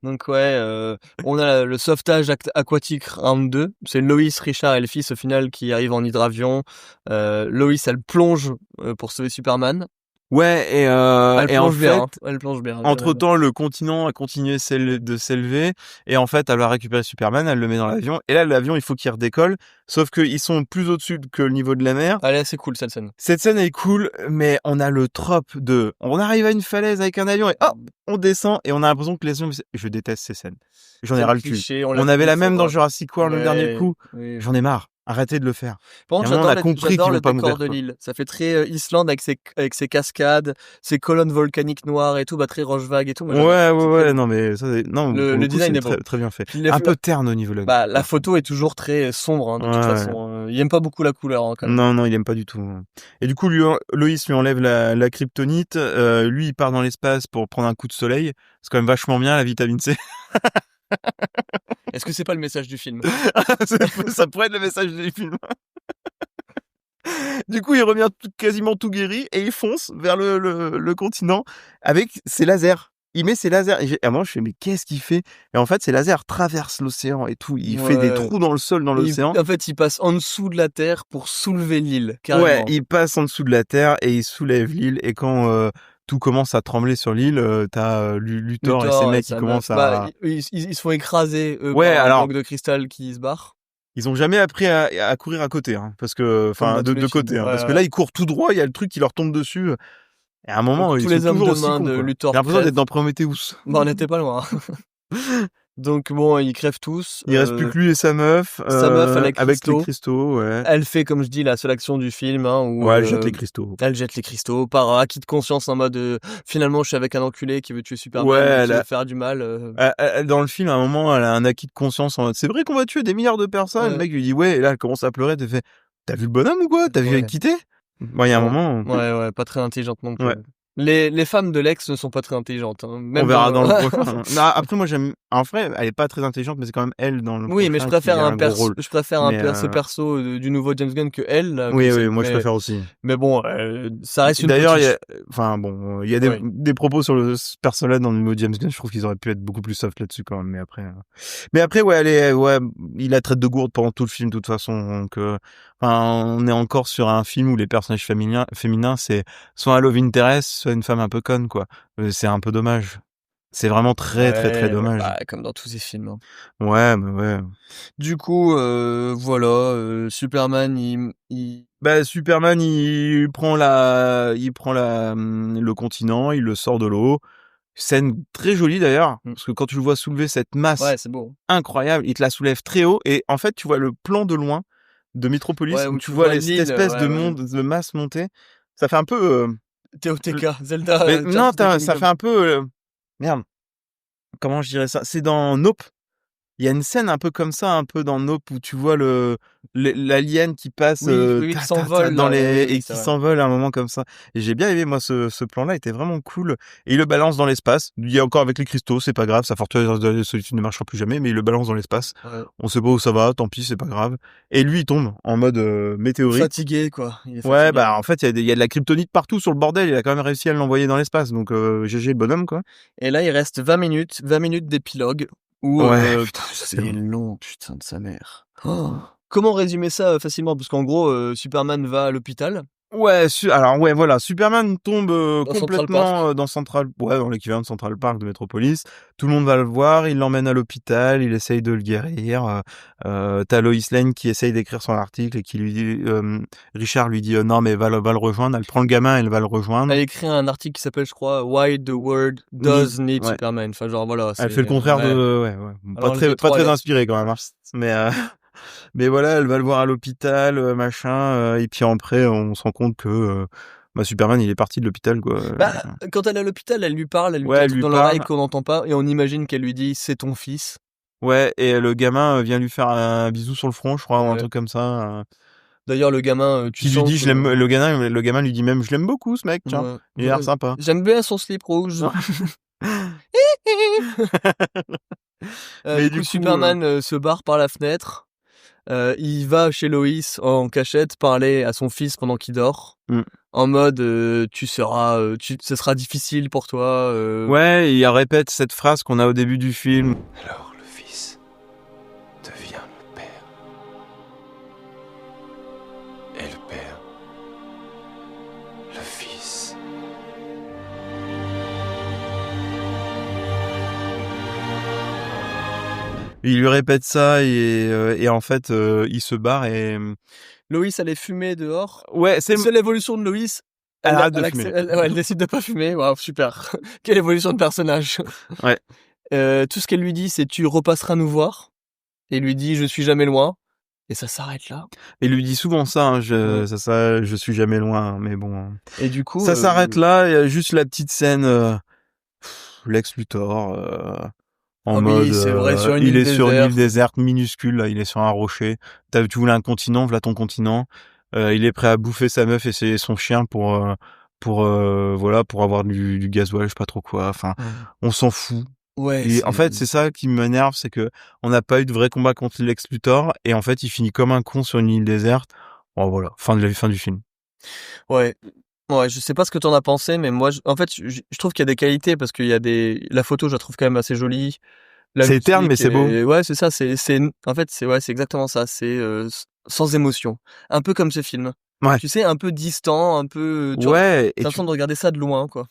Donc ouais, on a le sauvetage aquatique round 2. C'est Lois, Richard et le fils au final qui arrivent en hydravion. Lois, elle plonge pour sauver Superman. Ouais, et en fait, elle plonge bien. Entre-temps, le continent a continué de s'élever, et en fait, elle va récupérer Superman, elle le met dans l'avion, et là, l'avion, il faut qu'il redécolle, sauf qu'ils sont plus au-dessus que le niveau de la mer. Elle est assez cool, cette scène. Cette scène est cool, mais on a le trope de, on arrive à une falaise avec un avion, et hop, on descend, et on a l'impression que les hommes, je déteste ces scènes. J'en ai ras le cul. On avait la même dans Jurassic World le dernier coup. Oui. J'en ai marre. Arrêtez de le faire. Par contre, j'adore le décor de l'île. Ça fait très Islande avec ses cascades, ses colonnes volcaniques noires et tout, bah très roche vague et tout. Moi, ouais, non mais ça, non. Le design est très, très bien fait. Un peu terne au niveau de la photo est toujours très sombre, hein, de toute façon. Il aime pas beaucoup la couleur, hein, quand même. Non, il aime pas du tout. Et du coup, Lois lui enlève la kryptonite. Lui, il part dans l'espace pour prendre un coup de soleil. C'est quand même vachement bien la vitamine C. Est-ce que c'est pas le message du film? Ça pourrait être le message du film. Du coup, il revient quasiment tout guéri et il fonce vers le continent avec ses lasers. Il met ses lasers. Et à un moment, je fais, mais qu'est-ce qu'il fait? Et en fait, ses lasers traversent l'océan et tout. Il fait des trous dans le sol, dans l'océan. En fait, il passe en dessous de la Terre pour soulever l'île, carrément. Ouais, il passe en dessous de la Terre et il soulève l'île. Et quand tout commence à trembler sur l'île, t'as Luthor et ses mecs qui commencent à... ils se font écraser par un bloc de cristal qui se barre. Ils ont jamais appris à courir à côté, hein, parce que, enfin, de côté, hein, parce que là, ils courent tout droit, il y a le truc qui leur tombe dessus. Et à un moment, ils sont toujours aussi cons, de Luthor. J'ai l'impression d'être dans Prometheus. Bah, on n'était pas loin. Donc bon, ils crèvent tous. Il reste plus que lui et sa meuf. Avec les cristaux, ouais. Elle fait, comme je dis, la seule action du film, hein, où elle jette les cristaux. Elle jette les cristaux par acquis de conscience en mode finalement je suis avec un enculé qui veut tuer Superman, qui veut faire du mal. Dans le film, à un moment, elle a un acquis de conscience en mode c'est vrai qu'on va tuer des milliards de personnes. Ouais. Le mec lui dit ouais, et là elle commence à pleurer. Elle fait t'as vu le bonhomme ou quoi? T'as vu elle quitter? Bon, il y a un moment. Ouais, pas très intelligente non plus. Ouais. Les femmes de l'ex ne sont pas très intelligentes. Hein. Même on verra dans le prochain. Non, après, moi, j'aime. En vrai, elle est pas très intelligente, mais c'est quand même elle dans le. Oui, mais je préfère un perso perso du nouveau James Gunn que elle. Là, oui, moi, je préfère aussi. Mais bon, ça reste une. D'ailleurs, il y a des propos sur ce perso-là dans le nouveau James Gunn. Je trouve qu'ils auraient pu être beaucoup plus soft là-dessus quand même. Mais après, il la traite de gourde pendant tout le film de toute façon. Donc, on est encore sur un film où les personnages féminins, c'est soit un love interest, soit une femme un peu conne, quoi. C'est un peu dommage. C'est vraiment très dommage. Bah, comme dans tous ces films. Hein. Ouais, mais ouais. Du coup, Superman, Superman, il prend le continent, il le sort de l'eau. Scène très jolie d'ailleurs, parce que quand tu le vois soulever cette masse c'est beau. Incroyable, il te la soulève très haut et en fait, tu vois le plan de loin de Metropolis où tu vois cette espèce de masse monter. Ça fait un peu TOTK, Zelda. Mais non, ça fait un peu merde. Comment je dirais ça? C'est dans Nope. Il y a une scène un peu comme ça, un peu dans Nope, où tu vois l'alien qui passe qui s'envole qui s'envole à un moment comme ça. Et j'ai bien aimé, moi, ce plan-là était vraiment cool. Et il le balance dans l'espace. Il y a encore avec les cristaux, c'est pas grave, sa forteresse de solitude ne marchera plus jamais, mais il le balance dans l'espace. Ouais. On sait pas où ça va, tant pis, c'est pas grave. Et lui, il tombe en mode météorite. Fatigué, quoi. Il est fatigué. Ouais, bah en fait, il y a de la kryptonite partout sur le bordel. Il a quand même réussi à l'envoyer dans l'espace. Donc, GG le bonhomme, quoi. Et là, il reste 20 minutes d'épilogue. Putain, c'est long, putain de sa mère. Oh. Comment résumer ça facilement? Parce qu'en gros, Superman va à l'hôpital Ouais, alors ouais, voilà, Superman tombe Dans Central complètement Park. dans dans l'équivalent de Central Park de Metropolis. Tout le monde va le voir, il l'emmène à l'hôpital, il essaye de le guérir. T'as Lois Lane qui essaye d'écrire son article et qui lui dit, Richard lui dit non mais va le rejoindre. Elle prend le gamin, elle va le rejoindre. Elle écrit un article qui s'appelle, je crois, Why the World Does Need Ouais. Superman. Enfin, genre voilà. Elle fait le contraire de, ouais. Alors, Pas très inspiré quand même, hein. Mais voilà, elle va le voir à l'hôpital, machin, et puis après, on se rend compte que Superman, il est parti de l'hôpital, quoi. Bah, quand elle est à l'hôpital, elle lui parle, elle lui dit Ouais, un elle truc lui dans l'oreille parle. qu'on n'entend pas, et on imagine qu'elle lui dit c'est ton fils. Ouais, et le gamin vient lui faire un bisou sur le front, je crois, ou un Ouais. truc comme ça. D'ailleurs, le gamin, tu Qui lui sens dit, que... je l'aime. Le gamin lui dit même, je l'aime beaucoup, ce mec. Tiens, Ouais. il a l'air sympa. J'aime bien son slip rouge. Mais Du coup, Superman se barre par la fenêtre. Il va chez Lois en cachette parler à son fils pendant qu'il dort. En mode, ce sera difficile pour toi. Ouais, il répète cette phrase qu'on a au début du film. Alors le fils devient le père. Et le père, le fils. Il lui répète ça et en fait, il se barre et... Lois allait fumer dehors. Ouais, c'est l'évolution de Lois. Elle arrête de fumer. Elle décide de pas fumer. Waouh, super. Quelle évolution de personnage. Ouais. Tout ce qu'elle lui dit, c'est tu repasseras nous voir. Et il lui dit je suis jamais loin. Et ça s'arrête là. Et lui dit souvent ça, hein, je suis jamais loin, mais bon. Et du coup, ça s'arrête là. Il y a juste la petite scène, Lex Luthor. En mode, c'est vrai, sur une il île est sur une déserte. île déserte minuscule, là, il est sur un rocher. Tu voulais un continent, voilà ton continent. Il est prêt à bouffer sa meuf et son chien pour avoir du gasoil, je sais pas trop quoi. Enfin, on s'en fout. Ouais. Et en fait, c'est ça qui m'énerve, c'est que on n'a pas eu de vrai combat contre Lex Luthor et en fait, il finit comme un con sur une île déserte. Bon, voilà, fin du film. Ouais. Ouais, je sais pas ce que t'en as pensé, mais moi, en fait, je trouve qu'il y a des qualités parce qu'il y a la photo, je la trouve quand même assez jolie. C'est terne, mais c'est beau. Ouais, c'est ça. En fait, c'est exactement ça. C'est sans émotion, un peu comme ce film. Ouais. Tu sais, un peu distant, un peu. Tu Ouais. vois, t'as l'impression de regarder ça de loin, quoi.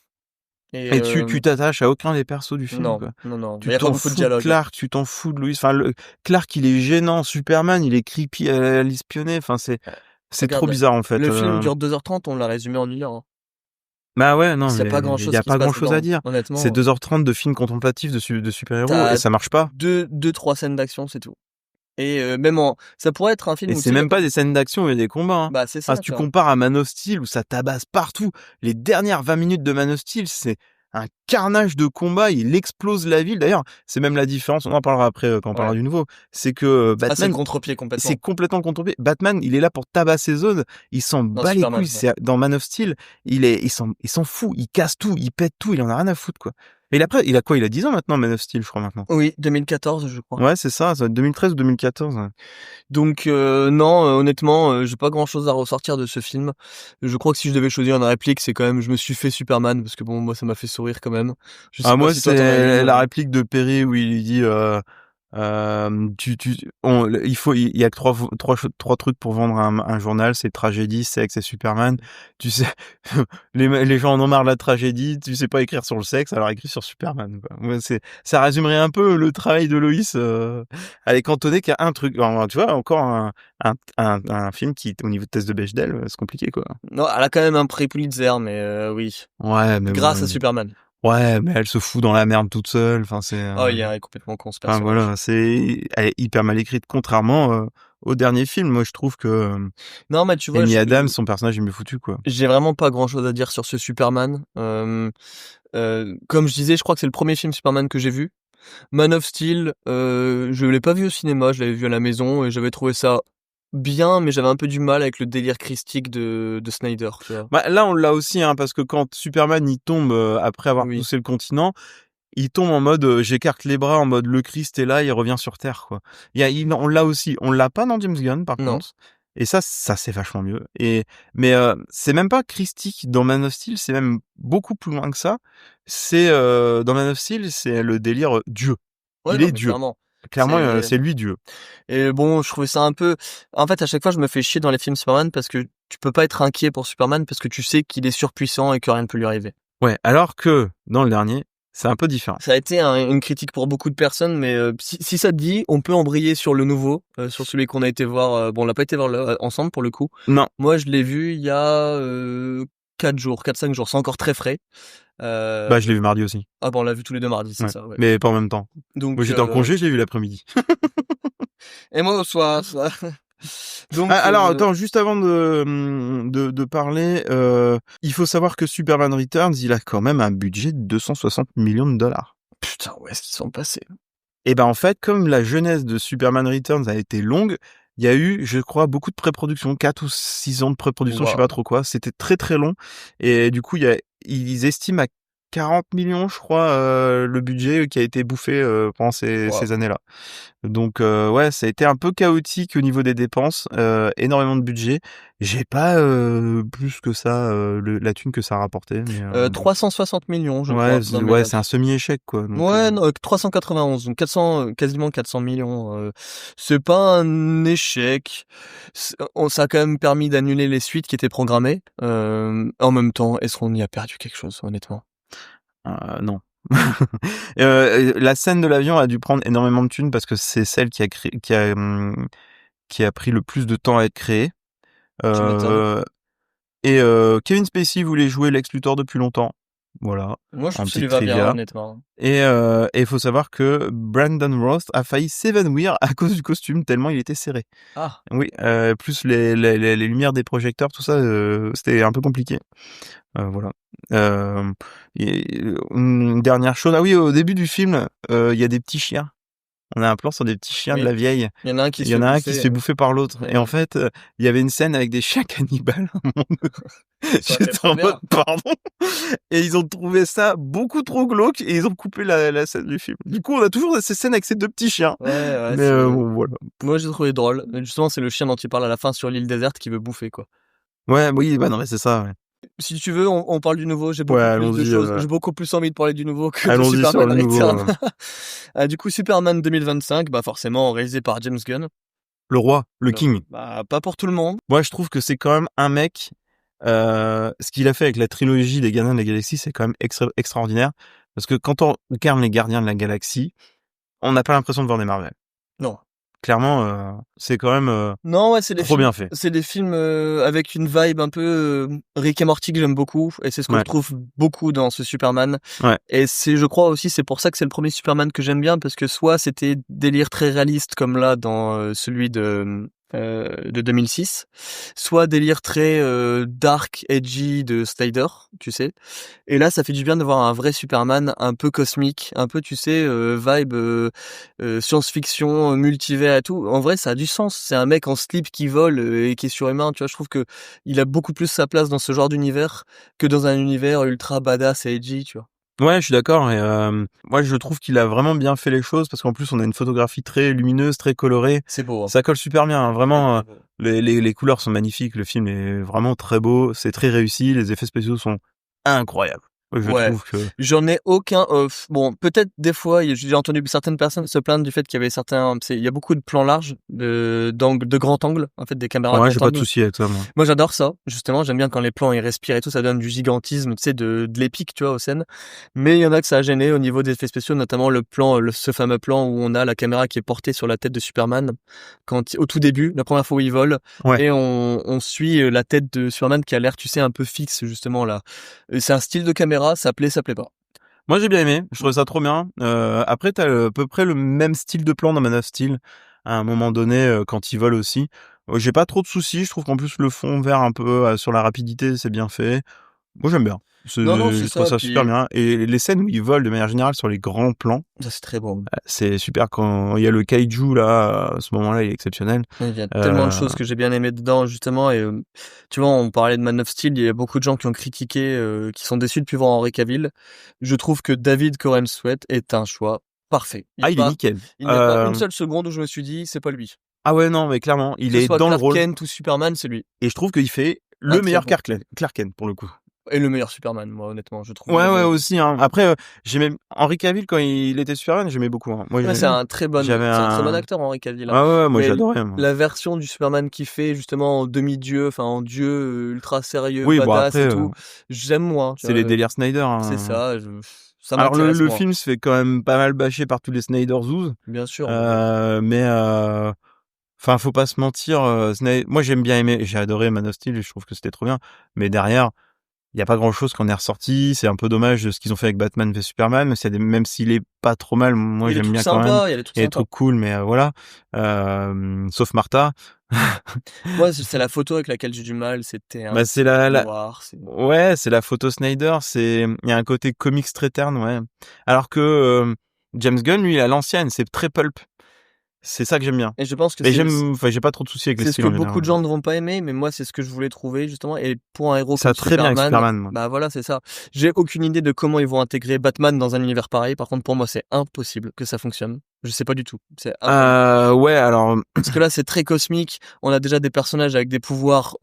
Et tu t'attaches à aucun des persos du film, non, quoi. non. Tu Il y a pas t'en beaucoup de fous dialogue. Clark, tu t'en fous de Louis. Enfin, Clark, il est gênant. Superman, il est creepy à l'espionner. Enfin, c'est trop bizarre, en fait. Le film dure 2h30, on l'a résumé en 1 heure. Hein. Bah ouais, non, Il y a pas grand-chose. Il y a pas grand-chose à dire. Honnêtement. C'est 2h30 de film contemplatif de super-héros et ça marche pas. 2-3 scènes d'action, c'est tout. Et ça pourrait être un film. Et c'est même pas des scènes d'action, il y a des combats. Hein. Bah c'est ça. Si tu compares à Man of Steel où ça tabasse partout, les dernières 20 minutes de Man of Steel, c'est un carnage de combat, il explose la ville. D'ailleurs, c'est même la différence, on en parlera après quand on parlera du nouveau, c'est que Batman... c'est contre-pied complètement. C'est complètement contre-pied. Batman, il est là pour tabasser zone, il s'en bat les couilles. Ouais. Dans Man of Steel, il s'en fout, il casse tout, il pète tout, il en a rien à foutre, quoi. Et après, il a quoi? Il a 10 ans maintenant, Man of Steel, je crois, maintenant. Oui, 2014, je crois. Ouais, c'est ça, 2013 ou 2014. Ouais. Donc, non, honnêtement, j'ai pas grand chose à ressortir de ce film. Je crois que si je devais choisir une réplique, c'est quand même, je me suis fait Superman, parce que bon, moi, ça m'a fait sourire quand même. Je sais pas moi, si toi, c'est la réplique de Perry où il lui dit, il y a que trois trucs pour vendre un journal, c'est tragédie, sexe et Superman. Tu sais, les gens en ont marre de la tragédie, tu sais pas écrire sur le sexe, alors écris sur Superman, quoi. Moi, ça résumerait un peu le travail de Lois, elle est cantonnée qu'à un truc. Alors, tu vois, encore un film qui, au niveau de test de Bechdel, c'est compliqué, quoi. Non, elle a quand même un prix Pulitzer, mais oui. Ouais, mais grâce à Superman. Ouais, mais elle se fout dans la merde toute seule. Enfin, c'est. Il est complètement con, ce personnage. Voilà, elle est hyper mal écrite, contrairement au dernier film. Moi, je trouve que. Non, mais tu vois. Amy Adams, son personnage, il me foutu, quoi. J'ai vraiment pas grand chose à dire sur ce Superman. Comme je disais, je crois que c'est le premier film Superman que j'ai vu. Man of Steel, je l'ai pas vu au cinéma, je l'avais vu à la maison et j'avais trouvé ça bien, mais j'avais un peu du mal avec le délire christique de Snyder. Tu vois. Bah, là, on l'a aussi, hein, parce que quand Superman il tombe après avoir poussé le continent, il tombe en mode j'écarte les bras, en mode le Christ est là, il revient sur Terre, quoi. On l'a aussi, on l'a pas dans James Gunn, par contre. Et ça c'est vachement mieux. Mais c'est même pas christique dans Man of Steel, c'est même beaucoup plus loin que ça. C'est dans Man of Steel, c'est le délire Dieu. Ouais, il est Dieu. Clairement, c'est lui Dieu. Et bon, je trouvais ça un peu... En fait, à chaque fois, je me fais chier dans les films Superman parce que tu peux pas être inquiet pour Superman parce que tu sais qu'il est surpuissant et que rien ne peut lui arriver. Ouais, alors que dans le dernier, c'est un peu différent. Ça a été une critique pour beaucoup de personnes, mais si ça te dit, on peut embrayer sur le nouveau, sur celui qu'on a été voir. Bon, on l'a pas été voir ensemble pour le coup. Non. Moi, je l'ai vu il y a 4 jours, 4-5 jours. C'est encore très frais. Je l'ai vu mardi aussi. Ah bon, on l'a vu tous les deux mardi, c'est Ouais. ça. Ouais. Mais pas en même temps. Donc, Moi, j'étais en congé, je l'ai vu l'après-midi. Et moi au soir. Donc, alors, attends, juste avant de parler, il faut savoir que Superman Returns, il a quand même un budget de 260 millions de dollars. Putain, où est-ce qu'ils sont passés? Et ben en fait, comme la jeunesse de Superman Returns a été longue, il y a eu, je crois, beaucoup de pré-production, 4 ou 6 ans de pré-production, je sais pas trop quoi. C'était très très long. Et du coup, ils estiment à 40 millions, je crois, le budget qui a été bouffé pendant ces années-là. Donc ouais, ça a été un peu chaotique au niveau des dépenses, énormément de budget. J'ai pas plus que ça la thune que ça a rapporté. Mais, 360 millions, je ouais, crois. c'est un semi-échec quoi. Donc, ouais, non, 391, donc 400, quasiment 400 millions. C'est pas un échec. Ça a quand même permis d'annuler les suites qui étaient programmées. En même temps, est-ce qu'on y a perdu quelque chose, honnêtement? Non. La scène de l'avion a dû prendre énormément de thunes parce que c'est celle qui a pris le plus de temps à être créée. Et Kevin Spacey voulait jouer Lex Luthor depuis longtemps. Voilà. Moi, je trouve que ça petit lui va bien, trivia. honnêtement. Et il faut savoir que Brandon Routh a failli s'évanouir à cause du costume tellement il était serré. Ah. Oui, plus les lumières des projecteurs, tout ça, c'était un peu compliqué. Voilà. Une dernière chose. Ah oui, au début du film, il y a des petits chiens. On a un plan sur des petits chiens de la vieille. Il y en a un qui se fait bouffer par l'autre. Et en fait, il y avait une scène avec des chiens cannibales. J'étais en mode pardon. Et ils ont trouvé ça beaucoup trop glauque et ils ont coupé la scène du film. Du coup, on a toujours ces scènes avec ces deux petits chiens. Ouais, mais bon, voilà. Moi, j'ai trouvé drôle. Justement, c'est le chien dont tu parles à la fin sur l'île déserte qui veut bouffer, quoi. Ouais, oui, bah non, mais c'est ça, ouais. Si tu veux, on parle du nouveau. J'ai beaucoup plus de choses. J'ai beaucoup plus envie de parler du nouveau que de Superman sur le nouveau. Du coup, Superman 2025, bah forcément réalisé par James Gunn. Le roi, le king. Bah pas pour tout le monde. Moi, je trouve que c'est quand même un mec. Ce qu'il a fait avec la trilogie des Gardiens de la Galaxie, c'est quand même extraordinaire. Parce que quand on regarde les Gardiens de la Galaxie, on n'a pas l'impression de voir des Marvel. Non. Clairement, c'est quand même non, ouais, c'est des trop films, bien fait. C'est des films avec une vibe un peu Rick et Morty que j'aime beaucoup, et c'est ce qu'on retrouve beaucoup dans ce Superman. Ouais. Et je crois aussi, c'est pour ça que c'est le premier Superman que j'aime bien, parce que soit c'était délire très réaliste comme là dans celui de 2006, soit délire très dark, edgy de Snyder, tu sais. Et là, ça fait du bien de voir un vrai Superman un peu cosmique, un peu, tu sais, vibe science-fiction, multivers et tout. En vrai, ça a du sens. C'est un mec en slip qui vole et qui est surhumain, tu vois. Je trouve que il a beaucoup plus sa place dans ce genre d'univers que dans un univers ultra badass et edgy, tu vois. Ouais, je suis d'accord. Et moi, je trouve qu'il a vraiment bien fait les choses parce qu'en plus, on a une photographie très lumineuse, très colorée. C'est beau. Hein. Ça colle super bien. Hein. Vraiment, les couleurs sont magnifiques. Le film est vraiment très beau. C'est très réussi. Les effets spéciaux sont incroyables. Je trouve que... J'en ai aucun. Bon, peut-être des fois, j'ai entendu certaines personnes se plaindre du fait qu'il y avait il y a beaucoup de plans larges, de grand angle, en fait, des caméras. Ouais, j'ai pas de souci avec ça, moi. Moi, j'adore ça. Justement, j'aime bien quand les plans ils respirent et tout, ça donne du gigantisme, tu sais, de l'épique, tu vois, aux scènes. Mais il y en a que ça a gêné au niveau des effets spéciaux, notamment ce fameux plan où on a la caméra qui est portée sur la tête de Superman au tout début, la première fois où il vole, et on suit la tête de Superman qui a l'air, tu sais, un peu fixe justement là. C'est un style de caméra. Ça plaît pas. Moi j'ai bien aimé, je trouvais ça trop bien. Après t'as à peu près le même style de plan dans Man of Steel à un moment donné quand ils volent aussi. J'ai pas trop de soucis, je trouve qu'en plus le fond vert un peu sur la rapidité c'est bien fait. Moi j'aime bien. Je trouve ça super bien. Et les scènes où ils volent de manière générale sur les grands plans, ça c'est très bon. C'est super quand il y a le kaiju là, à ce moment-là il est exceptionnel. Il y a tellement de choses que j'ai bien aimé dedans justement. Et tu vois, on parlait de Man of Steel, il y a beaucoup de gens qui ont critiqué, qui sont déçus de plus voir Henry Cavill. Je trouve que David Corenswet est un choix parfait. Il est nickel. Il n'y a pas une seule seconde où je me suis dit c'est pas lui. Ah ouais non mais clairement il est dans le rôle. Clark Kent ou Superman, c'est lui. Et je trouve qu'il fait le meilleur Clark Kent pour le coup. Et le meilleur Superman, moi, honnêtement, je trouve. Ouais, aussi. Hein. Après, j'aimais Henry Cavill quand il était Superman, j'aimais beaucoup. Hein. Moi, c'est un très bon acteur, Henry Cavill. Ouais, moi j'adorais. Moi. La version du Superman qu'il fait justement en demi-dieu, enfin en dieu ultra sérieux, oui, badass après, et tout, j'aime moins. C'est les délires Snyder. Hein. C'est ça. Ça alors le moi. film se fait quand même pas mal bâcher par tous les Snyder Zoos. Bien sûr. Mais enfin, faut pas se mentir. Moi, j'ai adoré Man of Steel et je trouve que c'était trop bien. Mais derrière, il y a pas grand chose qu'on est ressorti. C'est un peu dommage de ce qu'ils ont fait avec Batman v Superman. Même s'il est pas trop mal, moi j'aime bien quand même. Il y a des trucs cool, mais voilà. Sauf Martha. Moi, c'est la photo avec laquelle j'ai du mal. C'était un c'est noir. Ouais, c'est la photo Snyder. Il y a un côté comics très terne, ouais. Alors que James Gunn, lui, il a l'ancienne. C'est très pulp. C'est ça que j'aime bien. Et je pense que j'ai pas trop de soucis avec les styles. C'est ce que beaucoup de gens ne vont pas aimer, mais moi, c'est ce que je voulais trouver, justement. Et pour un héros ça comme très bien avec Superman, moi. Bah voilà, c'est ça. J'ai aucune idée de comment ils vont intégrer Batman dans un univers pareil. Par contre, pour moi, c'est impossible que ça fonctionne. Je sais pas du tout. C'est ouais, alors. Parce que là, c'est très cosmique. On a déjà des personnages avec des pouvoirs,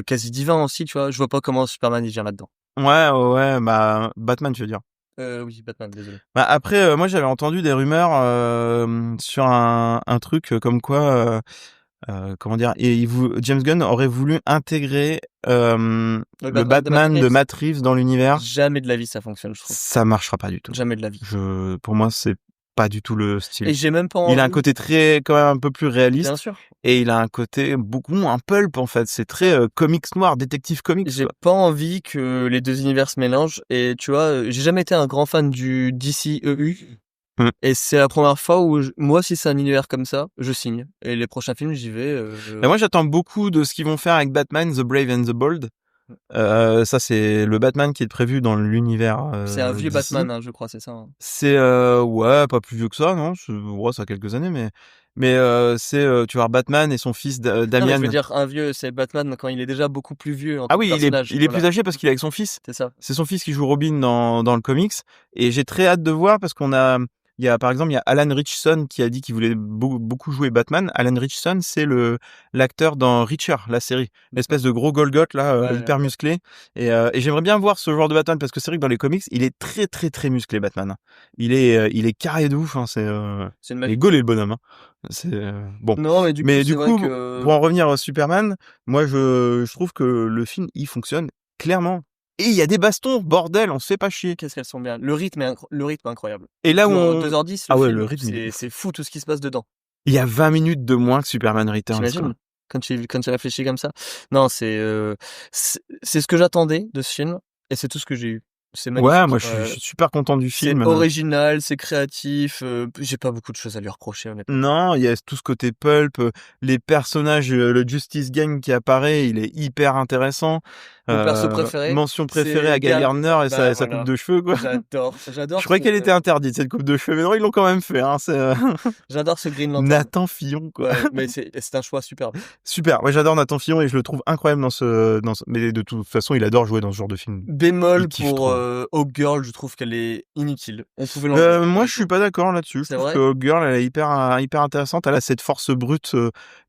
quasi divins aussi, tu vois. Je vois pas comment Superman, il vient là-dedans. Ouais, Batman, tu veux dire. Oui, Batman, désolé. Après, moi, j'avais entendu des rumeurs sur un truc comme quoi, comment dire, James Gunn aurait voulu intégrer le Batman de Matt Reeves dans l'univers. Jamais de la vie ça fonctionne, je trouve. Ça marchera pas du tout. Jamais de la vie. Pour moi, c'est pas du tout le style. Et j'ai même pas envie. Il a un côté quand même un peu plus réaliste. Bien sûr. Et il a un côté beaucoup moins pulp, en fait. C'est très comics noir, détective comics. J'ai pas envie que les deux univers se mélangent. Et tu vois, j'ai jamais été un grand fan du DCEU. Et c'est la première fois où moi, si c'est un univers comme ça, je signe. Et les prochains films, j'y vais. Moi, j'attends beaucoup de ce qu'ils vont faire avec Batman, The Brave and the Bold. Ça, c'est le Batman qui est prévu dans l'univers. C'est un vieux Batman, hein, je crois, c'est ça. Hein. C'est ouais, pas plus vieux que ça, non. Ça a quelques années, mais c'est tu vois Batman et son fils Damian. Non, je veux dire un vieux, c'est Batman quand il est déjà beaucoup plus vieux. En oui, il est plus âgé parce qu'il est avec son fils. C'est ça. C'est son fils qui joue Robin dans le comics et j'ai très hâte de voir parce il y a par exemple Alan Ritchson qui a dit qu'il voulait beaucoup jouer Batman. Alan Ritchson, c'est l'acteur dans Reacher, la série, l'espèce de gros Golgoth là, hyper musclé. Et j'aimerais bien voir ce genre de Batman parce que c'est vrai que dans les comics, il est très très très musclé Batman. Il est carré de ouf. Hein, il est gaulé le bonhomme. Hein. C'est bon. Non, mais du coup, pour en revenir à Superman, moi je trouve que le film il fonctionne clairement. Et il y a des bastons, bordel, on se fait pas chier. Qu'est-ce qu'elles sont bien. Le rythme est incroyable. Et là où 2h10, le rythme, c'est fou tout ce qui se passe dedans. Il y a 20 minutes de moins que Superman Returns. J'imagine. Quand tu réfléchis comme ça. Non, c'est ce que j'attendais de ce film et c'est tout ce que j'ai eu. C'est magnifique. Ouais, moi je suis super content du film. C'est original, c'est créatif. J'ai pas beaucoup de choses à lui reprocher, honnêtement. Non, il y a tout ce côté pulp, les personnages, le Justice Gang qui apparaît, il est hyper intéressant. Mon perso préféré. Mention préférée à Guy Gardner et sa coupe de cheveux, quoi. J'adore. Je croyais qu'elle était interdite, cette coupe de cheveux, mais non, ils l'ont quand même fait. Hein, J'adore ce Green Lantern. Nathan Fillon, quoi. Ouais, mais c'est un choix superbe. Super. Ouais, j'adore Nathan Fillon et je le trouve incroyable dans ce. Mais de toute façon, il adore jouer dans ce genre de film. Bémol pour Hawk Girl, je trouve qu'elle est inutile. On pouvait moi, je suis pas d'accord là-dessus. Je trouve que Hawk Girl, elle est hyper intéressante. Elle a cette force brute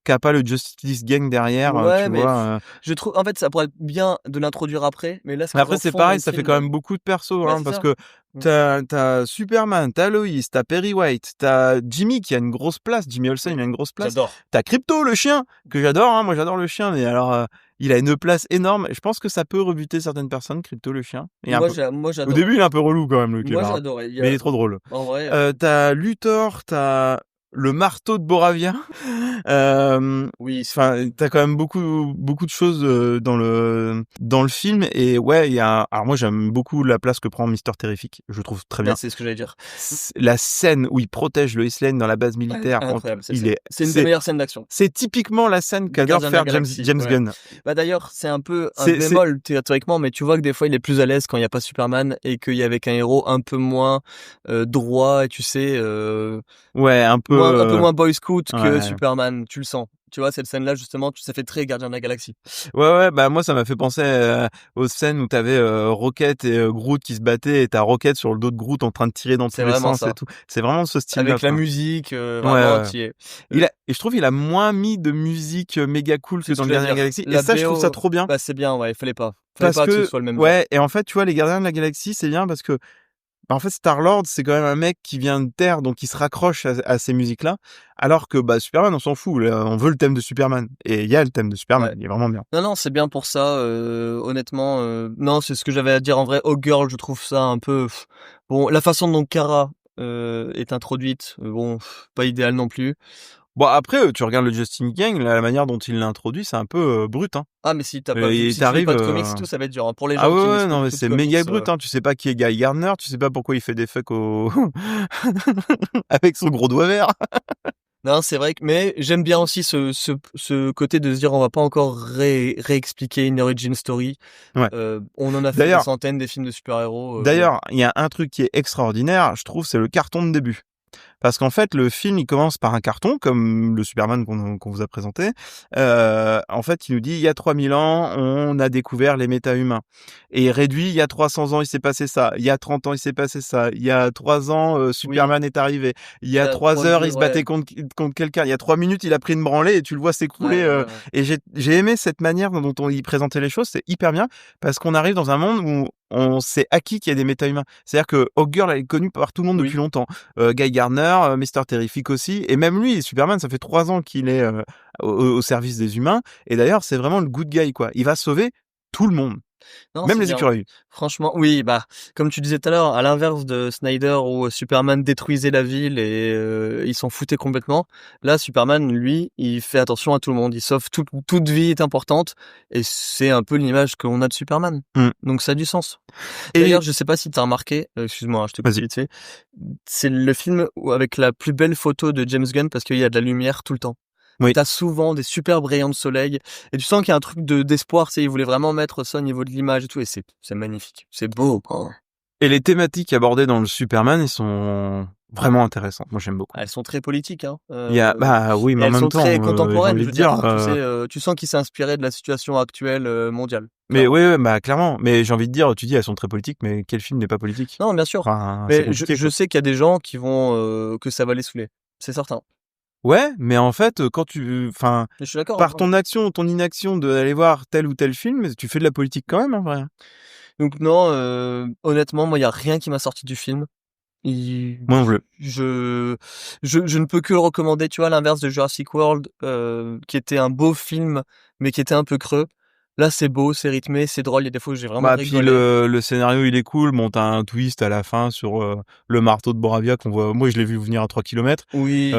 qu'a pas le Justice Gang derrière. Ouais, tu vois. Je trouve, en fait, ça pourrait être bien de l'introduire après, mais là, après, c'est pareil, ça fait quand même beaucoup de persos, hein, parce que t'as Superman, t'as Lois, t'as Perry White, t'as Jimmy qui a une grosse place, Jimmy Olsen, il a une grosse place. J'adore. T'as Crypto, le chien, que j'adore, hein, moi j'adore le chien, mais alors il a une place énorme. Je pense que ça peut rebuter certaines personnes, Crypto, le chien. Moi, j'adore. Au début, il est un peu relou quand même, le Moi, j'adore. Mais il est trop drôle. En vrai. T'as Luthor, t'as le marteau de Boravia. Oui. Enfin, t'as quand même beaucoup de choses dans le film et ouais, alors moi j'aime beaucoup la place que prend Mister Terrific. Je trouve très bien. C'est ce que j'allais dire. La scène où il protège Lois Lane dans la base militaire. Incroyable. C'est une des meilleures scènes d'action. C'est typiquement la scène qu'adore faire James Gunn. Bah d'ailleurs, c'est un peu un bémol théoriquement, mais tu vois que des fois il est plus à l'aise quand il n'y a pas Superman et qu'il y a avec un héros un peu moins droit et tu sais. Ouais, un peu moins boy scout que Superman. Superman, tu le sens. Tu vois, cette scène-là, justement, ça fait très Gardien de la Galaxie. Ouais, bah moi ça m'a fait penser aux scènes où t'avais Rocket et Groot qui se battaient et t'as Rocket sur le dos de Groot en train de tirer dans tous les sens et tout. C'est vraiment ce style-là. Avec la quoi. musique, vraiment, Ouais. t'y es. Et je trouve il a moins mis de musique méga cool que C'est ce dans que le je veux Gardien de la dire. Galaxie. La Et ça, je trouve ça BO, trop bien. bah, c'est bien, ouais, il fallait pas Parce que ce que, soit le même genre. ouais, et en fait, tu vois, les Gardiens de la Galaxie, c'est bien parce que, bah, en fait, Star-Lord, c'est quand même un mec qui vient de Terre, donc il se raccroche à ces musiques-là. Alors que, bah, Superman, on s'en fout. Là, on veut le thème de Superman. Et il y a le thème de Superman. Ouais. Il est vraiment bien. Non, c'est bien pour ça, honnêtement, non, c'est ce que j'avais à dire. En vrai, Hawkgirl, je trouve ça un peu, bon, la façon dont Kara, est introduite, bon, pas idéal non plus. Bon, après, tu regardes le Justin Gang, la manière dont il l'a introduit, c'est un peu brut, hein. Ah, mais si t'as pas Et vu, si tu lis t'arrives, pas de comics et tout, ça va être dur, hein. Pour les gens Ah qui ouais, lisent non, mais plus de c'est comics, méga brut, hein. Tu sais pas qui est Guy Gardner, tu sais pas pourquoi il fait des fucks avec son gros doigt vert. Non, c'est vrai mais j'aime bien aussi ce côté de se dire: «On va pas encore réexpliquer une origin story». Ouais. On en a fait des centaines des films de super-héros, D'ailleurs, il y a un truc qui est extraordinaire, je trouve, c'est le carton de début. Parce qu'en fait, le film, il commence par un carton, comme le Superman qu'on vous a présenté. En fait, il nous dit, il y a 3000 ans, on a découvert les méta-humains. Et réduit, il y a 300 ans, il s'est passé ça. Il y a 30 ans, il s'est passé ça. Il y a 3 ans, Superman est arrivé. Il y a 3 heures, il se battait contre quelqu'un. Il y a 3 minutes, il a pris une branlée et tu le vois s'écrouler. Et j'ai aimé cette manière dont il présentait les choses. C'est hyper bien parce qu'on arrive dans un monde où on s'est acquis qu'il y a des méta-humains. C'est-à-dire que Hawkgirl, elle est connue par tout le monde depuis longtemps. Guy Gardner, Mister Terrific aussi. Et même lui, Superman, ça fait 3 ans qu'il est au service des humains. Et d'ailleurs, c'est vraiment le good guy, quoi. Il va sauver tout le monde. Non, même c'est les bien. écureuils. Franchement, oui, bah, comme tu disais tout à l'heure, à l'inverse de Snyder où Superman détruisait la ville et il s'en foutait complètement. Là, Superman, lui, il fait attention à tout le monde. Il sauve toute vie est importante et c'est un peu l'image qu'on a de Superman. Donc ça a du sens. Et d'ailleurs, je sais pas si t'as remarqué, excuse-moi, hein, je te coupe vite fait. C'est le film avec la plus belle photo de James Gunn parce qu'il y a de la lumière tout le temps. Oui. T'as souvent des super rayons de soleil et tu sens qu'il y a un truc d'espoir, tu sais, il voulait vraiment mettre ça au niveau de l'image et tout et c'est magnifique. C'est beau. Oh. Et les thématiques abordées dans le Superman, ils sont vraiment intéressantes. Moi, j'aime beaucoup. Elles sont très politiques, hein. Il y a, bah oui, mais en elles même sont temps, très contemporaines. j'ai Je envie veux de dire, dire, tu sais, tu sens qu'il s'est inspiré de la situation actuelle mondiale. Mais oui, bah clairement. Mais j'ai envie de dire, tu dis, elles sont très politiques, mais quel film n'est pas politique? Non, bien sûr. Enfin, Mais je sais qu'il y a des gens qui vont que ça va les saouler. C'est certain. Ouais, mais en fait, quand Je suis d'accord. par ton action ou ton inaction d'aller voir tel ou tel film, tu fais de la politique quand même, en vrai. Donc non, honnêtement, moi, il y a rien qui m'a sorti du film. Moi non plus. Je ne peux que le recommander, tu vois, à l'inverse de Jurassic World, qui était un beau film, mais qui était un peu creux. Là, c'est beau, c'est rythmé, c'est drôle. Il y a des fois où j'ai vraiment rigolé. Puis le scénario, il est cool. Bon, t'as un twist à la fin sur le marteau de Boravia qu'on voit. Moi, je l'ai vu venir à 3 kilomètres. Oui.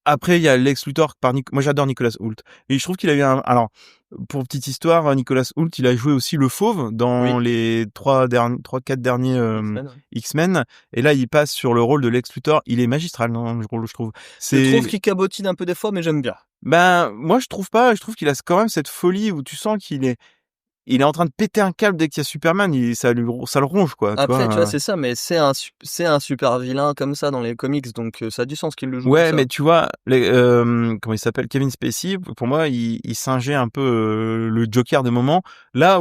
Après, il y a Lex Luthor par moi, j'adore Nicolas Hoult. Et je trouve qu'il a eu alors, pour petite histoire, Nicolas Hoult, il a joué aussi le Fauve dans les 4 derniers X-Men. Et là, il passe sur le rôle de Lex Luthor. Il est magistral, non, je trouve. Je trouve qu'il cabotine un peu des fois, mais j'aime bien. Ben, moi, je trouve pas. Je trouve qu'il a quand même cette folie où tu sens qu'il est en train de péter un câble dès qu'il y a Superman, ça le ronge, quoi. Après, tu vois, c'est ça, mais c'est un super vilain comme ça dans les comics, donc ça a du sens qu'il le joue. Ouais, mais tu vois, comment il s'appelle, Kevin Spacey, pour moi, il singeait un peu le Joker des moments, là,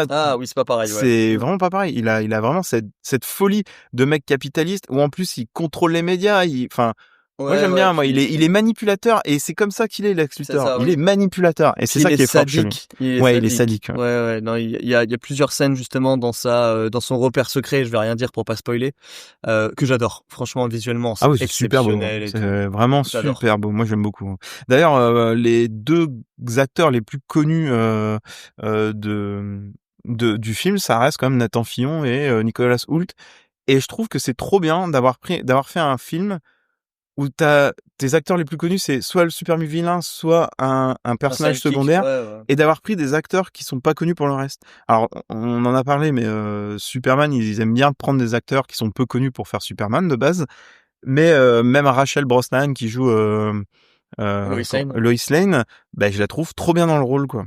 ah oui, c'est pas pareil. C'est vraiment pas pareil. Il a vraiment cette folie de mec capitaliste où en plus il contrôle les médias. Moi j'aime bien, moi il est manipulateur et c'est comme ça qu'il est, Lex Luthor. Il est manipulateur et c'est ça qui est fort chez lui. Il est sadique. Ouais, non, il y a plusieurs scènes justement dans son repère secret, je vais rien dire pour pas spoiler, que j'adore. Franchement, visuellement, c'est c'est super beau. C'est vraiment super beau. Moi j'aime beaucoup. D'ailleurs, les deux acteurs les plus connus du film, ça reste quand même Nathan Fillon et Nicolas Hoult. Et je trouve que c'est trop bien d'avoir fait un film où tes acteurs les plus connus, c'est soit le super vilain, soit un personnage secondaire, et d'avoir pris des acteurs qui sont pas connus pour le reste. Alors, on en a parlé, mais Superman, ils aiment bien prendre des acteurs qui sont peu connus pour faire Superman de base, mais même Rachel Brosnahan qui joue Lois Lane, je la trouve trop bien dans le rôle, quoi.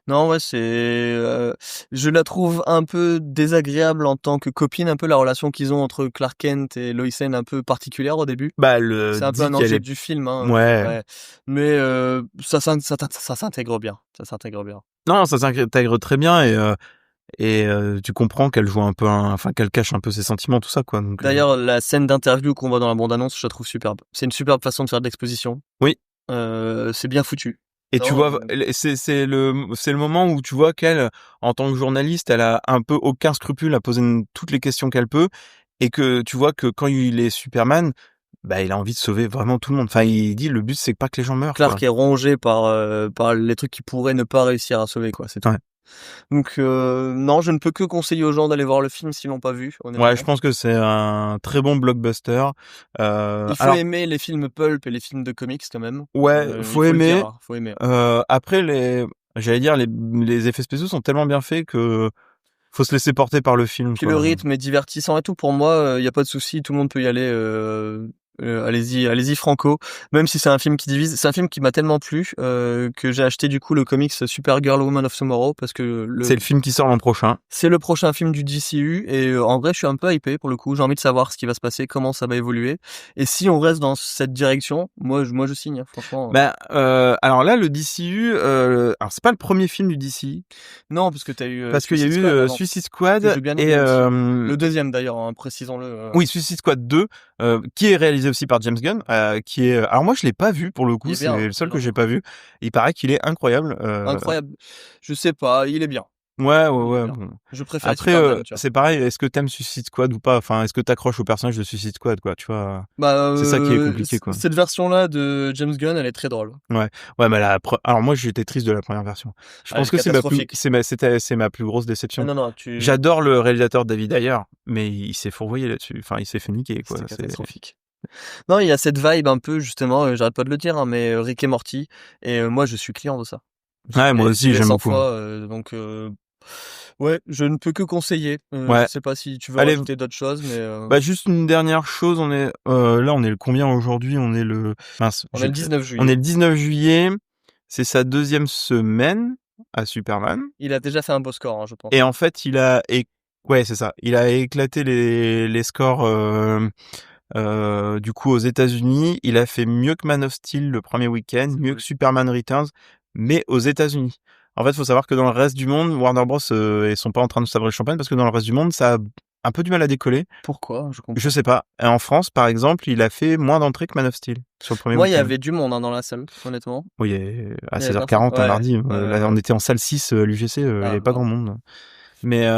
Non, ouais, je la trouve un peu désagréable en tant que copine, un peu la relation qu'ils ont entre Clark Kent et Lois Lane un peu particulière au début. Bah, elle C'est un peu dit un qu'elle enjeu est du film, hein, ouais. ouais. Mais ça s'intègre bien, ça s'intègre bien. Non, ça s'intègre très bien et tu comprends qu'elle joue un peu enfin qu'elle cache un peu ses sentiments, tout ça, quoi, donc D'ailleurs, la scène d'interview qu'on voit dans la bande-annonce, je la trouve superbe. C'est une superbe façon de faire de l'exposition. Oui. C'est bien foutu. Et tu vois, c'est le moment où tu vois qu'elle, en tant que journaliste, elle a un peu aucun scrupule à poser toutes les questions qu'elle peut, et que tu vois que quand il est Superman, bah il a envie de sauver vraiment tout le monde. Enfin, il dit le but c'est pas que les gens meurent. Clark Quoi. est rongé par les trucs qu'il pourrait ne pas réussir à sauver, quoi. C'est tout. Ouais. Donc non, je ne peux que conseiller aux gens d'aller voir le film s'ils l'ont pas vu. Honnêtement. Ouais, je pense que c'est un très bon blockbuster. Il faut aimer les films pulp et les films de comics quand même. Ouais, faut aimer. Faut aimer. Après j'allais dire les effets spéciaux sont tellement bien faits que faut se laisser porter par le film. Puis quoi. le rythme est divertissant et tout. Pour moi, y a pas de souci, tout le monde peut y aller. Allez-y franco. Même si c'est un film qui divise, c'est un film qui m'a tellement plu que j'ai acheté du coup le comics Supergirl Woman of Tomorrow parce que c'est le film qui sort l'an prochain. C'est le prochain film du DCU et en vrai je suis un peu hypé pour le coup. J'ai envie de savoir ce qui va se passer, comment ça va évoluer et si on reste dans cette direction, moi je signe hein, franchement. Alors là le DCU, alors c'est pas le premier film du DCU. Non parce que t'as eu parce qu'il y a eu Suicide Squad et le deuxième d'ailleurs, hein, précisons-le. Oui, Suicide Squad 2 qui est réalisé aussi par James Gunn, qui est alors moi je l'ai pas vu pour le coup, c'est bien, le seul que j'ai pas vu. Il paraît qu'il est incroyable. Incroyable. Je sais pas, il est bien. Ouais. Bon. Je préfère. Après, c'est pareil. Est-ce que t'aimes Suicide Squad ou pas? Enfin, est-ce que t'accroches au personnage de Suicide Squad, quoi? Tu vois? C'est ça qui est compliqué, quoi. Cette version-là de James Gunn, elle est très drôle. Ouais, mais alors moi j'étais triste de la première version. Je pense que c'est ma plus grosse déception. Non, J'adore le réalisateur David Ayer, mais il s'est fourvoyé là-dessus. Enfin, il s'est fait niquer, quoi. C'est catastrophique. Non, il y a cette vibe un peu justement, j'arrête pas de le dire, hein, mais Rick et Morty. Et moi, je suis client de ça. Ouais, moi aussi j'aime beaucoup. Donc ouais, je ne peux que conseiller. Ouais. Je sais pas si tu veux rajouter d'autres choses, mais. Juste une dernière chose, on est le combien aujourd'hui? On est le on est le 19 juillet. On est le 19 juillet. C'est sa deuxième semaine à Superman. Il a déjà fait un beau score, hein, je pense. Et en fait, ouais, c'est ça. Il a éclaté les scores. Du coup, aux États-Unis, il a fait mieux que Man of Steel le premier week-end, mieux que Superman Returns, mais aux États-Unis. En fait, il faut savoir que dans le reste du monde, Warner Bros. Ils sont pas en train de sabrer le champagne parce que dans le reste du monde, ça a un peu du mal à décoller. Pourquoi? Je sais pas. Et en France, par exemple, il a fait moins d'entrées que Man of Steel sur le premier Moi, week-end. il y avait du monde dans la salle, honnêtement. Oui, à 16h40 un mardi. Là, on était en salle 6 l'UGC, il y avait pas grand monde. Mais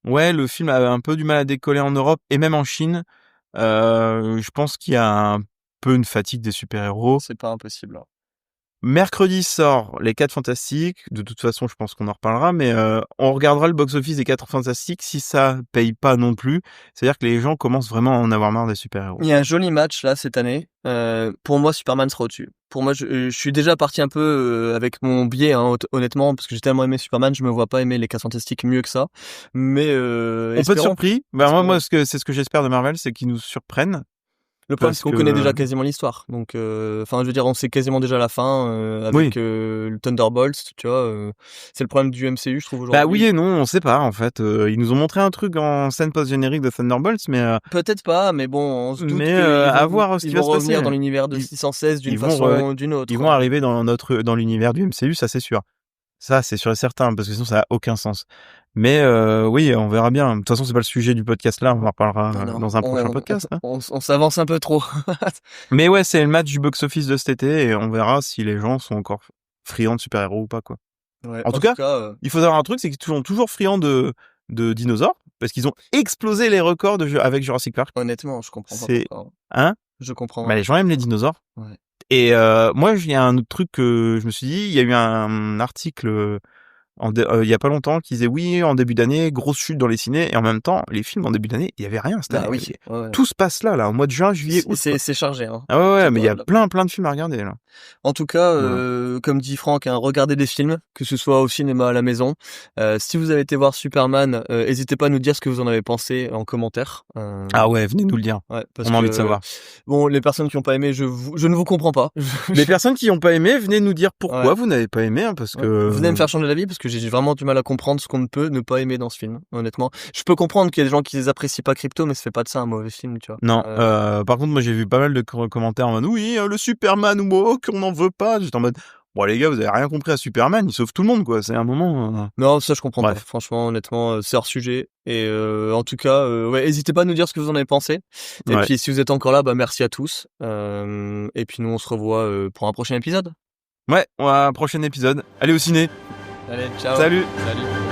ouais, le film a un peu du mal à décoller en Europe et même en Chine. Je pense qu'il y a un peu une fatigue des super-héros. C'est pas impossible. Hein. Mercredi sort Les 4 Fantastiques. De toute façon, je pense qu'on en reparlera, mais on regardera le box-office des 4 Fantastiques. Si ça paye pas non plus, c'est-à-dire que les gens commencent vraiment à en avoir marre des super-héros. Il y a un joli match là cette année. Pour moi, Superman sera au-dessus. Pour moi, je suis déjà parti un peu avec mon biais, hein, honnêtement, parce que j'ai tellement aimé Superman, je me vois pas aimer les 4 Fantastiques mieux que ça. Mais on peut être surpris. Moi, c'est ce que j'espère de Marvel, c'est qu'ils nous surprennent. Le problème, c'est qu'on connaît déjà quasiment l'histoire. Donc, je veux dire, on sait quasiment déjà la fin avec le Thunderbolts, tu vois. C'est le problème du MCU, je trouve, aujourd'hui. Bah oui et non, on sait pas, en fait. Ils nous ont montré un truc en scène post-générique de Thunderbolts, mais... Peut-être pas, mais bon, on se doute à voir ce qui va se passer. Ils vont revenir dans l'univers de 616 d'une façon ou d'une autre. Ils vont arriver dans l'univers du MCU, ça c'est sûr. Ça, c'est sûr et certain, parce que sinon, ça n'a aucun sens. Mais oui, on verra bien. De toute façon, c'est pas le sujet du podcast là, on en reparlera dans un prochain podcast. On s'avance un peu trop. Mais ouais, c'est le match du box-office de cet été, et on verra si les gens sont encore friands de super-héros ou pas, quoi. Ouais, en tout cas, il faut savoir un truc, c'est qu'ils sont toujours friands de dinosaures, parce qu'ils ont explosé les records avec Jurassic Park. Honnêtement, je comprends pas pourquoi. Hein? Je comprends. Bah, les gens aiment les dinosaures. Ouais. Et moi, il y a un autre truc que je me suis dit, il y a eu un article il y a pas longtemps qui disaient oui, en début d'année, grosse chute dans les ciné, et en même temps, les films en début d'année, il y avait rien. Ah oui. Ouais. Tout se passe là, au mois de juin, juillet, août. C'est chargé. Hein. Ah ouais, mais il y a Là. plein de films à regarder là. En tout cas, comme dit Franck, hein, regardez des films, que ce soit au cinéma, à la maison. Si vous avez été voir Superman, n'hésitez pas à nous dire ce que vous en avez pensé en commentaire. Ah ouais, venez nous le dire. Ouais, parce On a envie de savoir. Bon, les personnes qui n'ont pas aimé, je ne vous comprends pas. Les personnes qui n'ont pas aimé, venez nous dire pourquoi vous n'avez pas aimé, hein, parce que... Venez me faire changer d'avis, parce que j'ai vraiment du mal à comprendre ce qu'on ne peut ne pas aimer dans ce film, honnêtement. Je peux comprendre qu'il y a des gens qui les apprécient pas Crypto, mais ça fait pas de ça un mauvais film, tu vois. Non, par contre, moi j'ai vu pas mal de commentaires en mode oui, le Superman ou qu'on n'en veut pas. J'étais en mode bon les gars, vous avez rien compris à Superman, il sauve tout le monde quoi. C'est un moment. Non, ça je comprends pas. Franchement, honnêtement, c'est hors sujet. Et en tout cas, n'hésitez pas à nous dire ce que vous en avez pensé. Et puis si vous êtes encore là, merci à tous. Et puis nous on se revoit pour un prochain épisode. Ouais, un prochain épisode. Allez au ciné. Allez, ciao. Salut. Salut.